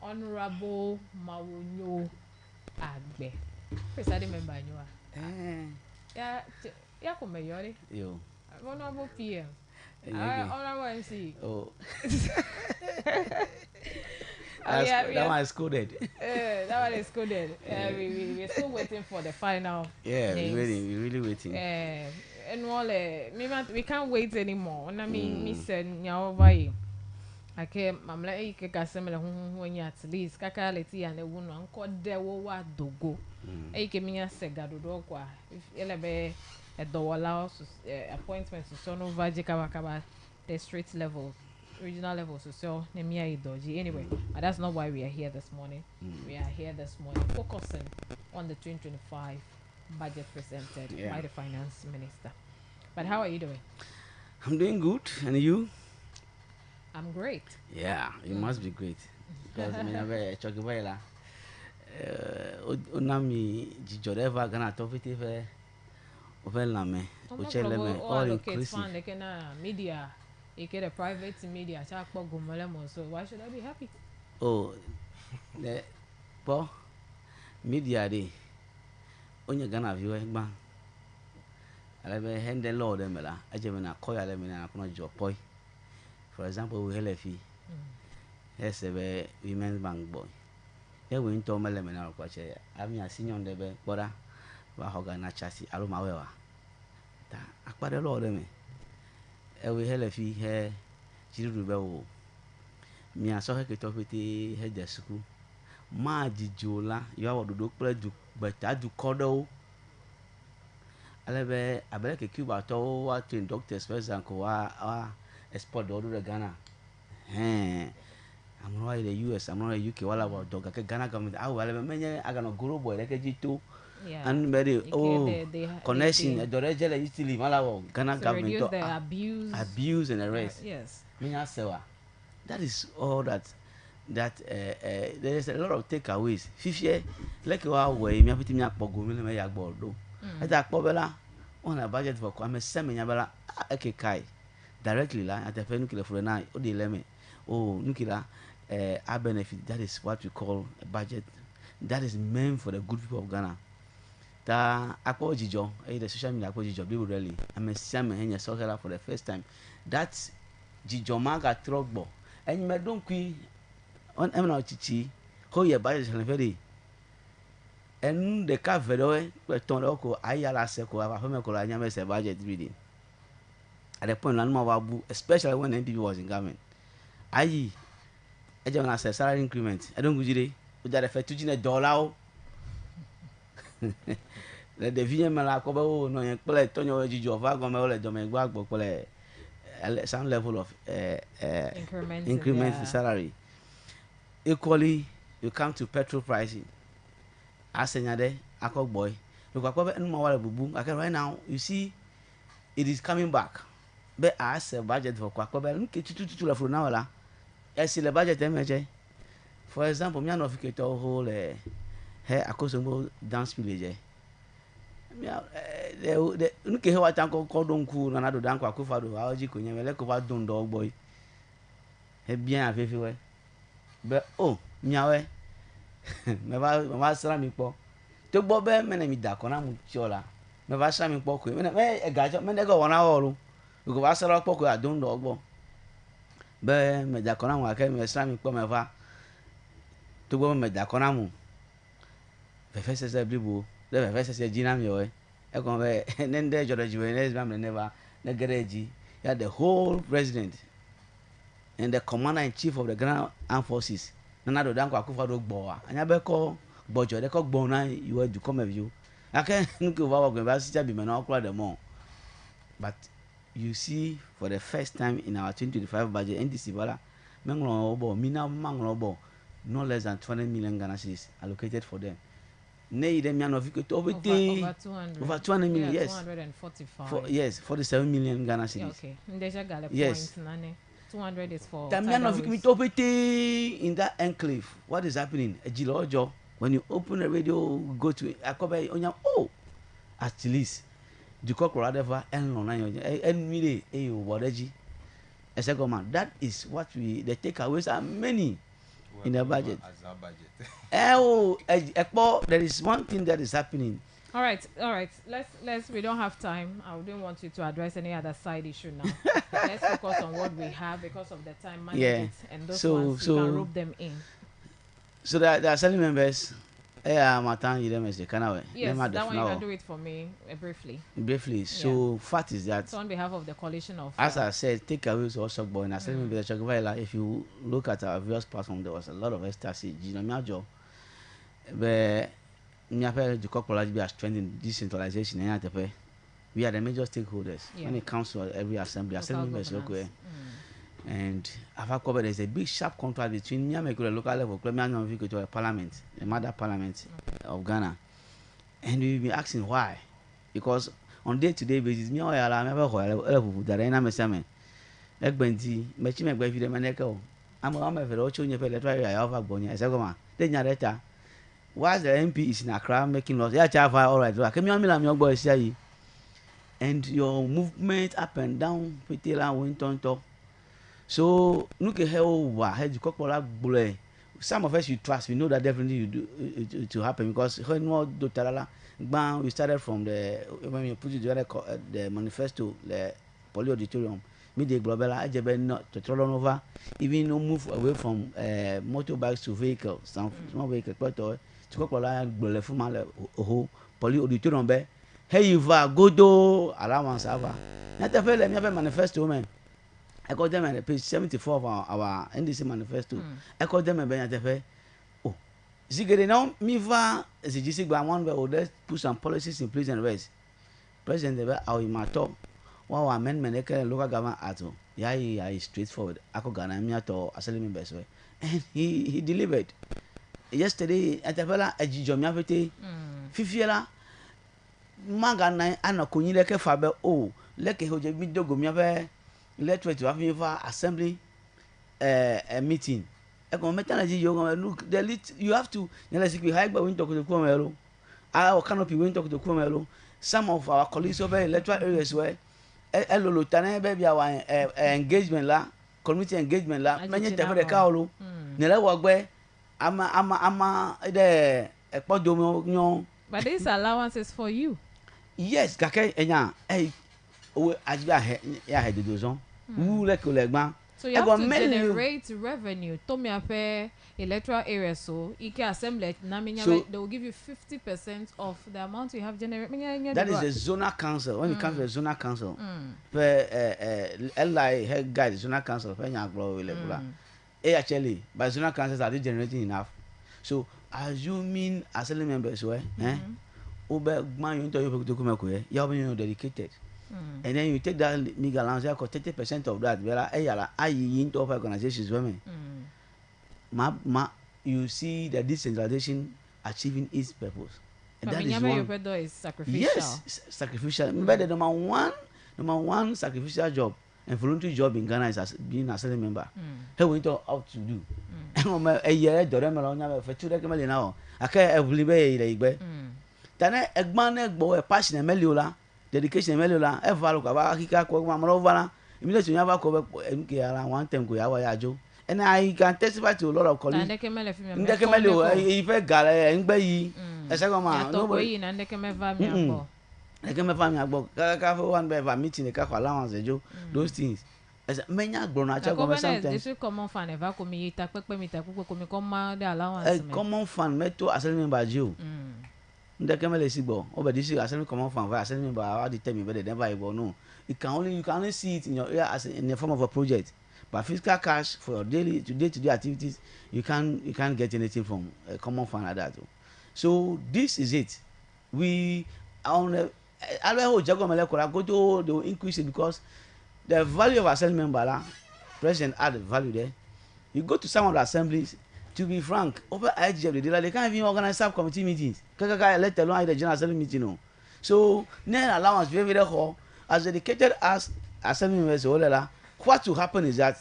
honorable Mawonyo Agbe presiding member anyiwa ya komeyori yo honorable PM honorable MC oh that one is coded. That one is coded. We're still waiting for the final. Yeah, names. we're really waiting. And all we can't wait anymore. I mean, me said nyaobai. Okay, mamla ike kasemele hunhunya at least kaka leti ane wunu anko dewo wa dogo. Ike minya segadodo kwa. If elebe edowala appointments so no vajika wakaba the street level. Regional level so nemia idoji anyway, but that's not why we are here this morning. We are here this morning focusing on the 2025 budget presented by the finance minister. But how are you doing? I'm doing good, and you? I'm great. Yeah, you must be great because I mean I choki baila onami jijoreva gana tofiti fe ovelame ocheleme all inclusive media. You get a private media, so why should I be happy? Oh, the media day. Onye Ghana view egba. Alebe hende law dem la. Ajeme na koya le na kono joy. For example, we helefi. Yes, be women's bank boy. Here we into mele me na kwache. Ami asinyo ndebe bora wa hoga na chasi aluma wewa. Ta akpade law dem. We helefi he jiru be wo mi aso he keto fiti he jasuku ma jijola yo awododo pere du beta du kodo alebe abele ke cuba to wa train doctors first and ko wa export do Ghana I'm not in the US, I'm not in the UK, wala wa dog ke Ghana government ah wala menye aga no goro boy like jito and very connection the jele Italy wala wa Ghana government the abuse and the rest. Yes. Menya sewa. That is all that there is a lot of takeaways. Fifie like wa we mi apiti mi akpogo mi le me ya gbodo. Ata akpobela on a budget for kwame semenya bela ekekai directly la at the nuclear for na o de leme nuclear our benefit. That is what we call a budget that is meant for the good people of Ghana. Ta akpo jijo the social media akpo jijo people really amesame henya social for the first time. That jijo maga trogbo and me don kui on emna chichi ho ye budget very and the car vedoe ton oko ayala seko aba feme ko la nyame se budget reading at the point lan wabu especially when NPP was in government ayi eje na say salary increment I don't go jire o jare fe tujine $1 le de vie me la ko be o no yen pele tonyo jijo fa go me o le do me gba agbo pele some level of increment in salary. Equally you come to petrol pricing asenyade akok boy look akwa be nma wala bubu okay right now you see it is coming back be as a budget for akwa be nke tutu la fro na wala esi le budget emeje for example me notificator whole he akosombo dance village the nke he wata ko don ku na do dan kwa kufa do aji ko nyeme ko ba don do boy he bien afefe we be nyawe me ba sra mi po to gbo be me na mi da kona mu chola me ba sra mi po ko me gajo me go wona oru ko ba sra po ko adun do gbo be me da kona mu aka me sra mi po me fa to gbo me da kona mu fe fe se blibo le fe fe se jina mi o kon be nende jodo jiwe ne ba me never na gereji ya the whole president and the commander in chief of the Grand Armed Forces nana do dan kwa kufa do gbo wa anya be ko gbojo de ko gbo na you do come view aka nku wa wa ba si bi me na okra the more but you see for the first time in our 2025 budget NDC bala menglo obo mina manglo obo no less than 20 million Ghana cedis allocated for them ne them yan of over 200 million yes 245 yes 47 million Ghana cedis okay ndeja gale yes. Point nane 200 is for Tamian of in that enclave. What is happening? Ejilojo. When you open the radio, go to Akobe Onya. Oh, at least the cockroach ever and really wateji. A second man. That is what the takeaways are many in the budget. There is one thing that is happening. All right. Let's. We don't have time. I wouldn't want you to address any other side issue now. Let's focus on what we have because of the time management and those ones you can rope them in. So there are certain members. Yes, that one you can do it for me briefly. Briefly. So fact is that. So on behalf of the coalition of. As I said, takeaways also boy. And I said if you look at our viewers platform, there was a lot of ecstasy. But the corporate be strengthening decentralization and we are the major stakeholders when it comes to every assembly members local and there is a big sharp contrast between the local level to parliament the mother parliament of Ghana and we will be asking why because on day-to-day basis me whilst the MP is in Accra making laws, all right, and your movement up and down, so look at how some of us you trust, we know that definitely you do to happen because we started from when you put the manifesto, the Poly Auditorium, media global, not to throw over, even move away from motorbikes to vehicles, some small vehicles. Poly Auditorium be hey you va go do allowance ava not a fair manifesto man I got them at page 74 of our NDC manifesto I got them a oh zigere now me va zigisi gba one way or put some policies in place and rest president the how you talk wow amendment local government ato yeah straightforward ako Ghana me to assembly members and he delivered. Yesterday, at the Vela, a Jijomiavete, Fifiela, Magana, and a Kunileke Faber, oh, Leke Hojabido Gomiave, let to have me for assembly a meeting. A commentary, look, the lit, you have to, unless you hide by window to the Comelo, our canopy window to the Comelo. Some of our colleagues over electoral areas where Elo Tane baby our engagement la, community engagement la, many time the Kaolo, Nella Wagwe, ama the Podomo. But this allowance is for you. Yes, Kake, and as you had to do so. Who like Legman? So you have to generate revenue. Tommy Ape electoral area, so Ike Assembly, so they will give you 50% of the amount you have generated. That is the zonal council. When it comes to the zonal council, LI head guide zonal council, actually, by zonal councils are they generating enough? So assuming assembly members were, Uber man you to document, you have dedicated. And then you take that legal allowance, 30% of that. Where I into organizations women. You see that decentralization achieving its purpose. And that is sacrificial. Yes, sacrificial. Remember the number one sacrificial job and voluntary job in Ghana is as being a assembly member. He went out to do. A year, Dorema, for 2 recommended now. I can't believe it. Then a man, a passion, a meliola. Dedication meliola ever look about Hika Kwamara, immediately you have a cover one time go and I can testify to a lot of colleagues. If a gala and bay, a second man, nobody and they can have me. I can have me one by meeting the Kaka allowance, those things. As many grown up, sometimes common fund, if I come me, the allowance. A common fund met to assembly by you. The camera is sibo. Over this year, assembly common fund, assembly by how determined whether never will know. You can only see it in your ear as in the form of a project. But fiscal cash for your daily to day activities, you can't get anything from a common fund like that. So this is it. We on the Always go to they will increase it because the value of assembly member, president add the value there. You go to some of the assemblies. To be frank, over IGF, they can't even organize subcommittee meetings. Let alone the general assembly meeting. No. So, net allowance very high. As dedicated as assembly members, what will happen is that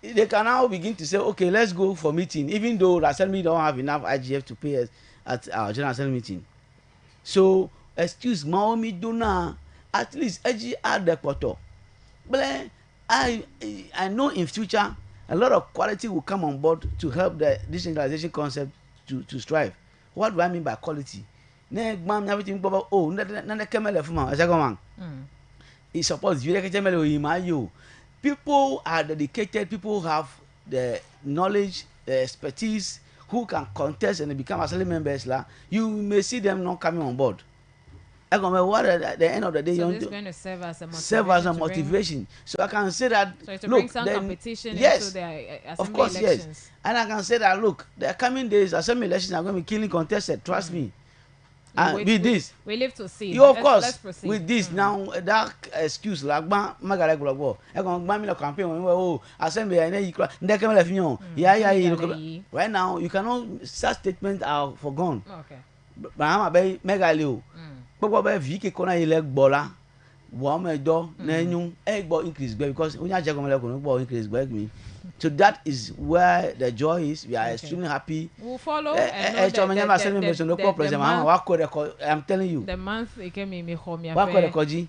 they can now begin to say, okay, let's go for meeting, even though the assembly don't have enough IGF to pay us at our general assembly meeting. So, excuse me, do not at least IGF add the quarter. But I know in future. A lot of quality will come on board to help the decentralization concept to strive. What do I mean by quality? Everything it supports people are dedicated, people have the knowledge, the expertise, who can contest and become assembly members. You may see them not coming on board. What at the end of the day, so this is going to serve as a motivation. So I can say that. So to bring some competition yes, into the assembly of course, elections. Yes. And I can say that look, the coming days assembly elections are going to be killing contested. Trust me. And with this, we live to see. You of course with this now that excuse like magara global. I can buy me the campaign when oh assembly and right now you cannot such statements are forgone. Okay. But I'm a very mega low. Gbogbo bẹ vi ke kona ile gbola wo me do na nyun e gbo increase gbe because onya je gomele ko gbo increase gbe mi. So that is where the joy is. We are extremely happy. We'll follow and know I'm telling you. The month it came me home ya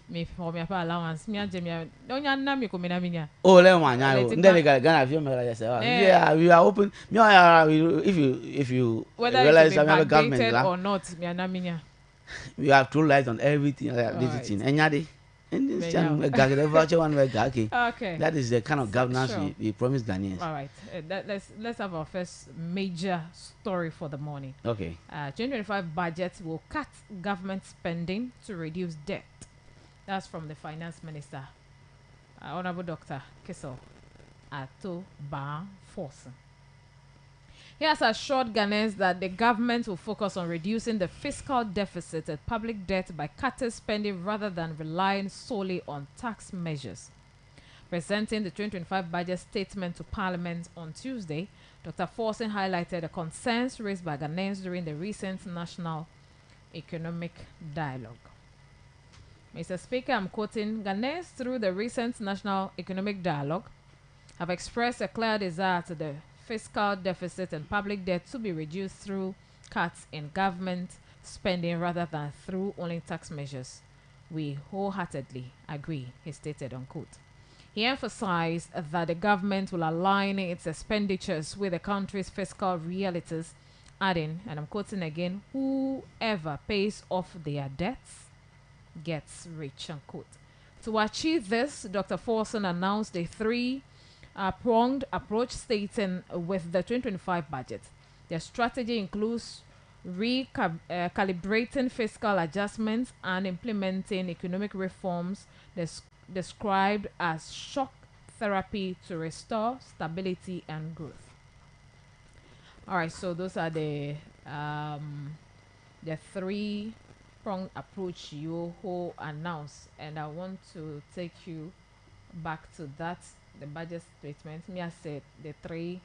me home ya allowance me ajemia onya na me ko me na minya. Oh le wan nya o ndele Ghana fi me like say yeah we are open if you realize that we have a government or not me na minya. We have true light on everything. Visiting. Okay. That is the kind of governance we promise Ghanaians. All right. Let's have our first major story for the morning. Okay. 2025 budget will cut government spending to reduce debt. That's from the Finance Minister, Honorable Dr. Kissel Ato Ba Forson. He has assured Ghanaians that the government will focus on reducing the fiscal deficit and public debt by cutting spending rather than relying solely on tax measures. Presenting the 2025 budget statement to Parliament on Tuesday, Dr. Forson highlighted the concerns raised by Ghanaians during the recent National Economic Dialogue. Mr. Speaker, I'm quoting, Ghanaians through the recent National Economic Dialogue have expressed a clear desire to the fiscal deficit and public debt to be reduced through cuts in government spending rather than through only tax measures. We wholeheartedly agree, he stated, unquote. He emphasized that the government will align its expenditures with the country's fiscal realities, adding, and I'm quoting again, whoever pays off their debts gets rich, unquote. To achieve this, Dr. Forson announced a three-pronged approach stating with the 2025 budget. The strategy includes recalibrating fiscal adjustments and implementing economic reforms described as shock therapy to restore stability and growth. All right, so those are the three-pronged approach Yoho announced, and I want to take you back to that, the budget statement. Me, I said the three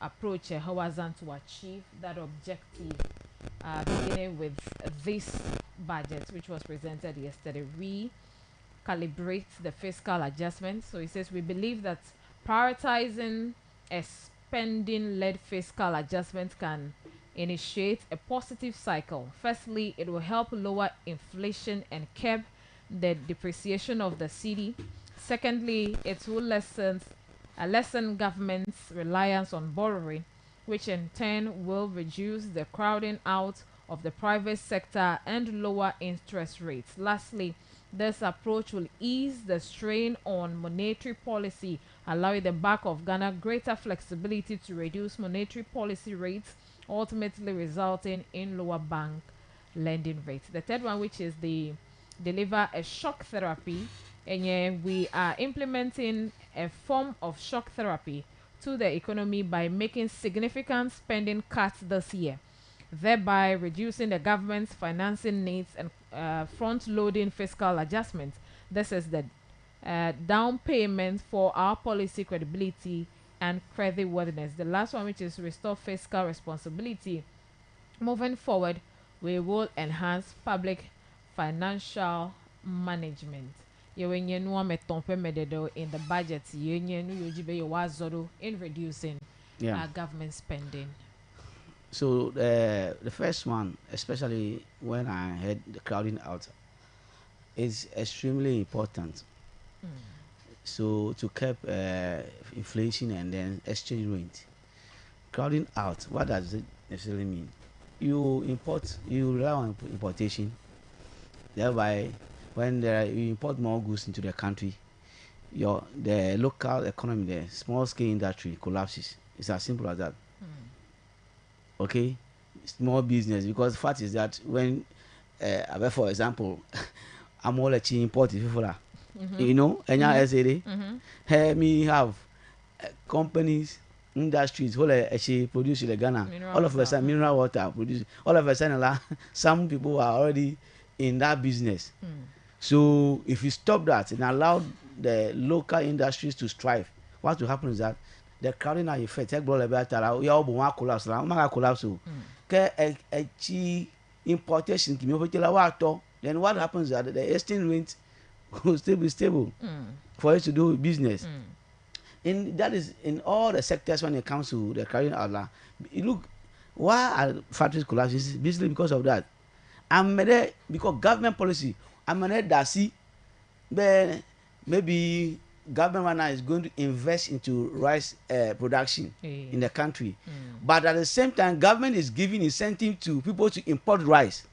approach how was to achieve that objective, beginning with this budget, which was presented yesterday. Recalibrate the fiscal adjustment. So it says we believe that prioritizing a spending-led fiscal adjustment can initiate a positive cycle. Firstly, it will help lower inflation and curb the depreciation of the cedi. Secondly, it will lessen government's reliance on borrowing, which in turn will reduce the crowding out of the private sector and lower interest rates. Lastly, this approach will ease the strain on monetary policy, allowing the Bank of Ghana greater flexibility to reduce monetary policy rates, ultimately resulting in lower bank lending rates. The third one, which is the deliver a shock therapy, and we are implementing a form of shock therapy to the economy by making significant spending cuts this year, thereby reducing the government's financing needs and front-loading fiscal adjustments. This is the down payment for our policy credibility and creditworthiness. The last one, which is restore fiscal responsibility. Moving forward, we will enhance public financial management. In the budget, in reducing government spending. So the first one, especially when I heard the crowding out, is extremely important. So to curb inflation and then exchange rate. Crowding out, what does it necessarily mean? You rely on importation, thereby when you import more goods into the country, the local economy, the small scale industry collapses. It's as simple as that. Okay, small business, because the fact is that when for example, I'm all a import people, you know, me have companies, industries who actually produce in Ghana. All of a sudden, mineral water produce. All of a sudden, some people are already in that business. So if you stop that and allow the local industries to strive, what will happen is that the crowding out effect, importation, then what happens is that the exchange rate will still be stable for you to do business. And that is in all the sectors when it comes to the crowding out. Look, why are factories collapsing? It's basically because of that. Because government policy, maybe government right now is going to invest into rice production in the country, but at the same time government is giving incentive to people to import rice.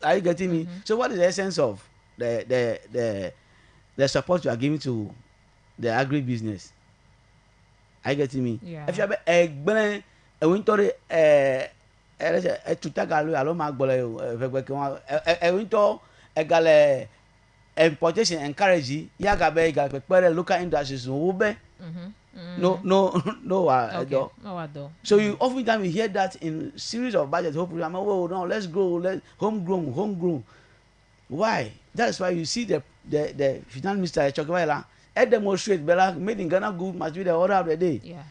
Are you getting me? So what is the essence of the support you are giving to the agribusiness? Are you getting me? If you have a winter importation encourage local industries so you oftentimes you hear that in series of budgets. Hopefully, let's grow, homegrown. Why? That is why you see the finance minister Chokwaila demonstrate bela made in Ghana good must be the order of the day. Yeah.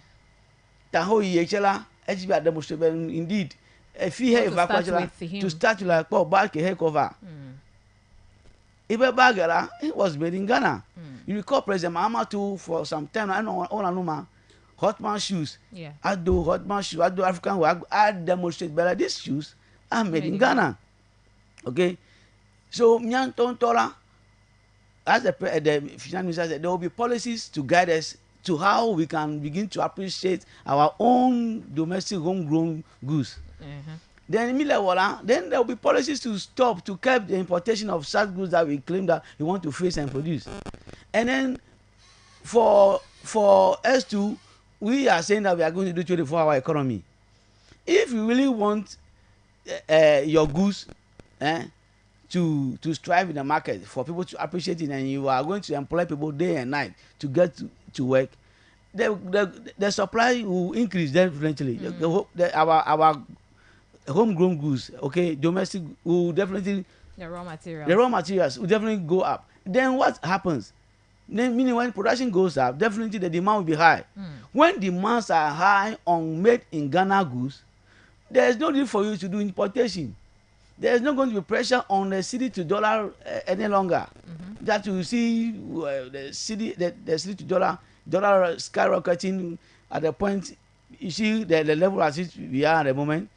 Taho yechela HB demonstrate indeed. If he have to start like Paul back a heck over. Ibe Bagara, it was made in Ghana. You recall President Mahama too for some time. I know all Anuma, Hotman shoes. Yeah. I do Hotman shoes. I do African work. I demonstrate better. These shoes are made in Ghana. Okay, so Nyanton Tora, as the finance minister said, there will be policies to guide us to how we can begin to appreciate our own domestic homegrown goods. Then then there will be policies to stop to curb the importation of such goods that we claim that we want to face and produce. And then for us to, we are saying that we are going to do 24-hour economy. If you really want your goods to strive in the market, for people to appreciate it, and you are going to employ people day and night to get to work, the supply will increase definitely. Our homegrown goods, okay, domestic will definitely, the raw materials will definitely go up. Then what happens? Then meaning when production goes up, definitely the demand will be high. When demands are high on made in Ghana goods, there is no need for you to do importation. There is not going to be pressure on the cedi to dollar any longer. That you see the cedi to dollar skyrocketing at the point, you see the level at which we are at the moment.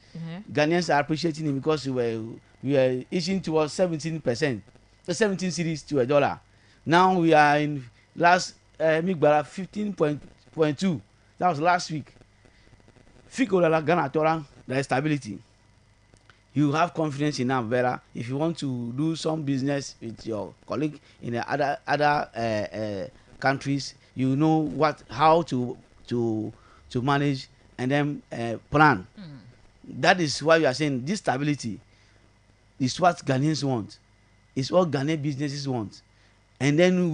Ghanaians are appreciating it because we are issuing towards 17%, 17 cedis to a dollar. Now we are in last Migbara 15.2. That was last week. Fico Ghana Torah, there is stability. You have confidence enough, better. If you want to do some business with your colleague in the other countries, you know how to manage and then plan. That is why we are saying this stability is what Ghanaians want. It's what Ghanaian businesses want. And then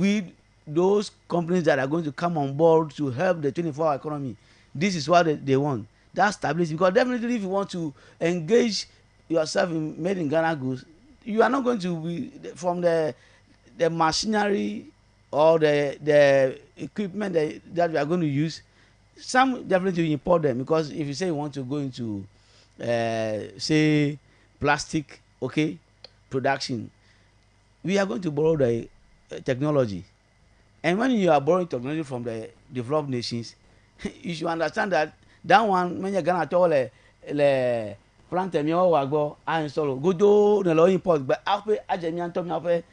those companies that are going to come on board to help the 24-hour economy, this is what they want. That stability. Because definitely if you want to engage yourself in made in Ghana goods, you are not going to be from the machinery or the equipment that we are going to use. Some definitely import them, because if you say you want to go into say plastic, okay, production, we are going to borrow the technology. And when you are borrowing technology from the developed nations, you should understand that one when you're gonna tell le plant mi o wagbo a install go do na lo import but after ajemi anto mi afa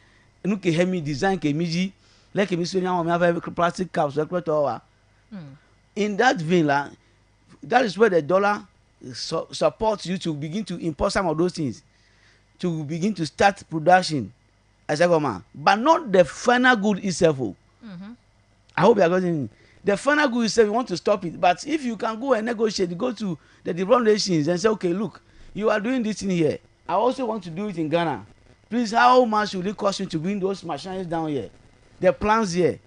nu ke hemi design ke miji like mi so nya mi afa plastic caps in that vein that is where the dollar supports you to begin to import some of those things, to begin to start production as a government, but not the final good itself. I hope you are getting the final good itself. You want to stop it, but if you can go and negotiate, go to the developed nations and say, okay, look, you are doing this thing here, I also want to do it in Ghana. Please, how much will it cost you to bring those machines down here? The plans here,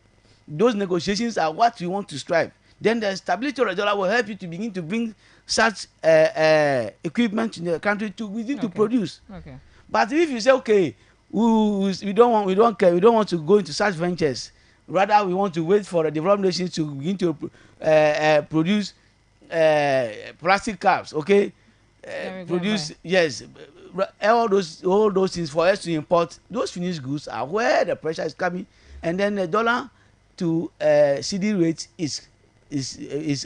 those negotiations are what you want to strive. Then the stability of the dollar will help you to begin to bring such equipment in the country to begin to produce. Okay. But if you say, okay, we don't care, we don't want to go into such ventures, rather we want to wait for the developed nations to begin to produce plastic caps, okay, produce all those things for us to import those finished goods are where the pressure is coming, and then the dollar to CD rate is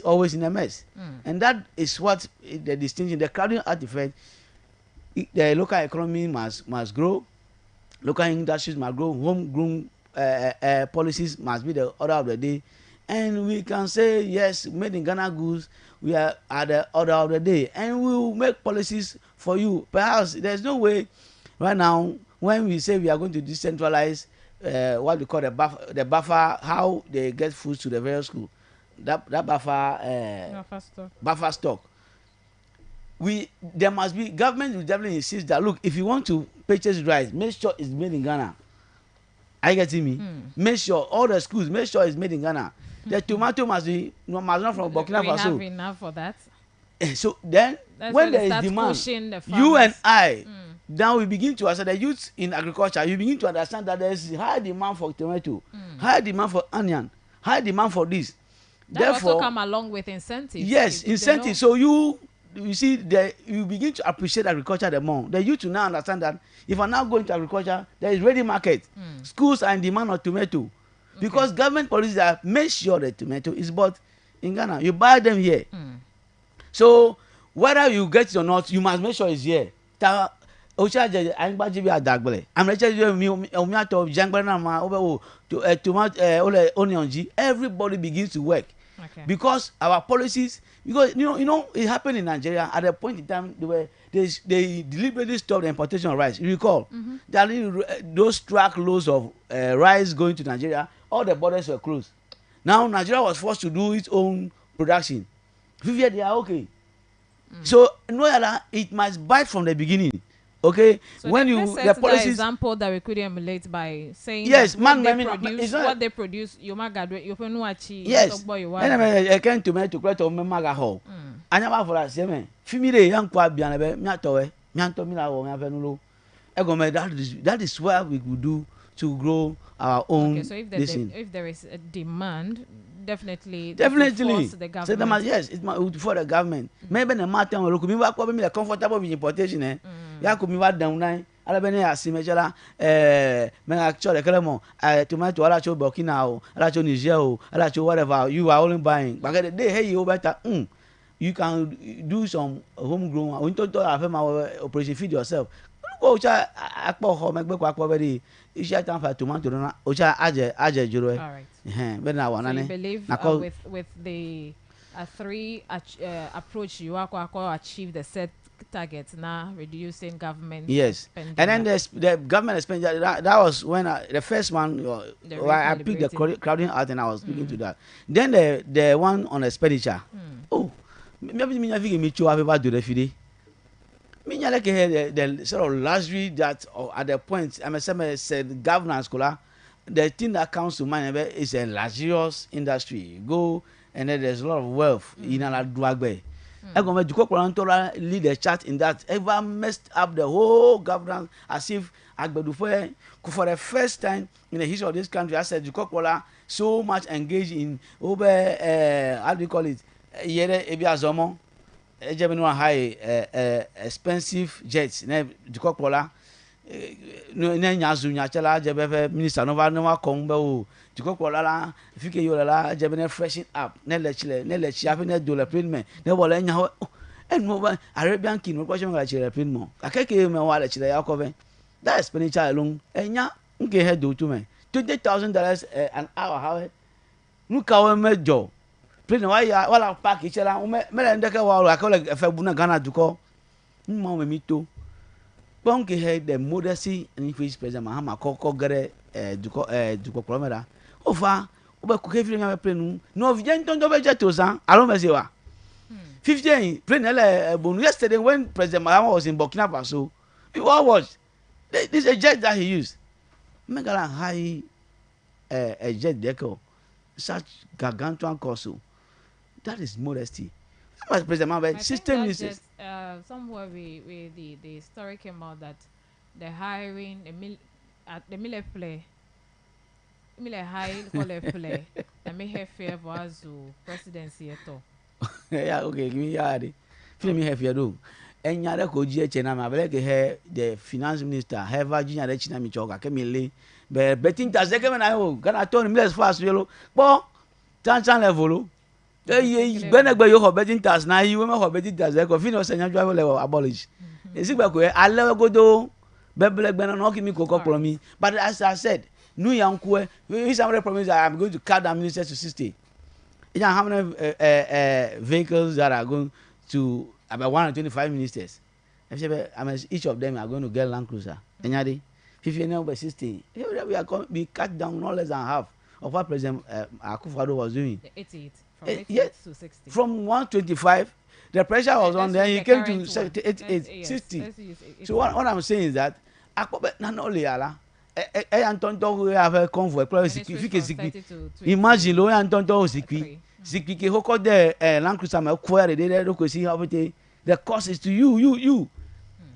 always in a mess. And that is what the distinction, the crowding artifact. The local economy must grow, local industries must grow, homegrown policies must be the order of the day, and we can say yes, made in Ghana goods, we are at the order of the day, and we will make policies for you. Perhaps there's no way right now when we say we are going to decentralize what we call the buffer, how they get food to the various schools, that buffer stock. There must be, government will definitely insist that, look, if you want to purchase rice, make sure it's made in Ghana. Are you getting me? Make sure all the schools, make sure it's made in Ghana. The tomato must not from Burkina Faso. We have enough for that. So then, That's when there is demand, you and I Now we begin to, as the youth in agriculture, you begin to understand that there is high demand for tomato, high demand for onion, high demand for this. That also come along with incentives. Yes, incentives. So you see, you begin to appreciate agriculture the more. The youth will now understand that if I now go into agriculture, there is ready market. Schools are in demand of tomato. Because government policies have made sure the tomato is bought in Ghana. You buy them here. So whether you get it or not, you must make sure it's here. Tomato, onion, everybody begins to work. Because our policies, because you know it happened in Nigeria at a point in time they deliberately stopped the importation of rice. You recall that those truckloads of rice going to Nigeria, all the borders were closed. Now Nigeria was forced to do its own production. They are okay. So no, it must bite from the beginning. Okay, so when you the policies, the example that we could emulate by saying yes, what they produce, you might graduate, you can achieve. Yes, I can't to make to create a maga hole. I never for that same. Fimile young quite beyond a miatoe, mianto mila or avenulo. That is what we could do to grow our own. Okay, so if there is a demand, definitely force the government. Yes, it might for the government. Maybe the matter will look me comfortable with importation. Ya could be what down nine. Alabene asimejala men actually kelemo tomato alacho Burkina alacho Niger alacho whatever you are only buying. But the day hey you better you can do some homegrown. We don't have operation feed yourself. Go cha akpo ho megbe kwa akpo very isi time for tomato na ocha aje juro. All right. So you believe with the three approach you are achieve the set targets now, reducing government spending. And then the government expenditure that was when the first one I picked the crowding out and I was speaking to that. Then the one on expenditure. Oh, maybe me think me have ever do the fide. Me like the sort of luxury that at the point I said governance scholar. The thing that comes to mind is a luxurious industry. Go and then there's a lot of wealth in a drugway. Lead the chart in that ever messed up the whole governance as if Agbedufoye for the first time in the history of this country. I said Dukokola so much engaged in over how do you call it? Yere Ebiazomo, Ejemino high expensive jets. Dukokola. No nyazu nyachala jebebe minister no kombe o Dukokola la fike yo la jebene freshen up ne lechi afi ne do le plane ne wole nya ho en mo ba Arabian king no question ga chire plane mo akeke me wa le chire yakobe that expenditure alone enya nke he do to me $20,000 an hour how nu ka we mejo plane wa ya wala park ichela me le ndeke wa la ko le fe bu na Ghana duko mo me mito Bonke had the modesty and increase President Mahama Koko Gere Duko Promera. Ofa, Oba Kukefi Plenu, no Vigenton Dovejatosa, Alomesewa. 15 Plenele yesterday when President Mahama was in Burkina Faso, we all watched. This is a jet that he used. Megala high a jet deco, such gargantuan corso. That is modesty. President Mahama, system uses. Somewhere we the story came out that the hiring at the Mille play high call play and may have fear was presidency at all. Yeah, okay, give me yard. Feel me have your do. And yada ko GH na bele ke the finance minister have Virginia de China mi choka ke mi le be betting tax ke na o Ghana turn me fast yelo bo tan level. Benegbe yo ho betting tax na yi we me ho betting tax ko fi no se nyan jwa level abolish. Esigba ko ale godo bebelegbe na no kimi koko promi. But as I said, nu yankwe we somebody promise that I'm going to cut down ministers to 60. You know how many vehicles that are going to about 125 ministers. I mean, each of them are going to get Land Cruiser. Enyadi, 50 number 60. We cut down no less than half of what President Akufo-Addo was doing. The 88. From 88 to 60. From 125, the pressure was on there. He came to 88, 60. So what I'm saying is that not only ala. Have a convoy. Imagine lo Antonto Zikwi ke hoko de Land Cruiser me kwere de see how the cost is to you.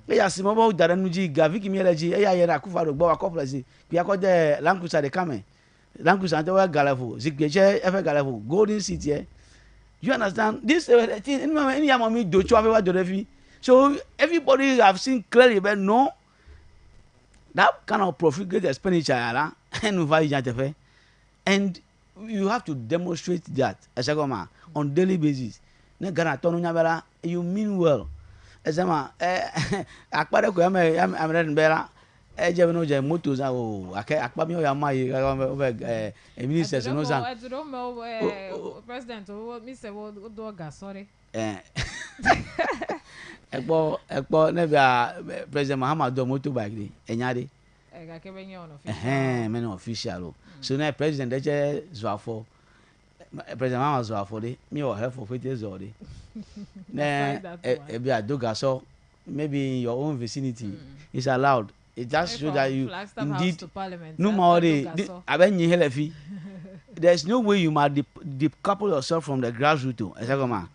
ya simo bo dara nuji gaviki mi eleji ya yera kufa do gbo wa couple si bi akode lankusa de kame lankusa ante wa galafo zigbeje efe galafo golden city eh. You understand this thing any amami do chu afa do refi. So everybody have seen clearly but no that kind of profligate expenditure and you have to demonstrate that asagoma on daily basis na Ghana tonu nyabela you mean well asama akpare ko am red bela je no je motos o akpa mi o ya mai ministers no san president o mi se wo do ga sorry ekpo ne bia president Muhammadu moto bike ni enyade ga ke benye on official men official so na president eje Zwafo president Muhammadu Zwafo de mi o help for fete zori na e bia doga so maybe in your own vicinity is allowed. It just shows that you indeed no more abenyi helefi. There's no way you might decouple yourself from the grassroots asagoma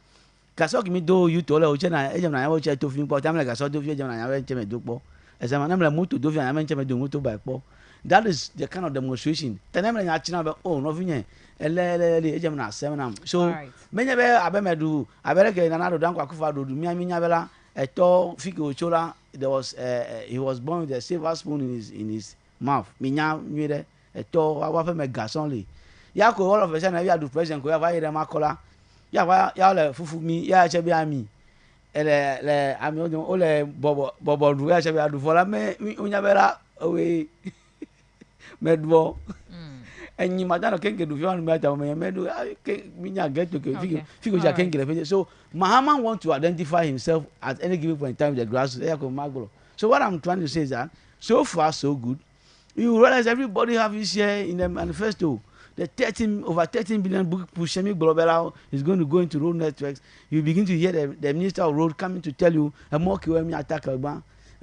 kaso kimi do you to le o chena e jemna yawo che to fi po tamle kaso do fi jemna yawo che me do po asama na mle moto do fi na me che me do moto by po. That is the kind of demonstration tenemle nya china be oh no fi nye ele e jemna seminam so menye be abemedu abereke na na do dan kwa kufa do mi anya bela eto fiki ochola there was he was born with a silver spoon in his mouth minya nwire eto wa fe me garçon le ya ko all of a sudden ya do president ko ya va ire makola ya le fufu mi ya che bi ami le ami o le bobo du ya che bi adu fola me unya bela we medwo enyi madano kenge du fiwan me ata me medu minya get to figo ja kenge le so Mahama want to identify himself at any given point in time with the grassroots. So what I'm trying to say is that so far so good. You realize everybody have his share in the manifesto. The over 13 billion book Pushemi Global is going to go into road networks. You begin to hear the minister of road coming to tell you a more kiwemi attack a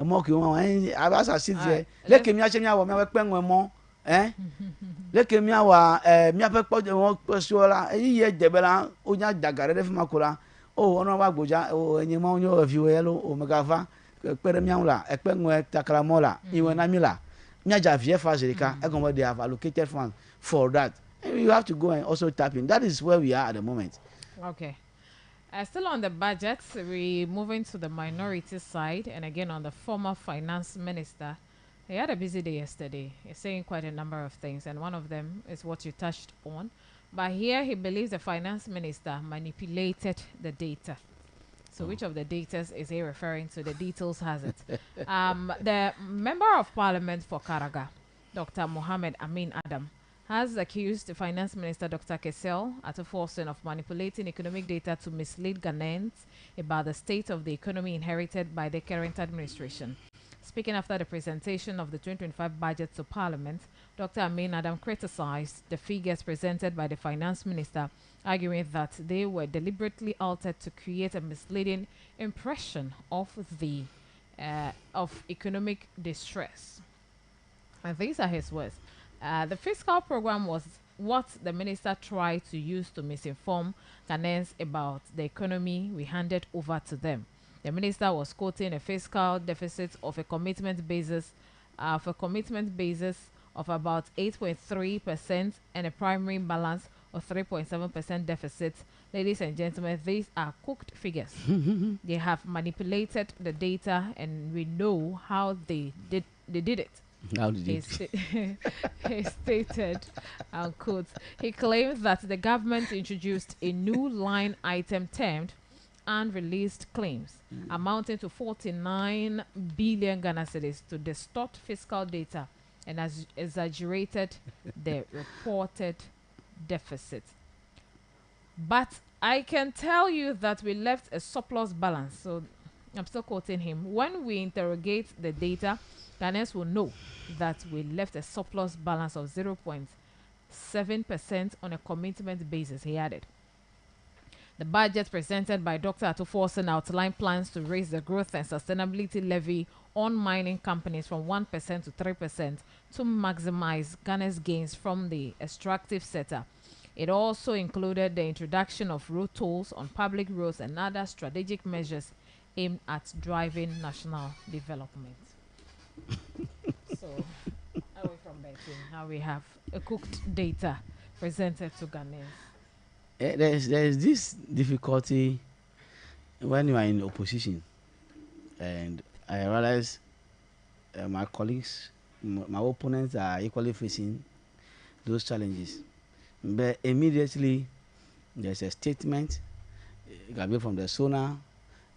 more kiwemi as I sit there. Let me ask you what my pen more. Let me awa miape kpɔdze wɔn kpɔsɔ la eyi yɛ debela wonya dagare ɖe fi ma ko la o ɔnɔ wa gbodza o enye ma wonye evi wo yɛlo o megava kpe ɖe miawo la ekpe ŋue takramɔ la iwe na mi la miadza vie fa zerika egɔme they have allocated funds for that and you have to go and also tap in. That is where we are at the moment. Okay. Still on the budget, we moving to the minority side, and again on the former finance minister. He had a busy day yesterday. He's saying quite a number of things, and one of them is what you touched on. But here he believes the finance minister manipulated the data. So which of the data is he referring to? The details has it. The member of parliament for Karaga, Dr. Mohammed Amin Adam, has accused the finance minister, Dr. Kesel Atuforsen, of manipulating economic data to mislead Ghanaians about the state of the economy inherited by the current administration. Speaking after the presentation of the 2025 budget to Parliament, Dr. Amin Adam criticized the figures presented by the finance minister, arguing that they were deliberately altered to create a misleading impression of the of economic distress. And these are his words. The fiscal program was what the minister tried to use to misinform Ghanaians about the economy we handed over to them. The minister was quoting a fiscal deficit of a commitment basis of about 8.3% and a primary balance of 3.7% deficit. Ladies and gentlemen, these are cooked figures. They have manipulated the data, and we know how they did it. How did He stated, I'll quote, he claimed that the government introduced a new line item termed unreleased claims amounting to 49 billion Ghana cedis to distort fiscal data and has exaggerated the reported deficit. But I can tell you that we left a surplus balance. So I'm still quoting him. When we interrogate the data, Ghanaians will know that we left a surplus balance of 0.7% on a commitment basis, he added. The budget presented by Dr. Atuforsen outlined plans to raise the growth and sustainability levy on mining companies from 1% to 3% to maximize Ghana's gains from the extractive sector. It also included the introduction of road tolls on public roads and other strategic measures aimed at driving national development. So, away from betting, now we have a cooked data presented to Ghanaians. There's this difficulty when you are in opposition, and I realize my colleagues, my opponents are equally facing those challenges. But immediately there's a statement, it can be from the SONA,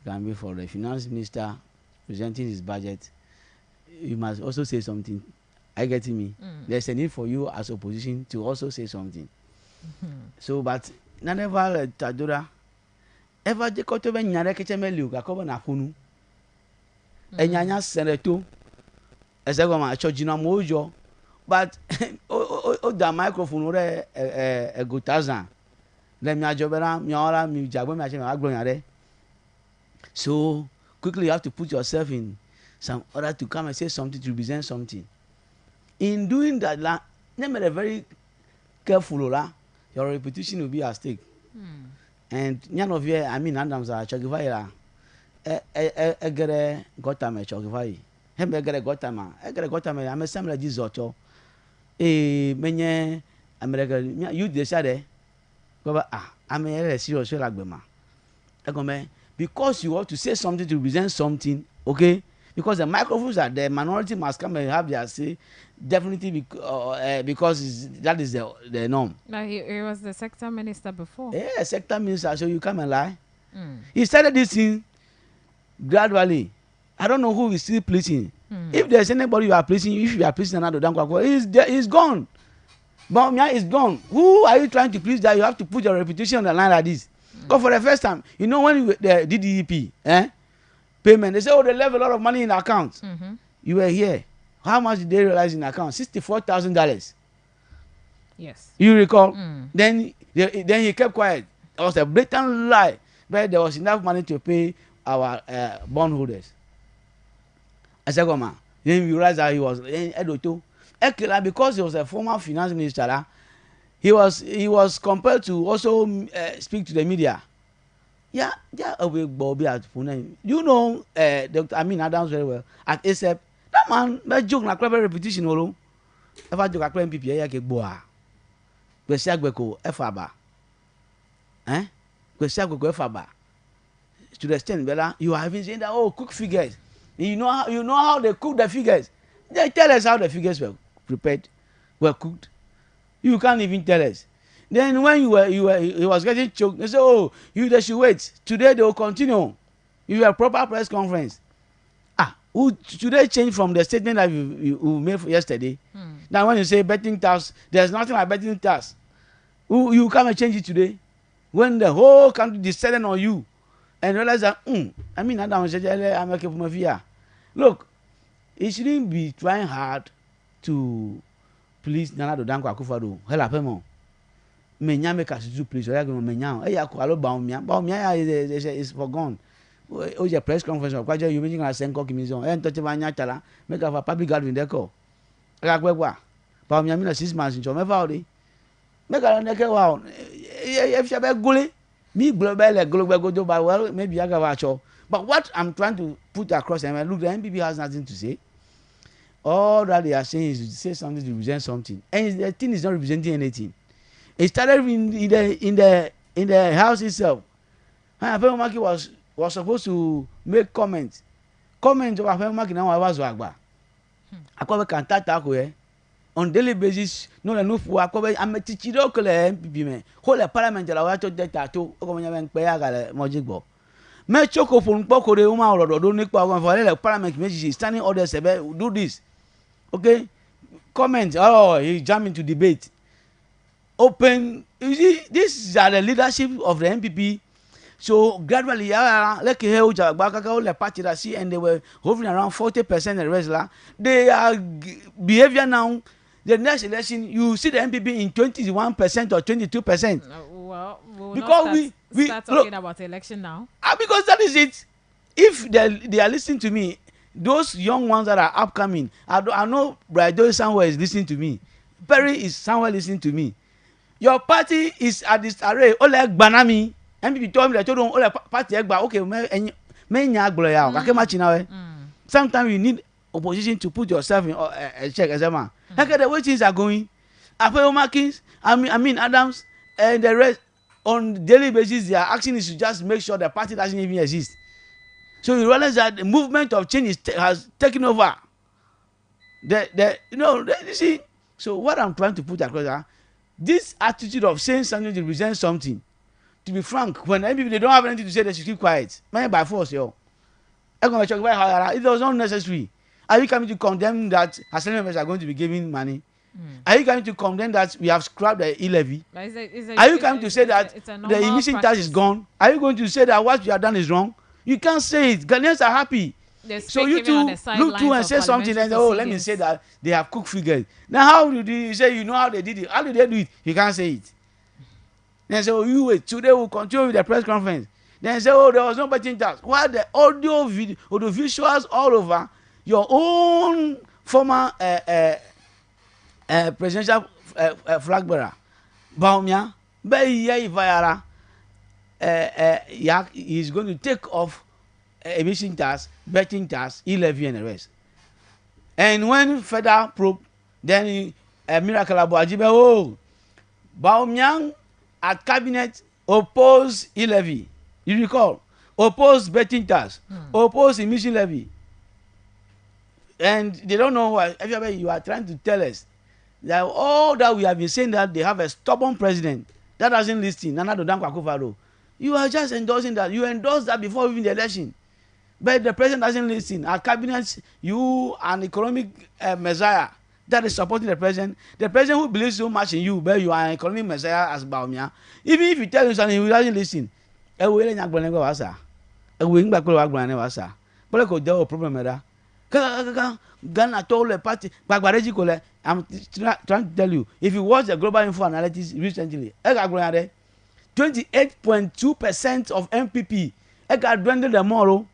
it can be from the finance minister presenting his budget. You must also say something. Are you getting me? There's a need for you as opposition to also say something. So, but never Tadura ever de koto be nyare kecheme liu ka ko na kunu enyanya seneto esego ma chojina mojo but o da microphone re e go thousand le mi ajobera mi ora mi jagbo mi ase mi agbo yare. So quickly you have to put yourself in some order to come and say something, to represent something. In doing that, never very careful, your reputation will be at stake. And none of you, I mean, Adams are Chogivaya. Egere Gotame Chogivai. Hembegere Gotama. Egere Gotame. I'm a similar Gizoto. Many American, you decided. I'm a serious Lagma. Because you want to say something to represent something, okay? Because the microphones are there, minority must come and have their say, definitely because that is the norm. Now he was the sector minister before. Yeah, sector minister, so you come and lie. He started this thing gradually. I don't know who is still pleasing. If there's anybody you are pleasing, if you are pleasing another Dankwa, he's gone. Baumia is gone. Who are you trying to please that you have to put your reputation on the line like this? Because for the first time, you know when the DDEP payment, they say, oh, they left a lot of money in account. You were here. How much did they realize in account? $64,000. Yes. You recall? Then he kept quiet. It was a blatant lie, but there was enough money to pay our bondholders. I said, then we realized that he was Edoto. Because he was a former finance minister, he was compelled to also speak to the media. Yeah, you know, Dr. Amin Adams very well at ASEP. That man, that joke na clever repetition, olo. Ever joke na clever MPP, ya ke boa. Kwesi agbeko efaba. Kwesi agbeko efaba. To the extent, Bella, you are having saying that, oh, cook figures. You know how they cook the figures. They tell us how the figures were prepared, were cooked. You can't even tell us. Then when he was getting choked, they say, oh, they should wait. Today they will continue. You have a proper press conference. Should they change from the statement that you made yesterday? Now when you say betting tax, there's nothing like betting tax. You come and change it today? When the whole country decided on you and realize that, I mean, look, it shouldn't be trying hard to please Nana Dankwa Akufo-Addo. Hell apemo. Menya make us do please. Oya go menya. Eya ko alo Baumia. Baumia is forgone. O je press conference of kwaje you meeting Asenko Kimizon. E nto te ba nya tala. Make a public gathering there ko. Aka gbegwa. Baumia mi na 6 months in Chomeva odi. Make a neke wa. If she be gule. Me global go do by well maybe I got watch. But what I'm trying to put across, and look, the NPP has nothing to say. All that they are saying is to say something to represent something, and the thing is not representing anything. It started in the house itself. Afemaki was supposed to make comments of Afemaki now was Wagba. Akobe kantata ko on daily basis. No le nufu akobe ametichiro ko le MPP me. Whole parliament la wa to data to okomonya ben pe aga le mojigbo. Me choko fun poko de uma orodo nipa wọn for le parliament meji standing orders do this. Okay, comment. Oh, he jump into debate. Open. You see, these are the leadership of the NPP. So gradually, like the party that see, and they were hovering around 40% the rest. They are behavior now. The next election, you see the NPP in 21% or 22%. Well, because we start talking about election now. Because that is it. If they are listening to me, those young ones that are upcoming, I know Brado somewhere is listening to me. Perry is somewhere listening to me. Your party is at this array. Oleg Banami. MPP told me that told them Oleg party egba. Okay, Men ya glo ya. Ka ke ma china we. Sometimes you need opposition to put yourself in a check as a man. Look at the way things are going. After Markins, I mean Adams and the rest on daily basis, their action is to just make sure the party doesn't even exist. So you realize that the movement of change has taken over. You see. So what I'm trying to put across, this attitude of saying something represents something. To be frank, when people they don't have anything to say, they should keep quiet. Man by force, yo. It was not necessary. Are you coming to condemn that assembly members are going to be giving money? Are you going to condemn that we have scrapped the e-levy? Are you coming to say that the emission tax is gone? Are you going to say that what you have done is wrong? You can't say it. Ghanaians are happy. So you two look through and say something and let me say that they have cooked figures. Now how did you say you know how they did it? How did they do it? You can't say it. Then say, you wait. Today we'll continue with the press conference. Then say, there was no betting tax. While the audio, video, or the visuals all over, your own former presidential flag bearer, Baumia, Vayara, is going to take off emission tax, betting tax, e-levy and the rest. And when federal probe, then Miracle Abuajibe, Baumyang at cabinet opposed e-levy. You recall? Opposed betting tax, opposed emission levy. And they don't know why. Everybody, you are trying to tell us that all that we have been saying that they have a stubborn president that doesn't listen. Nana Dodam Kwakufado. You are just endorsing that. You endorsed that before even the election. But the president doesn't listen. Our cabinet, you an economic messiah that is supporting the president who believes so much in you, but you are an economic messiah as Baumia. Even if you tell him something, he doesn't listen. But there is a problem with that. Ghana told the party, I'm trying to tell you, if you watch the Global Info Analytics recently, 28.2% of MPP, I got dwindled the moral.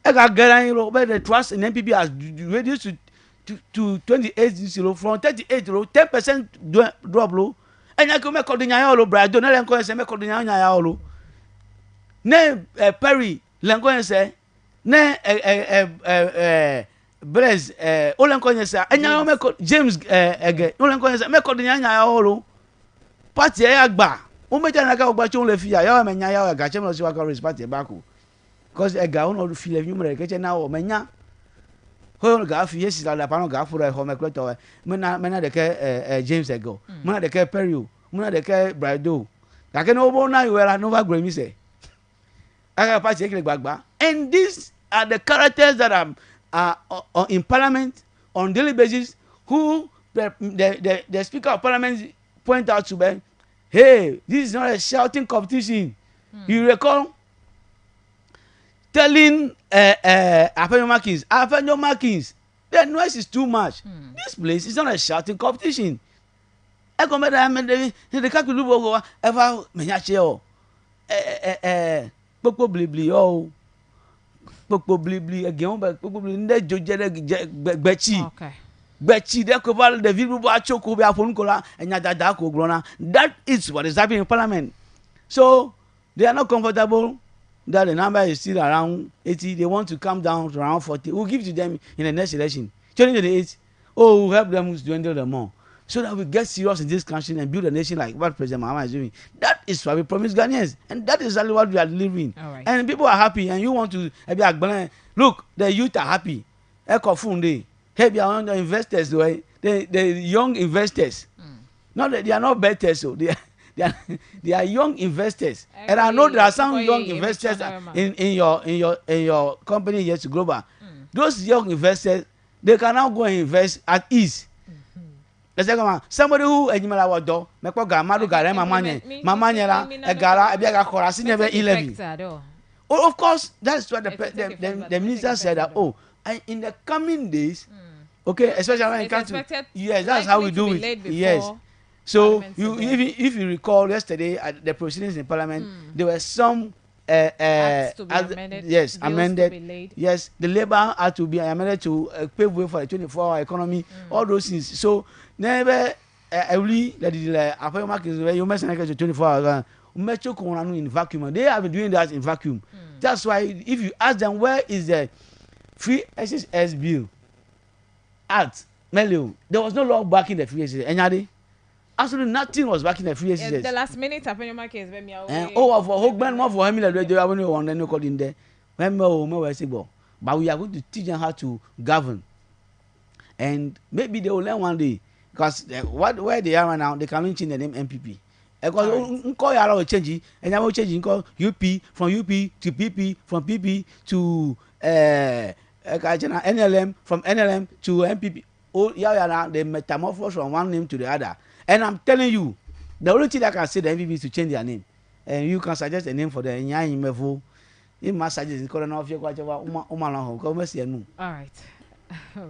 I got guaranteed the trust in MPP has reduced to 28 from 38 10% drop low. And I can make Cordinayolo, Brad, don't let me say, make Cordinayolo. Ne Perry, Langoyan say, ne Brez, Olancoyan say, and now make James Olancoyan say, make Cordinayolo. Party Agba. Umetanaka Obacho Lefia, Yamanya, Gachem, Siwaka, Party Baku. Because a gown or feel of human education now, Mena. Who got yes, la Pano got for a home equator. Mena de James ago. Mena de Care Perry, Mena de Care Brado. I can over now where I know what Grammy say. I got party back. And these are the characters that are in Parliament on daily basis who the Speaker of Parliament point out to them, hey, this is not a shouting competition. You recall telling Afenyo Markins, the noise is too much. This place is not a shouting competition. I come back and the calculate ever menyache Popo blibli oh Popo blibli again Popo blibli nde jojere bechi bechi de ko val de vibu ba choko be afon kola enya dada ko grona. That is what is happening in Parliament. So they are not comfortable that the number is still around 80. They want to come down to around 40. We'll give to them in the next election 2028. We'll help them to dwindle them more so that we get serious in this country and build a nation like what President Mahama is doing. That is what we promise Ghanaians, and that is exactly what we are delivering. Right. And people are happy, and you want to look, the youth are happy. Ekofunde, hey, they are the investors, the young investors. Not that they are not better, so they are young investors. And I know there are some young investors in your company Yes Global. Those young investors, they can now go and invest at ease. Somebody who Ejimala Wado, Mekoga, Maduga, Mamanya, Egara, Abiaga Korasi never 11. Oh, of course, that's what the minister said that, in the coming days, okay, especially when it comes to, yes, that's how we do it. Yes. So, if you recall yesterday at the proceedings in Parliament, there were some acts to be amended. Yes, amended. Yes, the labor had to be amended to pave way for a 24-hour economy. All those things. So never every that is Afenyo Markins you mentioned 24 hours. metro corner in vacuum. They have been doing that in vacuum. That's why if you ask them where is the free SSS bill at Melio, there was no law backing the free SSS. Anyade, absolutely nothing was backing the free SSS. The last minute happened in my case, when me oh, for Hogman, more for Emily, they have only one then called in there. When but we are going to teach them how to govern, and maybe they will learn one day. Because where they are right now, they can only change the name MPP. Because call your change, and I will change call UP from UP to PP, from PP to NLM, from NLM to MPP. Oh, yeah, they metamorphose from one name to the other. And I'm telling you, the only thing I can say the MPP is to change their name, and you can suggest a name for the Nyanyimevo. In my suggestion, call an officer. All right.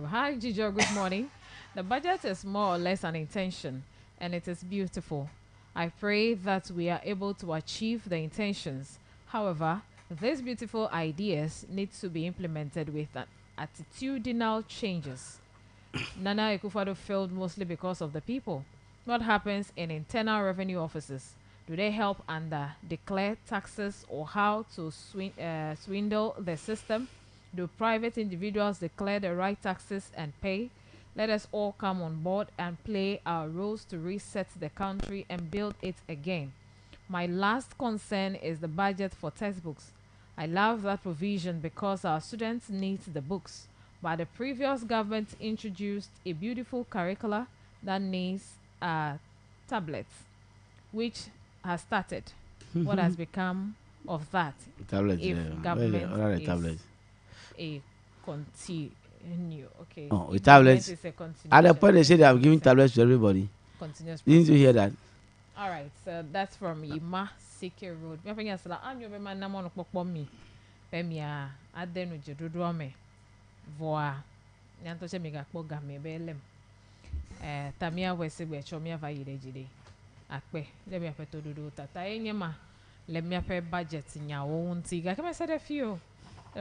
Hi, Gijo. Good morning. The budget is more or less an intention, and it is beautiful. I pray that we are able to achieve the intentions. However, these beautiful ideas need to be implemented with attitudinal changes. Nana Akufo-Addo failed mostly because of the people. What happens in internal revenue offices? Do they help under declare taxes or how to swindle the system? Do private individuals declare the right taxes and pay? Let us all come on board and play our roles to reset the country and build it again. My last concern is the budget for textbooks. I love that provision because our students need the books. But the previous government introduced a beautiful curricula that needs tablets, which has started. What has become of that? Tablets, if government tablets. A continue. Okay. Oh, with tablets. At the point they say they have given tablets to everybody. Continuous. Didn't you hear that? All right. So that's from Ima Sike Road. Me afanya sala anyo be man na mo no pokpo mi. Be mi a adenu jedodo me. Voa. Nyanto che mi ga kpo ga me be lem. Tamia wese be chomi ava yide jide. Akpe. Le mi apeto dodo tata enyema. Le mi ape budget nya wo nti ga kema said a few.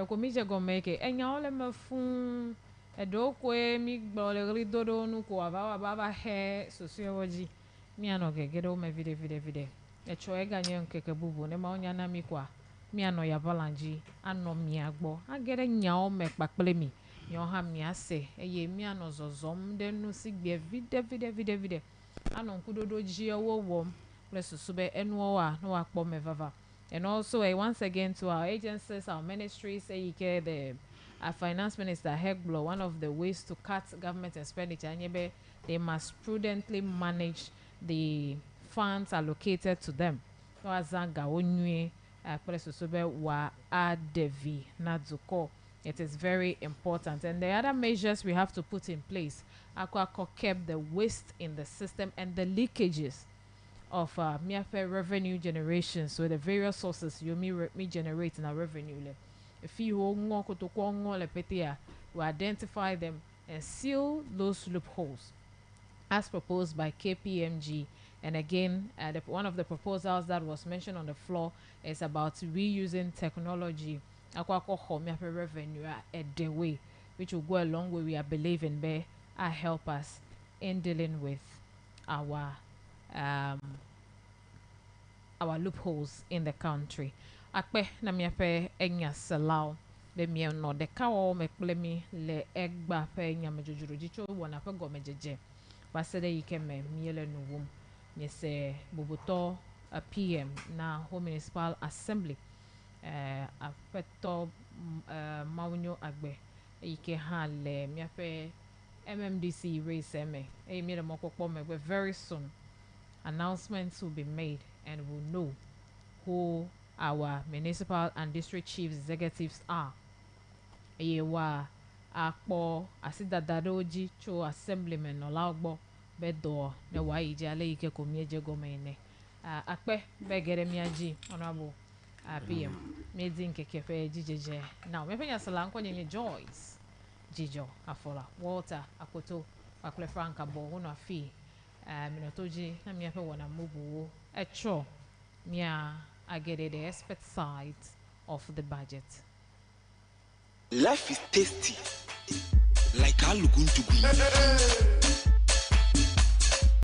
Ko mi je go make enya ole me fun edo ko mi gbo le ri dodo nu ko ava baba he sociology mi ano gegedo me vide e cho e ganye nkeke bubu ne ma onya na mi kwa mi ano ya balanji ano mi agbo agere nya o me pakple mi yo ha mi ase eye mi ano zozom de nu sigbe vide ano nkudodo ji owo wom le susube enu o wa no akpo me vava. And also, once again, to our agencies, our ministries, the Finance Minister Hegblo, one of the ways to cut government expenditure, they must prudently manage the funds allocated to them. It is very important. And the other measures we have to put in place, Aquaco kept the waste in the system and the leakages of Miafe revenue generation. So the various sources you me generate in our revenue. If you we identify them and seal those loopholes as proposed by KPMG. And again, one of the proposals that was mentioned on the floor is about reusing technology. Miafe revenue a way, which will go a long way. We are believing there help us in dealing with our loopholes in the country. Akpe na miape enya salao be mi no de kawo me plemi le egba pe enya mejujuru jicho wona pe go mejeje basede yike me miele no wom me se boboto a PM na Home Municipal Assembly apeto maunyo agbe yike ha le miape MMDC race me e mi le mokokpo me very soon. Announcements will be made and we'll know who our municipal and district chief executives are. Eyewa akpo asidadadoji cho assemblyman olagbo bedo ne wa ije ale ike komieje gomene. Akpe begere miaji honorable PM medi nkekefe jijeje. Now me penya sala nkonye Joyce Jijo Afola Walter Akoto Akle Franka bo hono afi Minotoji na miafe wana mubu echo mia agede the expert side of the budget. Life is tasty like aluguntugu.